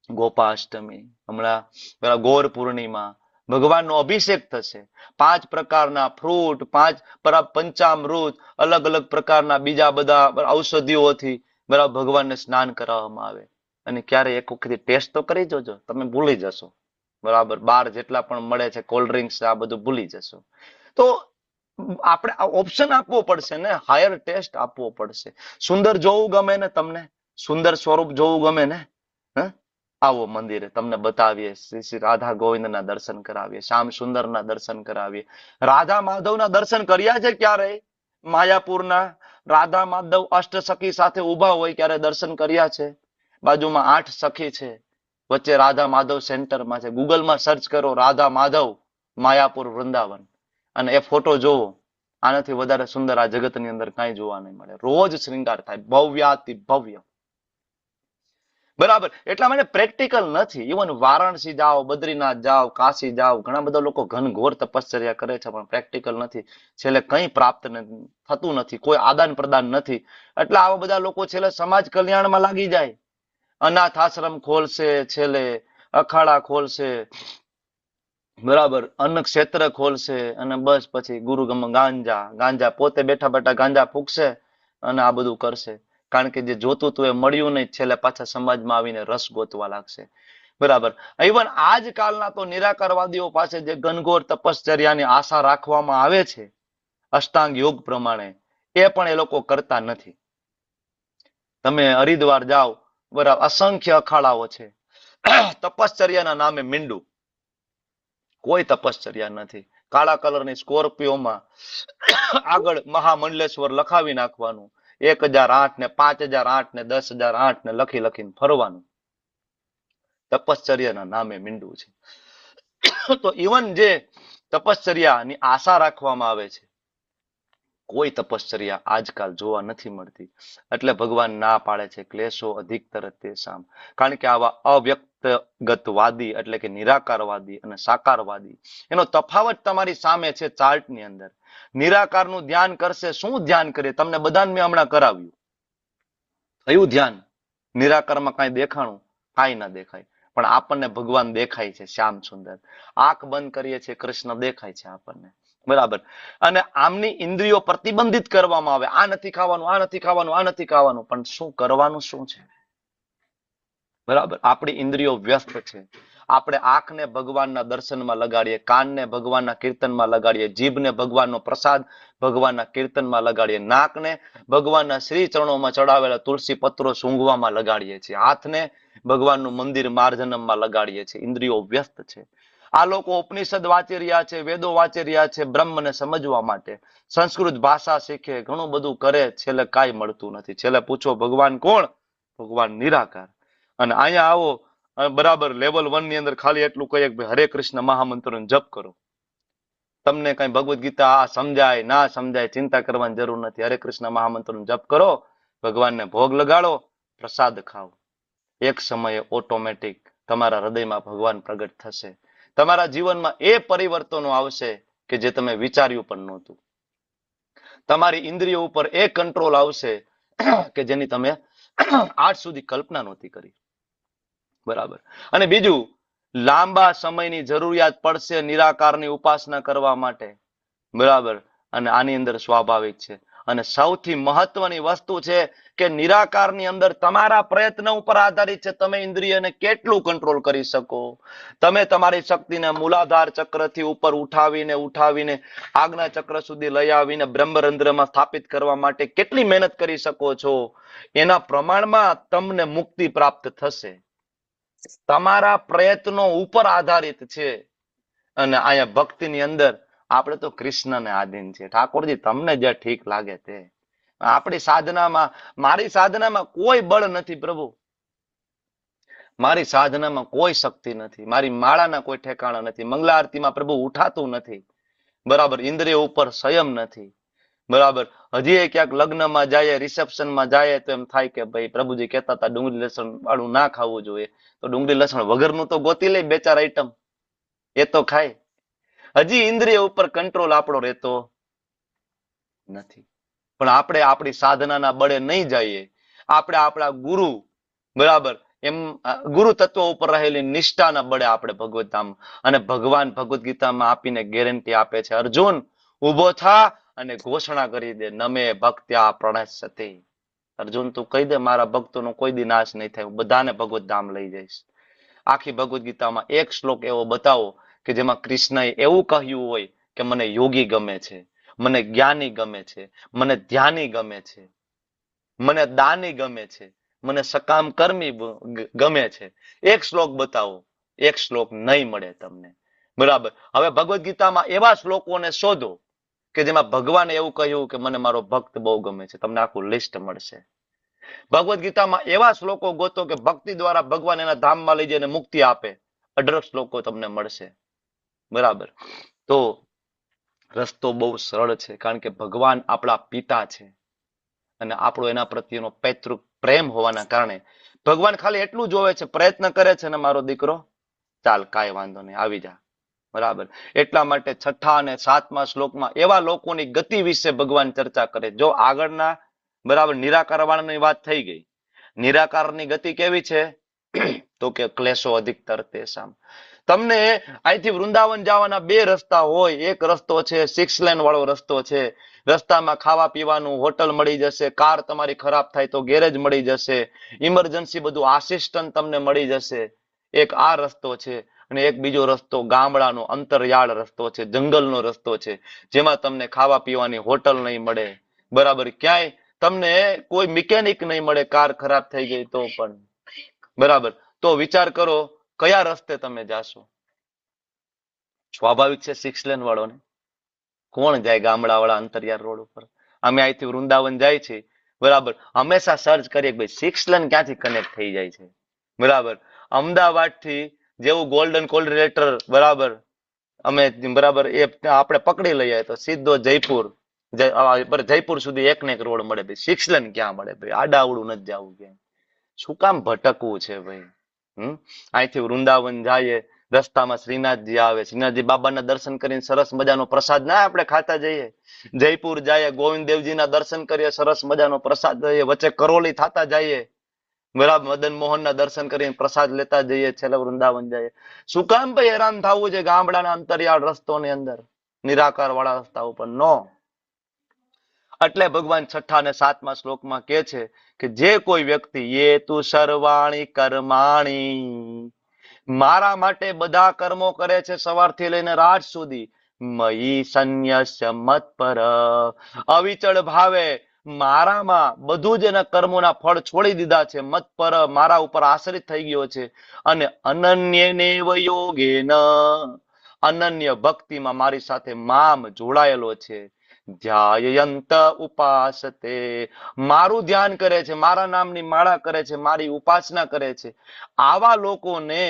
ગોપાષ્ટમી, હમણાં બરાબર ગૌર પૂર્ણિમા, ભગવાનનો અભિષેક થશે. 5 પ્રકારના ફ્રૂટ, 5 પંચામૃત, અલગ અલગ પ્રકારના બીજા બધા ઔષધિઓથી બરાબર ભગવાનને સ્નાન કરાવવામાં આવે. અને ક્યારે એક વખત ટેસ્ટ તો કરી જોજો, તમે ભૂલી જશો, બરાબર. બાર જેટલા પણ મળે છે કોલ્ડ ડ્રિંક્સ, આ બધું ભૂલી જશો. તો આપણે ઓપ્શન આપવો પડશે ને, હાયર ટેસ્ટ આપવો પડશે. સુંદર જોવું ગમે ને તમને, સુંદર સ્વરૂપ જોવું ગમે ને, આવો મંદિરે, તમને બતાવીએ, શ્રી રાધા ગોવિંદના દર્શન કરાવીએ, શ્યામ સુંદરના દર્શન કરાવીએ. રાધા માધવના દર્શન કર્યા છે ક્યારે? માયાપુરના રાધા માધવ અષ્ટસખી સાથે ઉભા હોય ક્યારે દર્શન કર્યા છે? બાજુમાં 8 સખી છે, વચ્ચે રાધા માધવ સેન્ટરમાં છે. ગૂગલમાં સર્ચ કરો રાધા માધવ માયાપુર વૃંદાવન, અને એ ફોટો જોવો. આનાથી વધારે સુંદર આ જગતની અંદર કાંઈ જોવા નહીં મળે. રોજ શ્રૃંગાર થાય, ભવ્યાતિ ભવ્ય, બરાબર. એટલા માટે પ્રેક્ટિકલ નથી. ઇવન વારાણસી જાઓ, બદ્રીનાથ જાઓ, કાશી જાઓ, ઘણા બધા લોકો ઘનઘોર તપશ્ચર્યા કરે છે, પણ પ્રેક્ટિકલ નથી. છેલ્લે કંઈ પ્રાપ્ત થતું નથી, કોઈ આદાન પ્રદાન નથી. એટલે આવા બધા લોકો છેલ્લે સમાજ કલ્યાણમાં લાગી જાય, અનાથ આશ્રમ ખોલશે, છેલ્લે અખાડા ખોલશે, બરાબર, અન્ન ક્ષેત્ર ખોલશે, અને બસ પછી ગુરુગમ ગાંજા પોતે બેઠા બેઠા ગાંજા ફૂંકશે અને આ બધું કરશે. કારણ કે જે જોતું હતું એ મળ્યું નહીં, છેલ્લે પાછા સમાજમાં આવીને રસ ગોતવા લાગશે, બરાબર. ઇવન આજકાલના તો નિરાકારવાદીઓ પાસે જે ઘનઘોર તપશ્ચર્યાની આશા રાખવામાં આવે છે અષ્ટાંગ યોગ પ્રમાણે, એ પણ એ લોકો કરતા નથી. તમે હરિદ્વાર જાઓ, બરાબર, અસંખ્ય અખાડાઓ છે, તપશ્ચર્યાના નામે મીંડું, કોઈ તપશ્ચર્યા નથી. કાળા કલરની સ્કોર્પિયોમાં આગળ મહામંડલેશ્વર લખાવી નાખવાનું, 1008 ને 5008 ને 10008 ને લખીને ફરવાનું. તપશ્ચર્યાના નામે મીંડું છે. તો ઇવન જે તપશ્ચર્યાની આશા રાખવામાં આવે છે, કોઈ તપશ્ચર્યા આજકાલ જોવા નથી મળતી. એટલે ભગવાન ના પાડે છે, ક્લેશો અધિકતર તેષામ. કારણ કે આવા અવ્યક્તગતવાદી એટલે કે નિરાકારવાદી અને સાકારવાદી, એનો તફાવત તમારી સામે છે ચાર્ટની અંદર. નિરાકારનું ધ્યાન કરશે, શું ધ્યાન કરે? તમને બધાને મેં હમણાં કરાવ્યું. કયું ધ્યાન? નિરાકારમાં કાંઈ દેખાણું? કાંઈ ના દેખાય. પણ આપણને ભગવાન દેખાય છે શ્યામ સુંદર. આંખ બંધ કરીએ છીએ, કૃષ્ણ દેખાય છે આપણને. બરાબર. અને આમની ઇન્દ્રિયો પ્રતિબંધિત કરવામાં આવે, આ નથી ખાવાનું, આ નથી ખાવાનું, આ નથી ખાવાનું, પણ શું કરવાનું શું છે? બરાબર. આપણી ઇન્દ્રિયો વ્યસ્ત છે. આપણે આંખને ભગવાનના દર્શનમાં લગાડીએ, કાનને ભગવાનના કીર્તનમાં લગાડીએ, જીભને ભગવાનનો પ્રસાદ ભગવાનના કીર્તનમાં લગાડીએ, નાકને ભગવાનના શ્રી ચરણોમાં ચડાવેલા તુલસી પત્રો સૂંઘવામાં લગાડીએ છીએ, હાથને ભગવાનનું મંદિર માર્જનમમાં લગાડીએ છીએ. ઇન્દ્રિયો વ્યસ્ત છે. આ લોકો ઉપનિષદ વાંચી રહ્યા છે, વેદો વાંચી રહ્યા છે બ્રહ્મને સમજવા માટે, સંસ્કૃત ભાષા શીખે, ઘણું બધું કરે, છેલ્લે કાંઈ મળતું નથી. છેલ્લે પૂછો ભગવાન કોણ? ભગવાન નિરાકાર. અને અહીંયા આવો બરાબર લેવલ 1 ની અંદર ખાલી એટલું કહીએ કે હરે કૃષ્ણ મહામંત્રનો જપ કરો. તમને કઈ ભગવદ્ ગીતા આ સમજાય ના સમજાય ચિંતા કરવાની જરૂર નથી. હરે કૃષ્ણ મહામંત્રનો જપ કરો, ભગવાનને ભોગ લગાડો, પ્રસાદ ખાઓ. એક સમયે ઓટોમેટિક તમારા હૃદયમાં ભગવાન પ્રગટ થશે. તમારા જીવનમાં એ પરિવર્તનો આવશે કે જે તમે વિચાર્યું પણ નહોતું. તમારી ઇન્દ્રિયો ઉપર એ કંટ્રોલ આવશે કે જેની તમે આજ સુધી કલ્પના નહોતી કરી. બરાબર. અને બીજું, લાંબા સમયની જરૂરિયાત પડશે નિરાકારની ઉપાસના કરવા માટે. બરાબર. અને આની અંદર સ્વાભાવિક છે. અને સૌથી મહત્વની વસ્તુ છે કે નિરાકારની અંદર તમારા પ્રયત્ન ઉપર આધારિત છે. તમે ઇન્દ્રિયને કેટલું કંટ્રોલ કરી શકો. તમે તમારી શક્તિને મૂલાધાર ચક્રથી ઉપર ઉઠાવીને આજ્ઞા ચક્ર સુધી લઈ આવીને બ્રહ્મરંધ્રમાં સ્થાપિત કરવા માટે કેટલી મહેનત કરી શકો છો, એના પ્રમાણમાં તમને મુક્તિ પ્રાપ્ત થશે. તમારા પ્રયત્નો ઉપર આધારિત છે. અને અહીંયા ભક્તિની અંદર આપણે તો કૃષ્ણને આધીન છે. ઠાકોરજી તમને જે ઠીક લાગે તે. આપણી સાધનામાં, મારી સાધનામાં કોઈ બળ નથી પ્રભુ, મારી સાધનામાં કોઈ શક્તિ નથી, મારી માળાના કોઈ ઠેકાણા નથી, મંગલા આરતીમાં પ્રભુ ઉઠાતું નથી. બરાબર. ઇન્દ્રિય ઉપર સંયમ નથી. બરાબર. હજી ક્યાંક લગ્નમાં જાય, રિસેપ્શનમાં જાય તો એમ થાય કે ભાઈ પ્રભુજી કહેતા હતા ડુંગળી લસણ વાળું ના ખાવું જોઈએ, તો ડુંગળી લસણ વગરનું તો ગોતી લે 2-4 આઈટમ, એ તો ખાય. હજી ઇન્દ્રિય ઉપર કંટ્રોલ આપણો રહેતો નથી. પણ આપણે આપણી સાધનાના બળે નહીં જઈએ. આપણે આપણા ગુરુ, બરાબર, એમ ગુરુ તત્વો ઉપર રહેલી નિષ્ઠાના બળે આપણે ભગવત ધામ, અને ભગવાન ભગવદ્ ગીતામાં આપીને ગેરંટી આપે છે, અર્જુન ઉભો થા અને ઘોષણા કરી દે, નમે ભક્ત્યા પ્રણશ્યતે. અર્જુન તું કહી દે મારા ભક્તોનો કોઈ દી નાશ નહીં થાય, હું બધાને ભગવત ધામ લઈ જઈશ. આખી ભગવદ્ ગીતામાં એક શ્લોક એવો બતાવો કે જેમાં કૃષ્ણએ એવું કહ્યું હોય કે મને યોગી ગમે છે, મને જ્ઞાની ગમે છે, મને ધ્યાની ગમે છે, મને દાની ગમે છે, મને સકામ કર્મી ગમે છે. એક શ્લોક બતાવો. એક શ્લોક નહીં મળે તમને. બરાબર. હવે ભગવદ્ ગીતામાં એવા શ્લોકોને શોધો કે જેમાં ભગવાને એવું કહ્યું કે મને મારો ભક્ત બહુ ગમે છે. તમને આખું લિસ્ટ મળશે. ભગવદ્ ગીતામાં એવા શ્લોકો ગોતો કે ભક્તિ દ્વારા ભગવાન એના ધામમાં લઈ જઈને મુક્તિ આપે. 18 શ્લોકો તમને મળશે. બરાબર. તો રસ્તો બહુ સરળ છે, કારણ કે ભગવાન આપણા પિતા છે અને આપણો એના પ્રત્યેનો પૈતૃક પ્રેમ હોવાના કારણે ભગવાન ખાલી એટલું જોવે છે, પ્રયત્ન કરે છે ને મારો દીકરો ચાલ કાંઈ વાંધો નહીં આવી જા. બરાબર. એટલા માટે 6ઠા અને 7મા શ્લોકમાં એવા લોકોની ગતિ વિશે ભગવાન ચર્ચા કરે. જો આગળના બરાબર નિરાકાર વાળાની વાત થઈ ગઈ. નિરાકારની ગતિ કેવી છે? તો કે ક્લેશો અધિકતર તેસામ. તમને અહીંથી વૃંદાવન જવાના 2 રસ્તા હોય. એક રસ્તો છે 6 લેન વાળો રસ્તો છે. રસ્તામાં ખાવા પીવાનું હોટલ મળી જશે, કાર તમારી ખરાબ થાય તો ગેરેજ મળી જશે, ઇમરજન્સી બધું આસિસ્ટન્ટ તમને મળી જશે. એક આ રસ્તો છે. અને એક બીજો રસ્તો ગામડાનો અંતરિયાળ રસ્તો છે, જંગલનો રસ્તો છે, જેમાં તમને ખાવા પીવાની હોટલ નહીં મળે. બરાબર. ક્યાંય તમને કોઈ મિકેનિક નહીં મળે કાર ખરાબ થઈ ગઈ તો પણ. બરાબર. તો વિચાર કરો કયા રસ્તે તમે જાશો? સ્વાભાવિક છે 6 લેન વાળો ને. કોણ જાય ગામડા વાળા અંતરિયાળ રોડ ઉપર? અમે અહીંથી વૃંદાવન જાય છે, બરાબર, હંમેશા સર્ચ કરીએ કે ભાઈ 6 લેન ક્યાંથી કનેક્ટ થઈ જાય છે. બરાબર. અમદાવાદ થી જેવું ગોલ્ડન કોરિડોર, બરાબર, અમે બરાબર એ આપણે પકડી લઈએ તો સીધો જયપુર, જયપુર સુધી એક ને એક રોડ મળે. ભાઈ 6 લેન ક્યાં મળે? ભાઈ આડાવડું નથી જવું ક્યાંય. શું કામ ભટકવું છે ભાઈ? અહીંથી વૃંદાવન જઈએ, રસ્તામાં શ્રીનાથજી આવે, શ્રીનાથજી બાબાના દર્શન કરીને સરસ મજાનો પ્રસાદ ના આપણે ખાતા જઈએ. જયપુર જઈએ, ગોવિંદદેવજીના દર્શન કરીએ, સરસ મજાનો પ્રસાદ લઈએ, વચ્ચે કરોલી થતા જઈએ, બરાબર, મદન મોહનના દર્શન કરીને પ્રસાદ લેતા જઈએ, છેલ્લે વૃંદાવન જઈએ. શું કામ ભાઈ હેરાન થવું છે ગામડાના અંતરિયાળ રસ્તોની અંદર? નિરાકાર વાળા રસ્તા ઉપર નો. એટલે ભગવાન 6 અને 7મા શ્લોકમાં કહે છે કે જે કોઈ વ્યક્તિ એ તું સર્વાણી કર્માણી, મારા માટે બધા કર્મો કરે છે સવારથી લઈને રાત સુધી, મયી સંન્યસ્ય મત્પર, અવિચળ ભાવે મારામાં બધું જ એના કર્મોના ફળ છોડી દીધા છે, મત્પર મારા ઉપર આશ્રિત થઈ ગયો છે, અને અનન્યનેવ યોગેન, અનન્ય ભક્તિમાં મારી સાથે મામ જોડાયેલો છે, ધ્યાયંત ઉપાસતે, મારું ધ્યાન કરે છે, મારા નામની માળા કરે છે, મારી ઉપાસના કરે છે, આવા લોકોને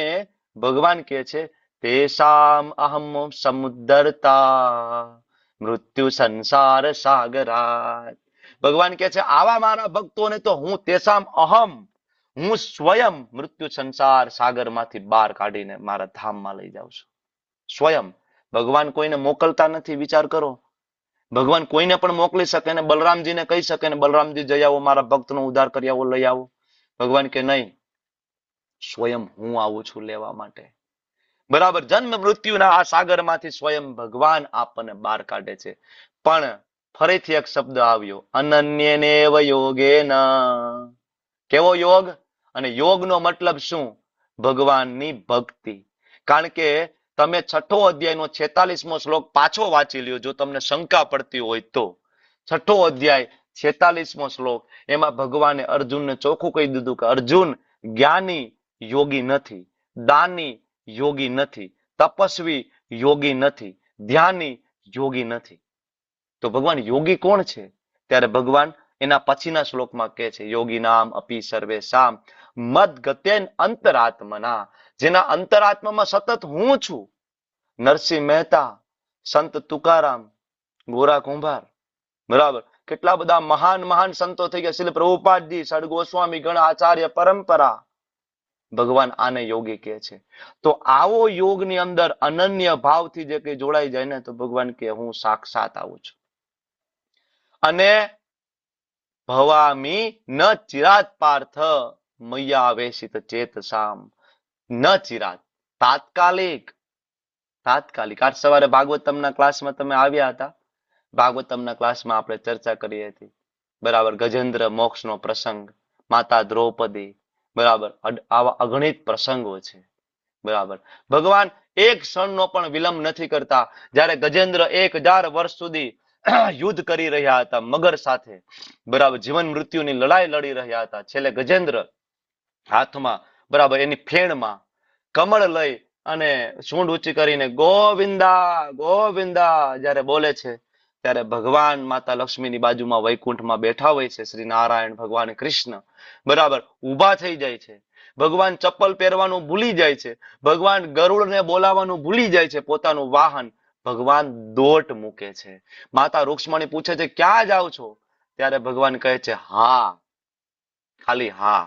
ભગવાન કહે છે તેસામ અહમ સમુદ્રતા મૃત્યુ સંસાર સાગરાત. ભગવાન કહે છે આવા મારા ભક્તોને તો હું તેસામ અહમ, હું સ્વયં મૃત્યુ સંસાર સાગરમાંથી બહાર કાઢીને મારા ધામમાં લઈ જાઉં છું. સ્વયં ભગવાન કોઈને મોકલતા નથી. વિચાર કરો, ભગવાન કોઈને પણ મોકલી શકે ને બલરામજીને કહી શકે ને બલરામજી જઈ આવો, મારા ભક્તનો ઉદ્ધાર કરી આવો, લઈ આવો. ભગવાન કે નહીં, સ્વયં હું આવું છું લેવા માટે. બરાબર, જન્મ મૃત્યુના આ સાગરમાંથી સ્વયં ભગવાન આપણને બહાર કાઢે છે. પણ ફરીથી એક શબ્દ આવ્યો, અનન્યનેવ યોગેન. કેવો યોગ? અને યોગનો મતલબ શું? ભગવાનની ભક્તિ. કારણ કે તમે 6 અધ્યાયનો 46મો શ્લોક પાછો વાંચી લ્યો જો તમને શંકા પડતી હોય તો. 6 અધ્યાય 46મો શ્લોક, એમાં ભગવાને અર્જુનને ચોખ્ખું કહી દીધું કે અર્જુન જ્ઞાની યોગી નથી, દાની યોગી નથી, તપસ્વી યોગી નથી, ધ્યાની યોગી નથી. તો ભગવાન યોગી કોણ છે? ત્યારે ભગવાન એના પછીના શ્લોકમાં કહે છે યોગી નામ અપી સર્વેશામ મદ ગતેન અંતરાત્મના, જેના અંતરાત્મામાં સતત હું છું. નરસિંહ મહેતા, સંત તુકારામ, ગોરા કુંભાર, બરાબર, કેટલા બધા મહાન મહાન સંતો થઈ ગયા, શ્રીલ પ્રભુપાદજી, સડ ગોસ્વામી, ગણ આચાર્ય પરંપરા. ભગવાન આને યોગી કહે છે. તો આવો યોગની અંદર અનન્ય ભાવથી જે કઈ જોડાઈ જાય ને તો ભગવાન કે હું સાક્ષાત આવું છું. અને ભવામી ન ચિરાત પાર્થ મૈયા વેશિત ચેતસામ, ન ચિરાત, તાત્કાલિક. તાત્કાલિક. આજ સવારે ભાગવતમના ક્લાસમાં તમે આવ્યા હતા. ભાગવતમના ક્લાસમાં આપણે ચર્ચા કરી હતી, બરાબર, ગજેન્દ્ર મોક્ષનો પ્રસંગ, માતા દ્રૌપદી, બરાબર, આવા અગણિત પ્રસંગો છે. બરાબર, ભગવાન એક ક્ષણનો પણ વિલંબ નથી કરતા. જ્યારે ગજેન્દ્ર 1000 વર્ષ સુધી યુદ્ધ કરી રહ્યા હતા મગર સાથે, બરાબર, જીવન મૃત્યુની લડાઈ લડી રહ્યા હતા, છેલ્લે ગજેન્દ્ર હાથમાં, બરાબર, એની ફેણમાં કમળ લઈ અને સૂંઢ ઊંચી કરીને ગોવિંદા ગોવિંદા જ્યારે બોલે છે, ત્યારે ભગવાન માતા લક્ષ્મીની બાજુમાં વૈકુંઠમાં બેઠા હોય છે, શ્રી નારાયણ ભગવાન કૃષ્ણ, બરાબર, ઊભા થઈ જાય છે. ભગવાન ચપ્પલ પહેરવાનું ભૂલી જાય છે, ભગવાન ગરુડને બોલાવવાનું ભૂલી જાય છે, પોતાનું વાહન ભગવાન દોટ મૂકે છે. માતા રૂક્ષ્મણી પૂછે છે ક્યાં જાઓ છો? ત્યારે ભગવાન કહે છે હા, ખાલી હા.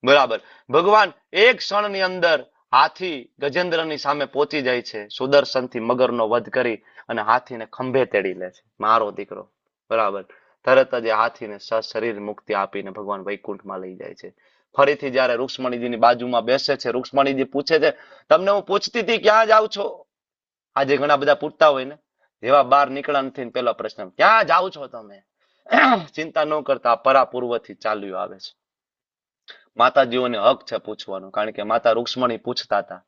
બરાબર, ભગવાન એક ક્ષણની અંદર હાથી ગજેન્દ્રની સામે પહોંચી જાય છે, સુદર્શનથી મગરનો વધ કરી અને હાથીને ખંભે તેડી લે છે, મારો દીકરો. બરાબર, તરત જ હાથીને સશરીર મુક્તિ આપીને ભગવાન વૈકુંઠમાં લઈ જાય છે. ફરીથી જ્યારે રૂક્ષ્મણીજીની બાજુમાં બેસે છે, રૂક્ષ્મણીજી પૂછે છે તમને હું પૂછતી હતી ક્યાં જાવ છો? આજે ઘણા બધા પૂછતા હોય ને, જેવા બહાર નીકળ્યા નથી પેલો પ્રશ્ન ક્યાં જાવ છો તમે? ચિંતા ન કરતા પરાપૂર્વથી ચાલ્યું આવે છે. માતાજીઓને હક છે પૂછવાનું, કારણ કે માતા રૂક્ષ્મણી પૂછતા હતા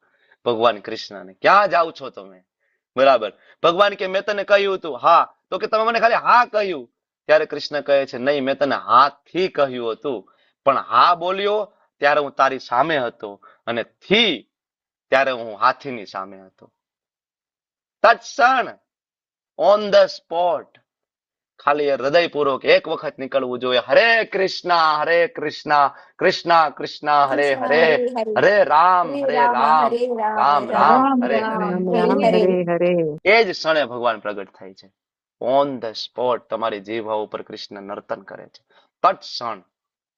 ભગવાન કૃષ્ણને ક્યાં જાવ છો તમે? બરાબર, ભગવાન કે મેં તને કહ્યું હતું હા, તો કે તમે મને ખાલી હા કહ્યું. ત્યારે કૃષ્ણ કહે છે નહીં, મેં તને હાથી કહ્યું હતું, પણ હા બોલ્યો ત્યારે હું તારી સામે હતો, અને થી ત્યારે હું હાથીની સામે હતો. તત્ક્ષણ, ઓન ધ સ્પોટ. ખાલી હૃદયપૂર્વક એક વખત નીકળવું જોઈએ, હરે કૃષ્ણ કૃષ્ણ કૃષ્ણ હરે હરે, હરે રામ રામ રામ હરે હરે. એ જ ક્ષણે ભગવાન પ્રગટ થાય છે. ઓન ધ સ્પોટ તમારી જીભ ઉપર કૃષ્ણ નર્તન કરે છે. તત્ક્ષણ,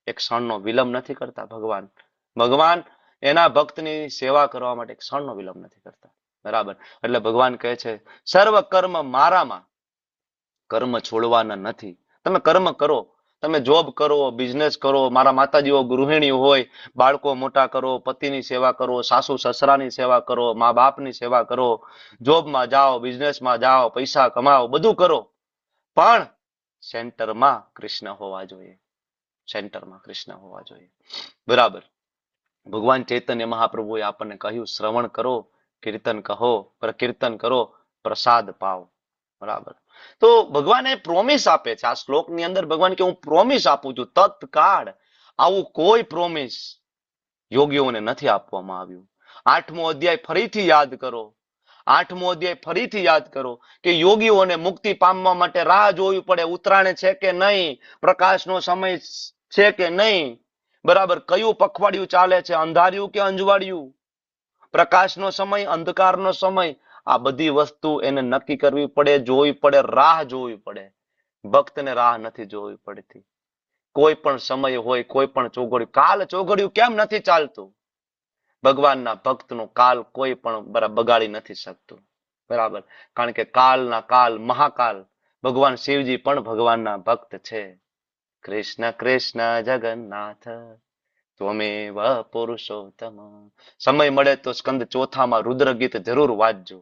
એક ક્ષણનો વિલંબ નથી કરતા ભગવાન. ભગવાન એના ભક્તની સેવા કરવા માટે એક ક્ષણનો વિલંબ નથી કરતા. બરાબર, એટલે ભગવાન કહે છે સર્વ કર્મ મારામાં, કર્મ છોડવાના નથી. તમે કર્મ કરો, તમે જોબ કરો, બિઝનેસ કરો, મારા માતાજીઓ ગૃહિણી હોય, બાળકો મોટા કરો, પતિની સેવા કરો, સાસુ સસરાની સેવા કરો, મા બાપની સેવા કરો, જોબમાં જાઓ, બિઝનેસમાં જાઓ, પૈસા કમાઓ, બધું કરો, પણ સેન્ટરમાં કૃષ્ણ હોવા જોઈએ. સેન્ટરમાં કૃષ્ણ હોવા જોઈએ. બરાબર. ભગવાન ચૈતન્ય મહાપ્રભુએ આપણને કહ્યું, શ્રવણ કરો, કીર્તન કહો, કીર્તન કરો, પ્રસાદ પાઓ. બરાબર. તો ભગવાને પ્રોમિસ આપે છે. આ શ્લોકની અંદર ભગવાન કે હું પ્રોમિસ આપું છું તત્કાળ. આવું કોઈ પ્રોમિસ યોગીઓને નથી આપવામાં આવ્યું. 8મો અધ્યાય ફરીથી યાદ કરો. 8મો અધ્યાય ફરીથી યાદ કરો કે યોગીઓને મુક્તિ પામવા માટે રાહ જોવી પડે. ઉત્તરાયણ છે કે નહીં, પ્રકાશનો સમય છે કે નહીં, બરાબર, કયું પખવાડિયું ચાલે છે, અંધાર્યું કે અંજવાળિયું, પ્રકાશનો સમય, અંધકારનો સમય, આ બધી વસ્તુ એને નક્કી કરવી પડે, જોવી પડે, રાહ જોવી પડે. ભક્તને રાહ નથી જોવી પડતી. કોઈ પણ સમય હોય, કોઈ પણ ચોઘડિયું, કાલ ચોઘડિયું કેમ નથી ચાલતું? ભગવાનના ભક્તનો કાલ કોઈ પણ બગાડી નથી શકતું. બરાબર. કારણ કે કાલના કાલ, મહાકાલ ભગવાન શિવજી પણ ભગવાનના ભક્ત છે. કૃષ્ણ કૃષ્ણ જગન્નાથ ત્વમેવ પુરુષોત્તમ. સમય મળે તો સ્કંદ ચોથામાં રુદ્ર ગીત જરૂર વાંચજો.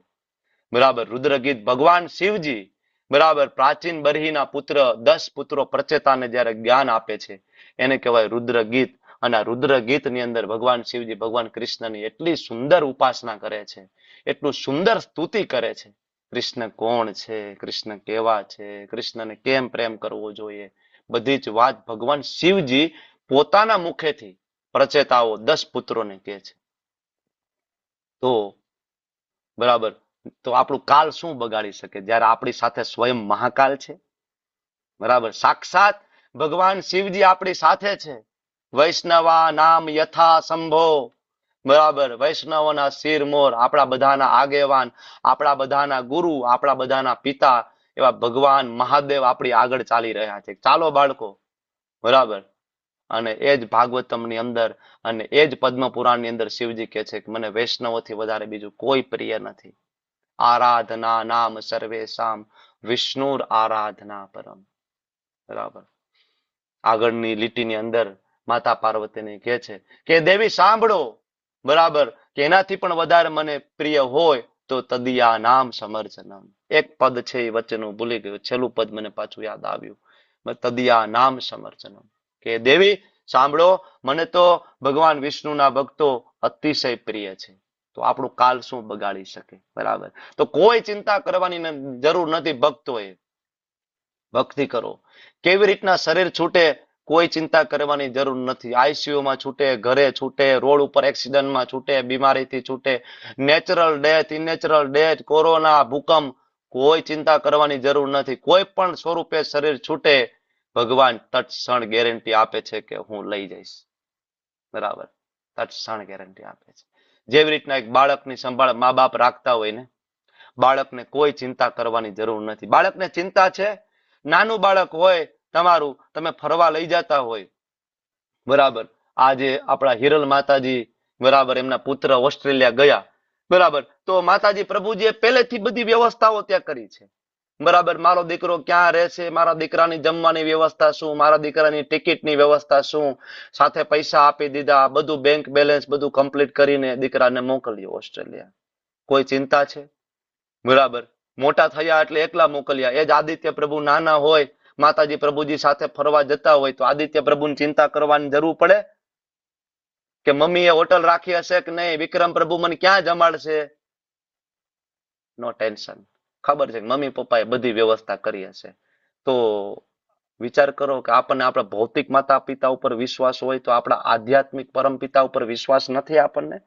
બરાબર. રુદ્ર ગીત ભગવાન શિવજી, બરાબર, પ્રાચીન બરહીના પુત્ર 10 પુત્રો પ્રચેતાને જ્યારે જ્ઞાન આપે છે એને કહેવાય રુદ્ર ગીત. અને આ રુદ્ર ગીતની અંદર ભગવાન શિવજી ભગવાન કૃષ્ણની એટલી સુંદર ઉપાસના કરે છે, એટલું સુંદર સ્તુતિ કરે છે. કૃષ્ણ કોણ છે, કૃષ્ણ કેવા છે, કૃષ્ણને કેમ પ્રેમ કરવો જોઈએ, બધી જ વાત ભગવાન શિવજી પોતાના મુખેથી પ્રચેતાઓ 10 પુત્રોને કહે છે. તો બરાબર, તો આપણું કાલ શું બગાડી શકે જ્યારે આપણી સાથે સ્વયં મહાકાલ છે. બરાબર. સાક્ષાત ભગવાન શિવજી આપણી સાથે છે. વૈષ્ણવા નામ યથા સંભો. બરાબર. વૈષ્ણવોના શિરમોર, આપણા બધાના આગેવાન, આપણા બધાના ગુરુ, આપણા બધાના પિતા એવા ભગવાન મહાદેવ આપણી આગળ ચાલી રહ્યા છે. ચાલો બાળકો. બરાબર. અને એ જ ભાગવતમની અંદર અને એ જ પદ્મ પુરાણની અંદર શિવજી કહે છે કે મને વૈષ્ણવોથી વધારે બીજું કોઈ પ્રિય નથી. આરાધના નામ સર્વેશામ વિષ્ણુર આરાધના પરમ. બરાબર. આગળની લીટીની અંદર માતા પાર્વતીને કહે છે કે દેવી સાંભળો, બરાબર, કે એનાથી પણ વધારે મને પ્રિય હોય તો તદિયા નામ સમર્ચનમ. એક પદ છે એ વચ્ચેનું ભૂલી ગયું, છેલ્લું પદ મને પાછું યાદ આવ્યું. તદિયા નામ સમર્ચનમ. કે દેવી સાંભળો, મને તો ભગવાન વિષ્ણુના ભક્તો અતિશય પ્રિય છે. તો આપણું કાલ શું બગાડી શકે? બરાબર. તો કોઈ ચિંતા કરવાની જરૂર નથી. ભક્તોએ ભક્તિ કરો. કેવી રીતના શરીર છૂટે કોઈ ચિંતા કરવાની જરૂર નથી. આઈસીયુમાં છૂટે, ઘરે છૂટે, રોડ ઉપર એક્સિડન્ટમાં છૂટે, બીમારીથી છૂટે, નેચરલ ડેથ, ઇનેચરલ ડેથ, કોરોના, ભૂકંપ, કોઈ ચિંતા કરવાની જરૂર નથી. કોઈ પણ સ્વરૂપે શરીર છૂટે, ભગવાન તત્ક્ષણ ગેરંટી આપે છે કે હું લઈ જઈશ. બરાબર. તત્ક્ષણ ગેરંટી આપે છે. જેવી રીતના એક બાળકની સંભાળ મા બાપ રાખતા હોય ને, બાળકને કોઈ ચિંતા કરવાની જરૂર નથી. બાળકને ચિંતા છે, નાનું બાળક હોય તમારું, તમે ફરવા લઈ જતા હોય, બરાબર, આજે આપણા હિરલ માતાજી, બરાબર, એમના પુત્ર ઓસ્ટ્રેલિયા ગયા, બરાબર, તો માતાજી પ્રભુજીએ પહેલેથી બધી વ્યવસ્થાઓ ત્યાં કરી છે. બરાબર. મારો દીકરો ક્યાં રહેશે, મારા દીકરાની જમવાની વ્યવસ્થા શું, મારા દીકરાની ટિકિટની વ્યવસ્થા શું, સાથે પૈસા આપી દીધા, બધું બેંક બેલેન્સ બધું કમ્પ્લીટ કરીને દીકરાને મોકલ્યો ઓસ્ટ્રેલિયા. કોઈ ચિંતા છે? બરાબર. મોટા થયા એટલે એકલા મોકલ્યા. એ જ આદિત્ય પ્રભુ નાના હોય, માતાજી પ્રભુજી સાથે ફરવા જતા હોય તો આદિત્ય પ્રભુની ચિંતા કરવાની જરૂર પડે કે મમ્મીએ હોટલ રાખી હશે કે નહીં, વિક્રમ પ્રભુ મને ક્યાં જમાડશે? નો ટેન્શન. ખબર છે કે મમ્મી પપ્પાએ બધી વ્યવસ્થા કરી હશે. તો વિચાર કરો કે આપણને આપણા ભૌતિક માતા પિતા ઉપર વિશ્વાસ હોય તો આપણા આધ્યાત્મિક પરમ પિતા ઉપર વિશ્વાસ નથી આપણને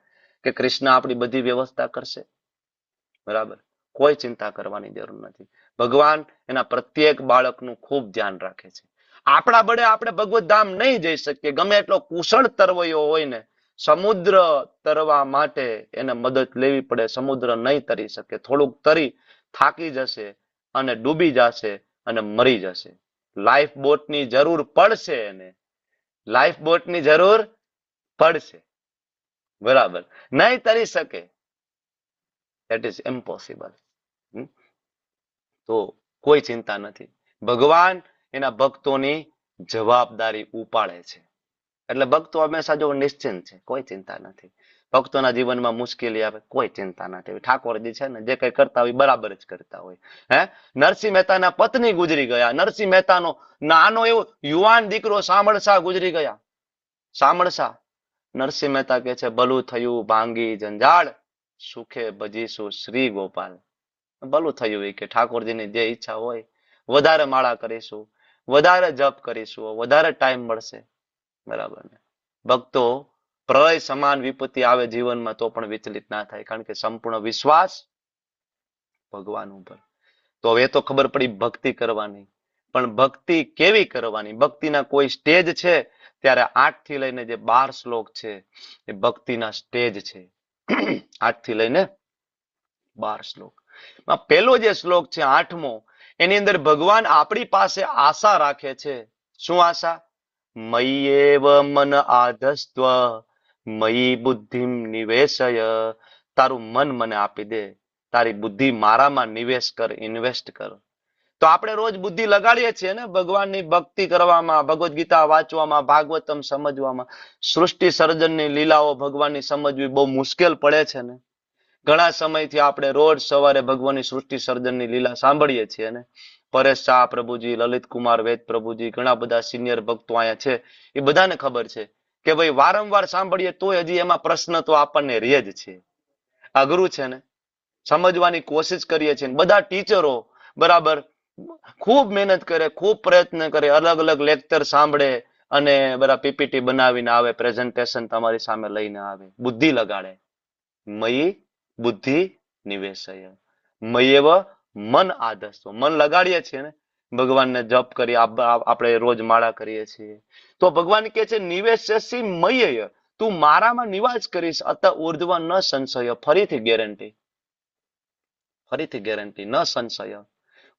કે કૃષ્ણ આપણી બધી વ્યવસ્થા કરશે? બરાબર. કોઈ ચિંતા કરવાની જરૂર નથી. ભગવાન એના પ્રત્યેક બાળકનું ખૂબ ધ્યાન રાખે છે. આપણા બળે આપણે ભગવત ધામ નહીં જઈ શકીએ. ગમે એટલો કુશળ તરવૈયો હોય ને, સમુદ્ર તરવા માટે એને મદદ લેવી પડે. સમુદ્ર નહીં તરી શકે. થોડુંક તરી થાકી જશે અને ડૂબી જશે અને મરી જશે. લાઈફ બોટની જરૂર પડશે એને. લાઈફ બોટની જરૂર પડશે. બરાબર. નહીં તરી શકે. That is impossible. તો કોઈ ચિંતા નથી. ભગવાન એના ભક્તોની જવાબદારી ઉપાડે છે. એટલે ભક્તો હંમેશા જો નિશ્ચિંત છે, કોઈ ચિંતા નથી. ભક્તોના જીવનમાં મુશ્કેલી આવે, કોઈ ચિંતા નથી. ઠાકોરજી છે ને જે કઈ કરતા હોય બરાબર જ કરતા હોય. નરસિંહ મહેતાના પત્ની ગુજરી ગયા. નરસિંહ મહેતાનો નાનો એવો યુવાન દીકરો સામળસા ગુજરી ગયા. સામળસા. નરસિંહ મહેતા કે છે ભલું થયું ભાંગી જંજાળ, સુખે ભજીશું શ્રી ગોપાલ. ભલું થયું એ કે ઠાકોરજીની જે ઈચ્છા હોય, વધારે માળા કરીશું, વધારે જપ કરીશું, વધારે ટાઈમ મળશે. બરાબર ને? ભક્તો પ્રલય સમાન વિપત્તિ આવે જીવનમાં તો પણ વિચલિત ના થાય, કારણ કે સંપૂર્ણ વિશ્વાસ ભગવાન ઉપર. તો હવે તો ખબર પડી ભક્તિ કરવાની, પણ ભક્તિ કેવી કરવાની? ભક્તિના કોઈ સ્ટેજ છે? ત્યારે 8 થી લઈને જે 12 શ્લોક છે એ ભક્તિના સ્ટેજ છે. 8 થી લઈને 12 શ્લોક. પહેલો જે શ્લોક છે 8મો, એની અંદર ભગવાન આપણી પાસે આશા રાખે છે. શું આશા? મય્યેવ મન આધસ્ત્વ મયી બુદ્ધિમ નિવેશય. તારું મન મને આપી દે, તારી બુદ્ધિ મારામાં નિવેશ કર, ઇન્વેસ્ટ કર. તો આપણે રોજ બુદ્ધિ લગાડીએ છીએ ને ભગવાનની ભક્તિ કરવામાં, ભગવદ્ ગીતા વાંચવામાં, ભાગવતમ સમજવામાં. સૃષ્ટિ સર્જનની લીલાઓ ભગવાનની સમજવી બહુ મુશ્કેલ પડે છે ને. ઘણા સમયથી આપણે રોજ સવારે ભગવાનની સૃષ્ટિ સર્જનની લીલા સાંભળીએ છીએ ને. પરેશ શાહ પ્રભુજી, લલિત કુમાર વેદ પ્રભુજી, ઘણા બધા સિનિયર ભક્તો અહીંયા છે, એ બધાને ખબર છે કે ભાઈ વારંવાર સાંભળીએ તોય હજી એમાં પ્રશ્ન તો આપણને રહે જ છે. અઘરું છે ને. સમજવાની કોશિશ કરીએ છીએ. બધા ટીચરો બરાબર ખૂબ મહેનત કરે, ખૂબ પ્રયત્ન કરે, અલગ અલગ લેક્ચર સાંભળે અને બરાબર પીપીટી બનાવીને આવે, પ્રેઝન્ટેશન તમારી સામે લઈને આવે, બુદ્ધિ લગાડે. મયી બુદ્ધિ નિવેશય મય્યેવ મન આધસ્તો. મન લગાડીએ છીએ ને, ભગવાનને જપ કરી, આપણે રોજ માળા કરીએ છીએ, તો ભગવાન કે છે નિવેશસી મય્ય, તું મારામાં નિવાસ કરીશ. અત ઉર્ધ્વ ન સંશય. ફરીથી ગેરંટી, ફરીથી ગેરંટી, ન સંશય.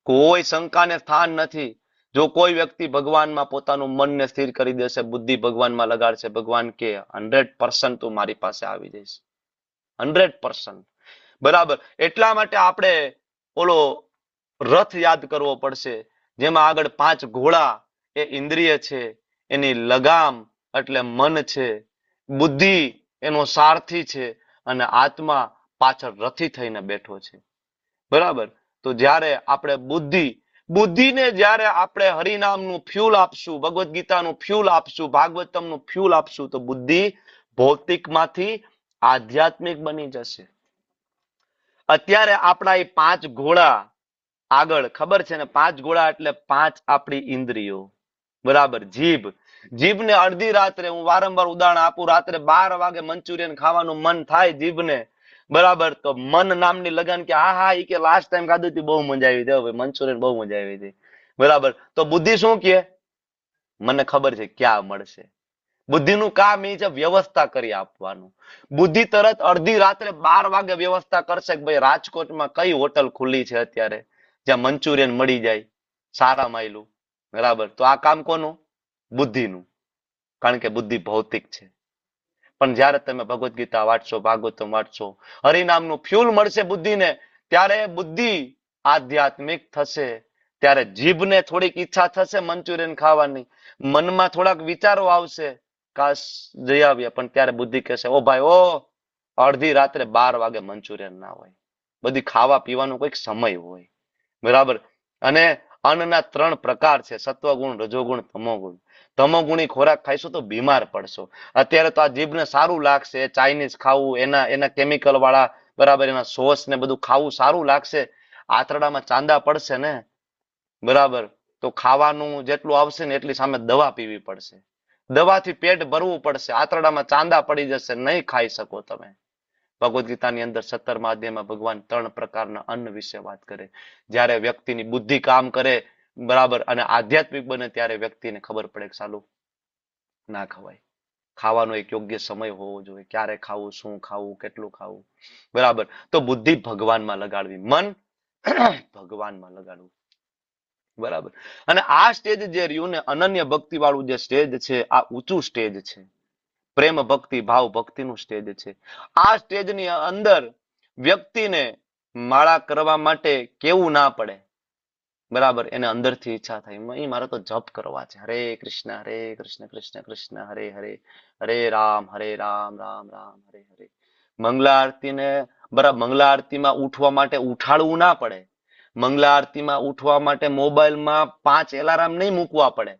કોઈ શંકાને સ્થાન નથી. જો કોઈ વ્યક્તિ ભગવાનમાં પોતાનું મનને સ્થિર કરી દેશે, બુદ્ધિ ભગવાનમાં લગાડશે, ભગવાન કે 100% તું મારી પાસે આવી જઈશ. 100%. બરાબર. એટલા માટે આપણે ઓલો રથ યાદ કરવો પડશે, જેમાં આગળ 5 ઘોડા એ ઇન્દ્રિય છે, એની લગામ એટલે મન છે, બુદ્ધિ એનો સારથી છે, અને આત્મા પાછળ રથી થઈને બેઠો છે. બરાબર. તો જ્યારે આપણે બુદ્ધિને જ્યારે આપણે હરિનામનું ફ્યુલ આપશું, ભગવદ્ ગીતાનું ફ્યુલ આપશું, ભાગવતમનું ફ્યુલ આપશું, તો બુદ્ધિ ભૌતિકમાંથી આધ્યાત્મિક બની જશે. અત્યારે આપણા એ 5 ઘોડા આગળ ખબર છે ને, 5 ઘોડા એટલે 5 આપણી ઇન્દ્રિયો. બરાબર. જીભને અડધી રાત્રે, હું વારંવાર ઉદાહરણ આપું, રાત્રે 12 વાગે મંચુરિયન ખાવાનું મન થાય જીભને, બરાબર, તો મન નામની લગાન કે હા એ કે લાસ્ટ ટાઈમ ખાધું હતી બહુ મજા આવી હતી, મંચુરિયન બહુ મજા આવી હતી. બરાબર. તો બુદ્ધિ શું કે? મને ખબર છે ક્યાં મળશે. બુદ્ધિનું કામ એ છે વ્યવસ્થા કરી આપવાનું. બુદ્ધિ તરત અડધી રાત્રે 12 વાગે વ્યવસ્થા કરશે કે ભાઈ રાજકોટમાં કઈ હોટલ ખુલ્લી છે અત્યારે જ્યાં મંચુરિયન મળી જાય સારા માયલું. બરાબર. તો આ કામ કોનું? બુદ્ધિનું. કારણ કે બુદ્ધિ ભૌતિક છે. પણ જ્યારે તમે ભગવદ્ ગીતા વાંચશો, ભાગવતમ વાંચશો, હરિનામનું ફ્યુલ મળશે બુદ્ધિને, ત્યારે બુદ્ધિ આધ્યાત્મિક થશે. ત્યારે જીભને થોડીક ઈચ્છા થશે મંચુરિયન ખાવાની, મનમાં થોડાક વિચારો આવશે, કાશ જઈ આવ્યા, પણ ત્યારે બુદ્ધિ કહેશે ઓ ભાઈ ઓ, અડધી રાત્રે 12 વાગે મંચુરિયન ના હોય. બધી ખાવા પીવાનો કોઈક સમય હોય. બરાબર. અને અન્નના 3 પ્રકાર છે, સત્વગુણ, રજોગુણ, તમોગુણ. તમોગુણી ખોરાક ખાઈશું તો બીમાર પડશો. અત્યારે તો આ જીભને સારું લાગશે, ચાઇનીઝ ખાવું, એના કેમિકલ વાળા બરાબર એના સોસ ને બધું ખાવું સારું લાગશે, આંતરડામાં ચાંદા પડશે ને. બરાબર. તો ખાવાનું જેટલું આવશે ને એટલી સામે દવા પીવી પડશે, દવાથી પેટ ભરવું પડશે, આંતરડામાં ચાંદા પડી જશે, નહીં ખાઈ શકો તમે. ભગવદ્ ગીતાની અંદર 17મા અધ્યાયમાં ભગવાન 3 પ્રકારના અન્ન વિશે વાત કરે. જ્યારે વ્યક્તિની બુદ્ધિ કામ કરે, બરાબર, અને આધ્યાત્મિક બને, ત્યારે વ્યક્તિને ખબર પડે કે સાલું ના ખવાય. ખાવાનો એક યોગ્ય સમય હોવો જોઈએ, ક્યારે ખાવું, શું ખાવું, કેટલું ખાવું. બરાબર. તો બુદ્ધિ ભગવાનમાં લગાડવી, મન ભગવાનમાં લગાડવું. બરાબર. અને આ સ્ટેજ જે રહ્યું ને, અનન્ય ભક્તિ વાળું જે સ્ટેજ છે, આ ઊંચું સ્ટેજ છે. પ્રેમ ભક્તિ, ભાવ ભક્તિનું સ્ટેજ છે. આ સ્ટેજની અંદર વ્યક્તિને માળા કરવા માટે કેવું ના પડે, બરાબર, એને અંદરથી ઈચ્છા થાય મારે તો જપ કરવા છે, હરે કૃષ્ણ કૃષ્ણ કૃષ્ણ હરે હરે, હરે રામ રામ રામ હરે હરે. મંગલા આરતીને બરાબર, મંગલા આરતીમાં ઉઠવા માટે ઉઠાડવું ના પડે. મંગલા આરતીમાં ઉઠવા માટે મોબાઈલમાં 5 એલાર્મ નહીં મૂકવા પડે.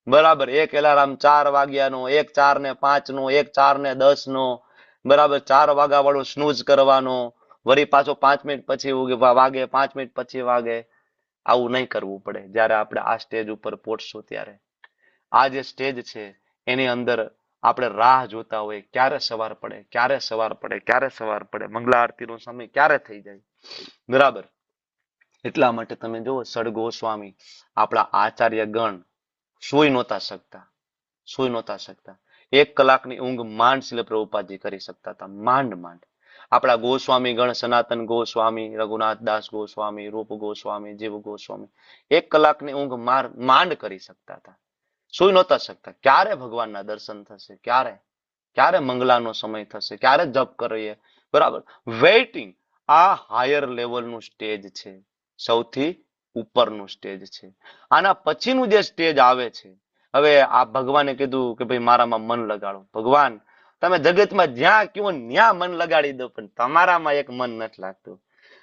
બરાબર, એક એલાર્મ 4 વાગ્યાનો, એક 4 ને 5 નો, એક 4 ને 10 નો, બરાબર, 4 વાગ્યા વાળો સ્નૂઝ કરવાનો, વળી પાછો 5 મિનિટ પછી વાગે, 5 મિનિટ પછી વાગે. આવું નહીં કરવું પડે જ્યારે આપણે આ સ્ટેજ ઉપર પહોંચશું ત્યારે. આ જે સ્ટેજ છે એની અંદર આપણે રાહ જોતા હોય ક્યારે સવાર પડે, ક્યારે સવાર પડે, ક્યારે સવાર પડે, મંગલા આરતીનો સમય ક્યારે થઈ જાય. બરાબર, એટલા માટે તમે જુઓ સડગોસ્વામી આપણા આચાર્ય ગણ સુઈ નહોતા શકતા, સુઈ નહોતા શકતા. 1 કલાકની ઊંઘ માંડ શીલ પ્રભુપાદજી કરી શકતા હતા, માંડ માંડ. આપણા ગોસ્વામી ગણ સનાતન ગોસ્વામી, રઘુનાથ દાસ ગોસ્વામી, રૂપ ગોસ્વામી, જીવ ગોસ્વામી 1 કલાકની ઊંઘ માંડ કરી શકતા હતા, સુઈ નહોતા શકતા. ક્યારે ભગવાનના દર્શન થશે, ક્યારે ક્યારે મંગલાનો સમય થશે, ક્યારે જપ કરીએ. બરાબર, વેઇટિંગ. આ હાયર લેવલનું સ્ટેજ છે, સૌથી ઉપરનું સ્ટેજ છે. આના પછીનું જે સ્ટેજ આવે છે, હવે આ ભગવાને કીધું કે ભાઈ મારામાં મન લગાડો. ભગવાન તમે જગતમાં જ્યાં કયો ત્યાં મન લગાડી દો, પણ તમારામાં એક મન નથી લાગતું.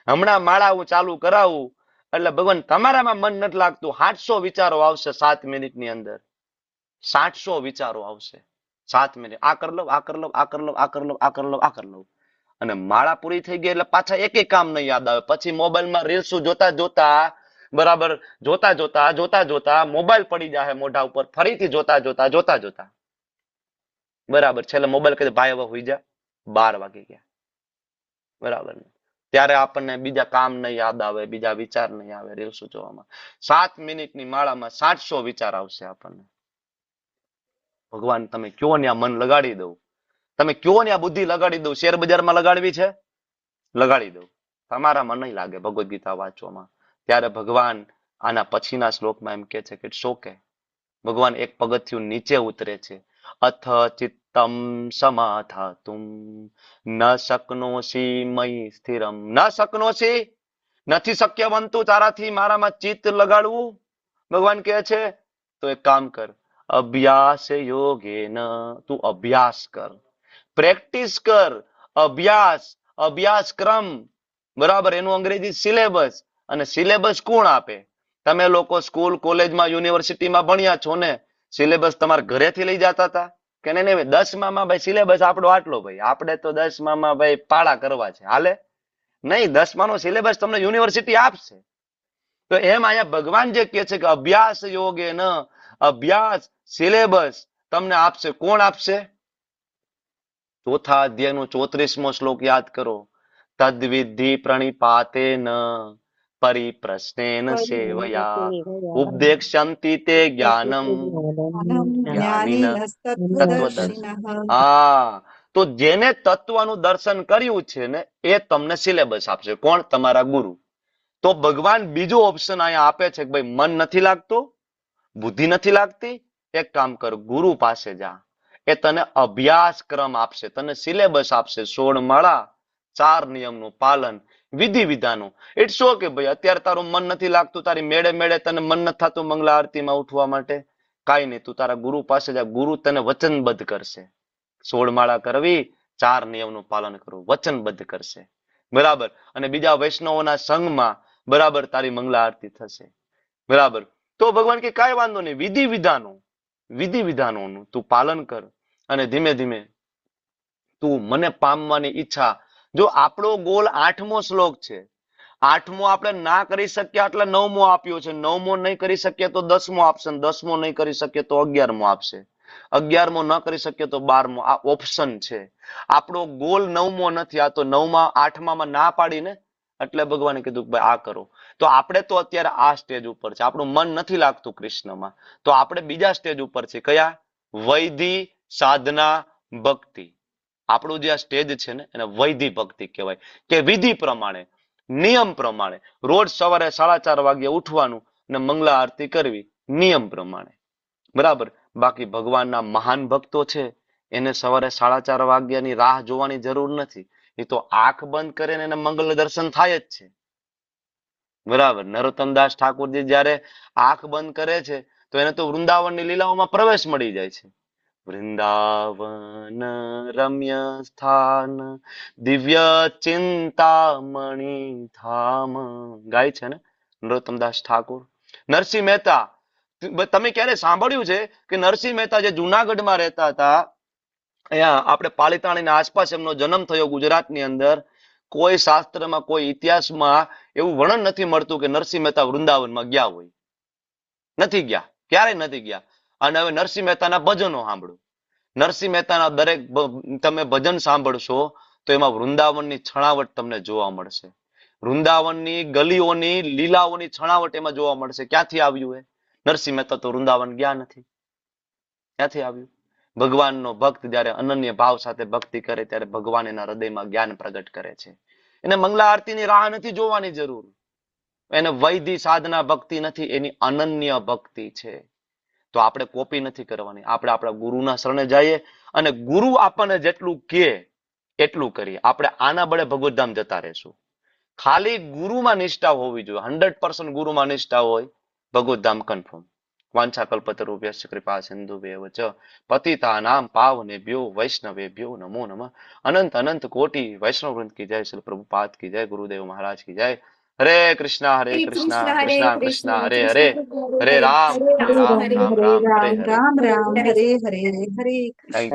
હમણાં માળા હું ચાલુ કરાવું એટલે ભગવાન તમારામાં મન નથી લાગતું, 700 વિચારો આવશે 7 મિનિટની અંદર. 700 વિચારો આવશે 7 મિનિટ. આ કર લઉં, આ કર લઉં, આ કર લઉં, આ કર લઉં, આ કર લઉં, આ કર લઉં. અને માળા પૂરી થઈ ગઈ એટલે પાછા એક કામ નહીં યાદ આવે. પછી મોબાઈલમાં રીલ્સ જોતા જોતા, બરાબર, જોતા જોતા જોતા જોતા મોબાઈલ પડી જાય મોઢા ઉપર, ફરીથી જોતા જોતા જોતા જોતા, બરાબર, છેલ્લે મોબાઈલ કહે ભાઈ હવે હુઈ જા, 12 વાગી ગયા. બરાબર, ત્યારે આપણને બીજા કામ નહીં યાદ આવે, બીજા વિચાર નહીં આવે. રીલ્સ જોવામાં 7 મિનિટની માળામાં 700 વિચાર આવશે આપણને. ભગવાન તમે કયો ને આ મન લગાડી દઉં, તમે કયો ને આ બુદ્ધિ લગાડી દઉં. શેર બજારમાં લગાડવી છે, લગાડી દઉં. તમારામાં નહીં લાગે ભગવદ્ ગીતા વાંચવામાં. ત્યારે ભગવાન આના પછીના શ્લોકમાં એમ કે છે કે શોકે ભગવાન એક પગથિયું નીચે ઉતરે છે. અથ ચિત્તમ સમાધાતુમ ન શક્નોસી મયી સ્થિરમ. ન શક્નોસી, નથી શક્ય બનતું તારાથી મારામાં ચિત્ત લગાડવું. ભગવાન કહે છે તો એક કામ કર, અભ્યાસ યોગેન, તું અભ્યાસ કર, પ્રેક્ટિસ કર. અભ્યાસ, અભ્યાસક્રમ, બરાબર, એનું અંગ્રેજી સિલેબસ. અને સિલેબસ કોણ આપે? તમે લોકો સ્કૂલ કોલેજમાં યુનિવર્સિટીમાં ભણ્યા છો ને, સિલેબસ તમારા ઘરેથી લઈ જતા હતા કે નહીં? 10માં ભાઈ સિલેબસ આપણો આટલો, ભાઈ આપણે તો 10માં ભાઈ પાડા કરવા છે, હાલે નહીં. 10માનો સિલેબસ તમને યુનિવર્સિટી આપશે. તો એમ અહીંયા ભગવાન જે કહે છે કે અભ્યાસ યોગે ન, અભ્યાસ સિલેબસ તમને આપશે. કોણ આપશે? ચોથા અધ્યાયનો 34મો શ્લોક યાદ કરો. તદ્વિધિ પ્રણિપાતે ન પરિપ્રશ્નેન સેવયા ઉપદેક્ષ્યંતિ તે જ્ઞાનમ જ્ઞાનિનઃ તત્વદર્શિનઃ. હા, તો જેને તત્વનું દર્શન કર્યું છે ને એ તમને સિલેબસ આપશે. કોણ? તમારા ગુરુ. તો ભગવાન બીજો ઓપ્શન અહીંયા આપે છે કે ભાઈ મન નથી લાગતું, બુદ્ધિ નથી લાગતી, એક કામ કર, ગુરુ પાસે જા. એ તને અભ્યાસક્રમ આપશે, તને સિલેબસ આપશે. 16 માળા, 4 નિયમનું પાલન, વિધિ વિધાનો. ઇટ્સ ઓકે ભાઈ, અત્યારે તારું મન નથી લાગતું, તારી મેળે મેળે તને મન નથી થતું મંગલા આરતીમાં ઉઠવા માટે, કાંઈ નહીં, તું તારા ગુરુ પાસે જા. ગુરુ તને વચનબદ્ધ કરશે. 16 માળા કરવી, 4 નિયમનું પાલન કરવું, વચનબદ્ધ કરશે. બરાબર, અને બીજા વૈષ્ણવોના સંઘમાં બરાબર તારી મંગલા આરતી થશે. બરાબર, તો ભગવાન કે કાંઈ વાંધો નહીં, વિધિ વિધાનોનું તું પાલન કર અને ધીમે ધીમે તું મને પામવાની ઈચ્છા. જો આપણો ગોલ 8મો શ્લોક છે, 8મો આપણે ના કરી શક્યા એટલે 9મો આપ્યો છે, 9મો નહીં કરી શકીએ તો 10મો આપશે, 10મો નહીં કરી શકીએ તો 11મો આપશે, 11મો ન કરી શકીએ તો 12મો. આ ઓપ્શન છે. આપણો ગોલ 9મો નથી. આ તો 9માં 8માં ના પાડીને એટલે ભગવાને કીધું ભાઈ આ કરો. તો આપણે તો અત્યારે આ સ્ટેજ ઉપર છે, આપણું મન નથી લાગતું કૃષ્ણમાં, તો આપણે બીજા સ્ટેજ ઉપર છે. કયા? વૈધિ સાધના ભક્તિ. આપણું જે આ સ્ટેજ છે ને એને વૈધિ ભક્તિ કહેવાય, કે વિધિ પ્રમાણે, નિયમ પ્રમાણે રોજ સવારે 4:30 વાગે ઉઠવાનું અને મંગલા આરતી કરવી નિયમ પ્રમાણે. બરાબર, બાકી ભગવાનના મહાન ભક્તો છે એને સવારે 4:30 વાગ્યાની રાહ જોવાની જરૂર નથી. એ તો આંખ બંધ કરીને એને મંગલ દર્શન થાય જ છે. બરાબર. નરોત્તમદાસ ઠાકોરજી જ્યારે આંખ બંધ કરે છે તો એને તો વૃંદાવનની લીલાઓમાં પ્રવેશ મળી જાય છે. વૃંદાવન રમ્ય સ્થાન દિવ્ય ચિંતામણી ધામ ગાય છે ને નરોત્તમદાસ ઠાકોર. નરસિંહ મહેતા, તમે ક્યારે સાંભળ્યું છે કે નરસિંહ મહેતા જે જુનાગઢમાં રહેતા હતા, અહીંયા આપણે પાલિતાણાની આસપાસ એમનો જન્મ થયો ગુજરાતની અંદર, કોઈ શાસ્ત્રમાં કોઈ ઇતિહાસમાં એવું વર્ણન નથી મળતું કે નરસિંહ મહેતા વૃંદાવનમાં ગયા હોય. નથી ગયા, ક્યારેય નથી ગયા. અને હવે નરસિંહ મહેતાના ભજનો સાંભળો. નરસિંહ મહેતાના દરેક તમે ભજન સાંભળશો તો એમાં વૃંદાવનની છણાવટ તમને જોવા મળશે. વૃંદાવનની ગલીઓની લીલાઓની છણાવટ એમાં જોવા મળશે. ક્યાંથી આવ્યું એ? નરસિંહ મહેતા તો વૃંદાવન ગયા નથી. ક્યાંથી આવ્યું? ભગવાનનો ભક્ત જ્યારે અનન્ય ભાવ સાથે ભક્તિ કરે ત્યારે ભગવાન એના હૃદયમાં જ્ઞાન પ્રગટ કરે છે. એને મંગલા આરતીની રાહ નથી જોવાની જરૂર. એને વૈધિ સાધના ભક્તિ નથી, એની અનન્ય ભક્તિ છે. તો આપણે કોપી નથી કરવાની. આપણે આપણા ગુરુના શરણે જઈએ અને ગુરુ આપણને જેટલું કહે એટલું કરીએ. આપણે આના બળે ભગવતધામ જતા રહેશું. ખાલી ગુરુમાં નિષ્ઠા હોવી જોઈએ. 100% ગુરુમાં નિષ્ઠા હોય, ભગવતધામ કન્ફર્મ. વાંછા કલ્પતરુભ્યશ્ચ કૃપા સિંધુભ્યેવ ચ પતિતાનાં પાવનેભ્યો વૈષ્ણવેભ્યો નમો નમઃ. અનંત અનંત કોટી વૈષ્ણવ વૃંદ કી જય. શ્રી પ્રભુપાદ કી જય. ગુરુદેવ મહારાજ કી જય. હરે કૃષ્ણ કૃષ્ણ કૃષ્ણ હરે હરે, હરે રામ રામ રામ હરે હરે.
રામ રામ હરે હરે હરે
થેન્ક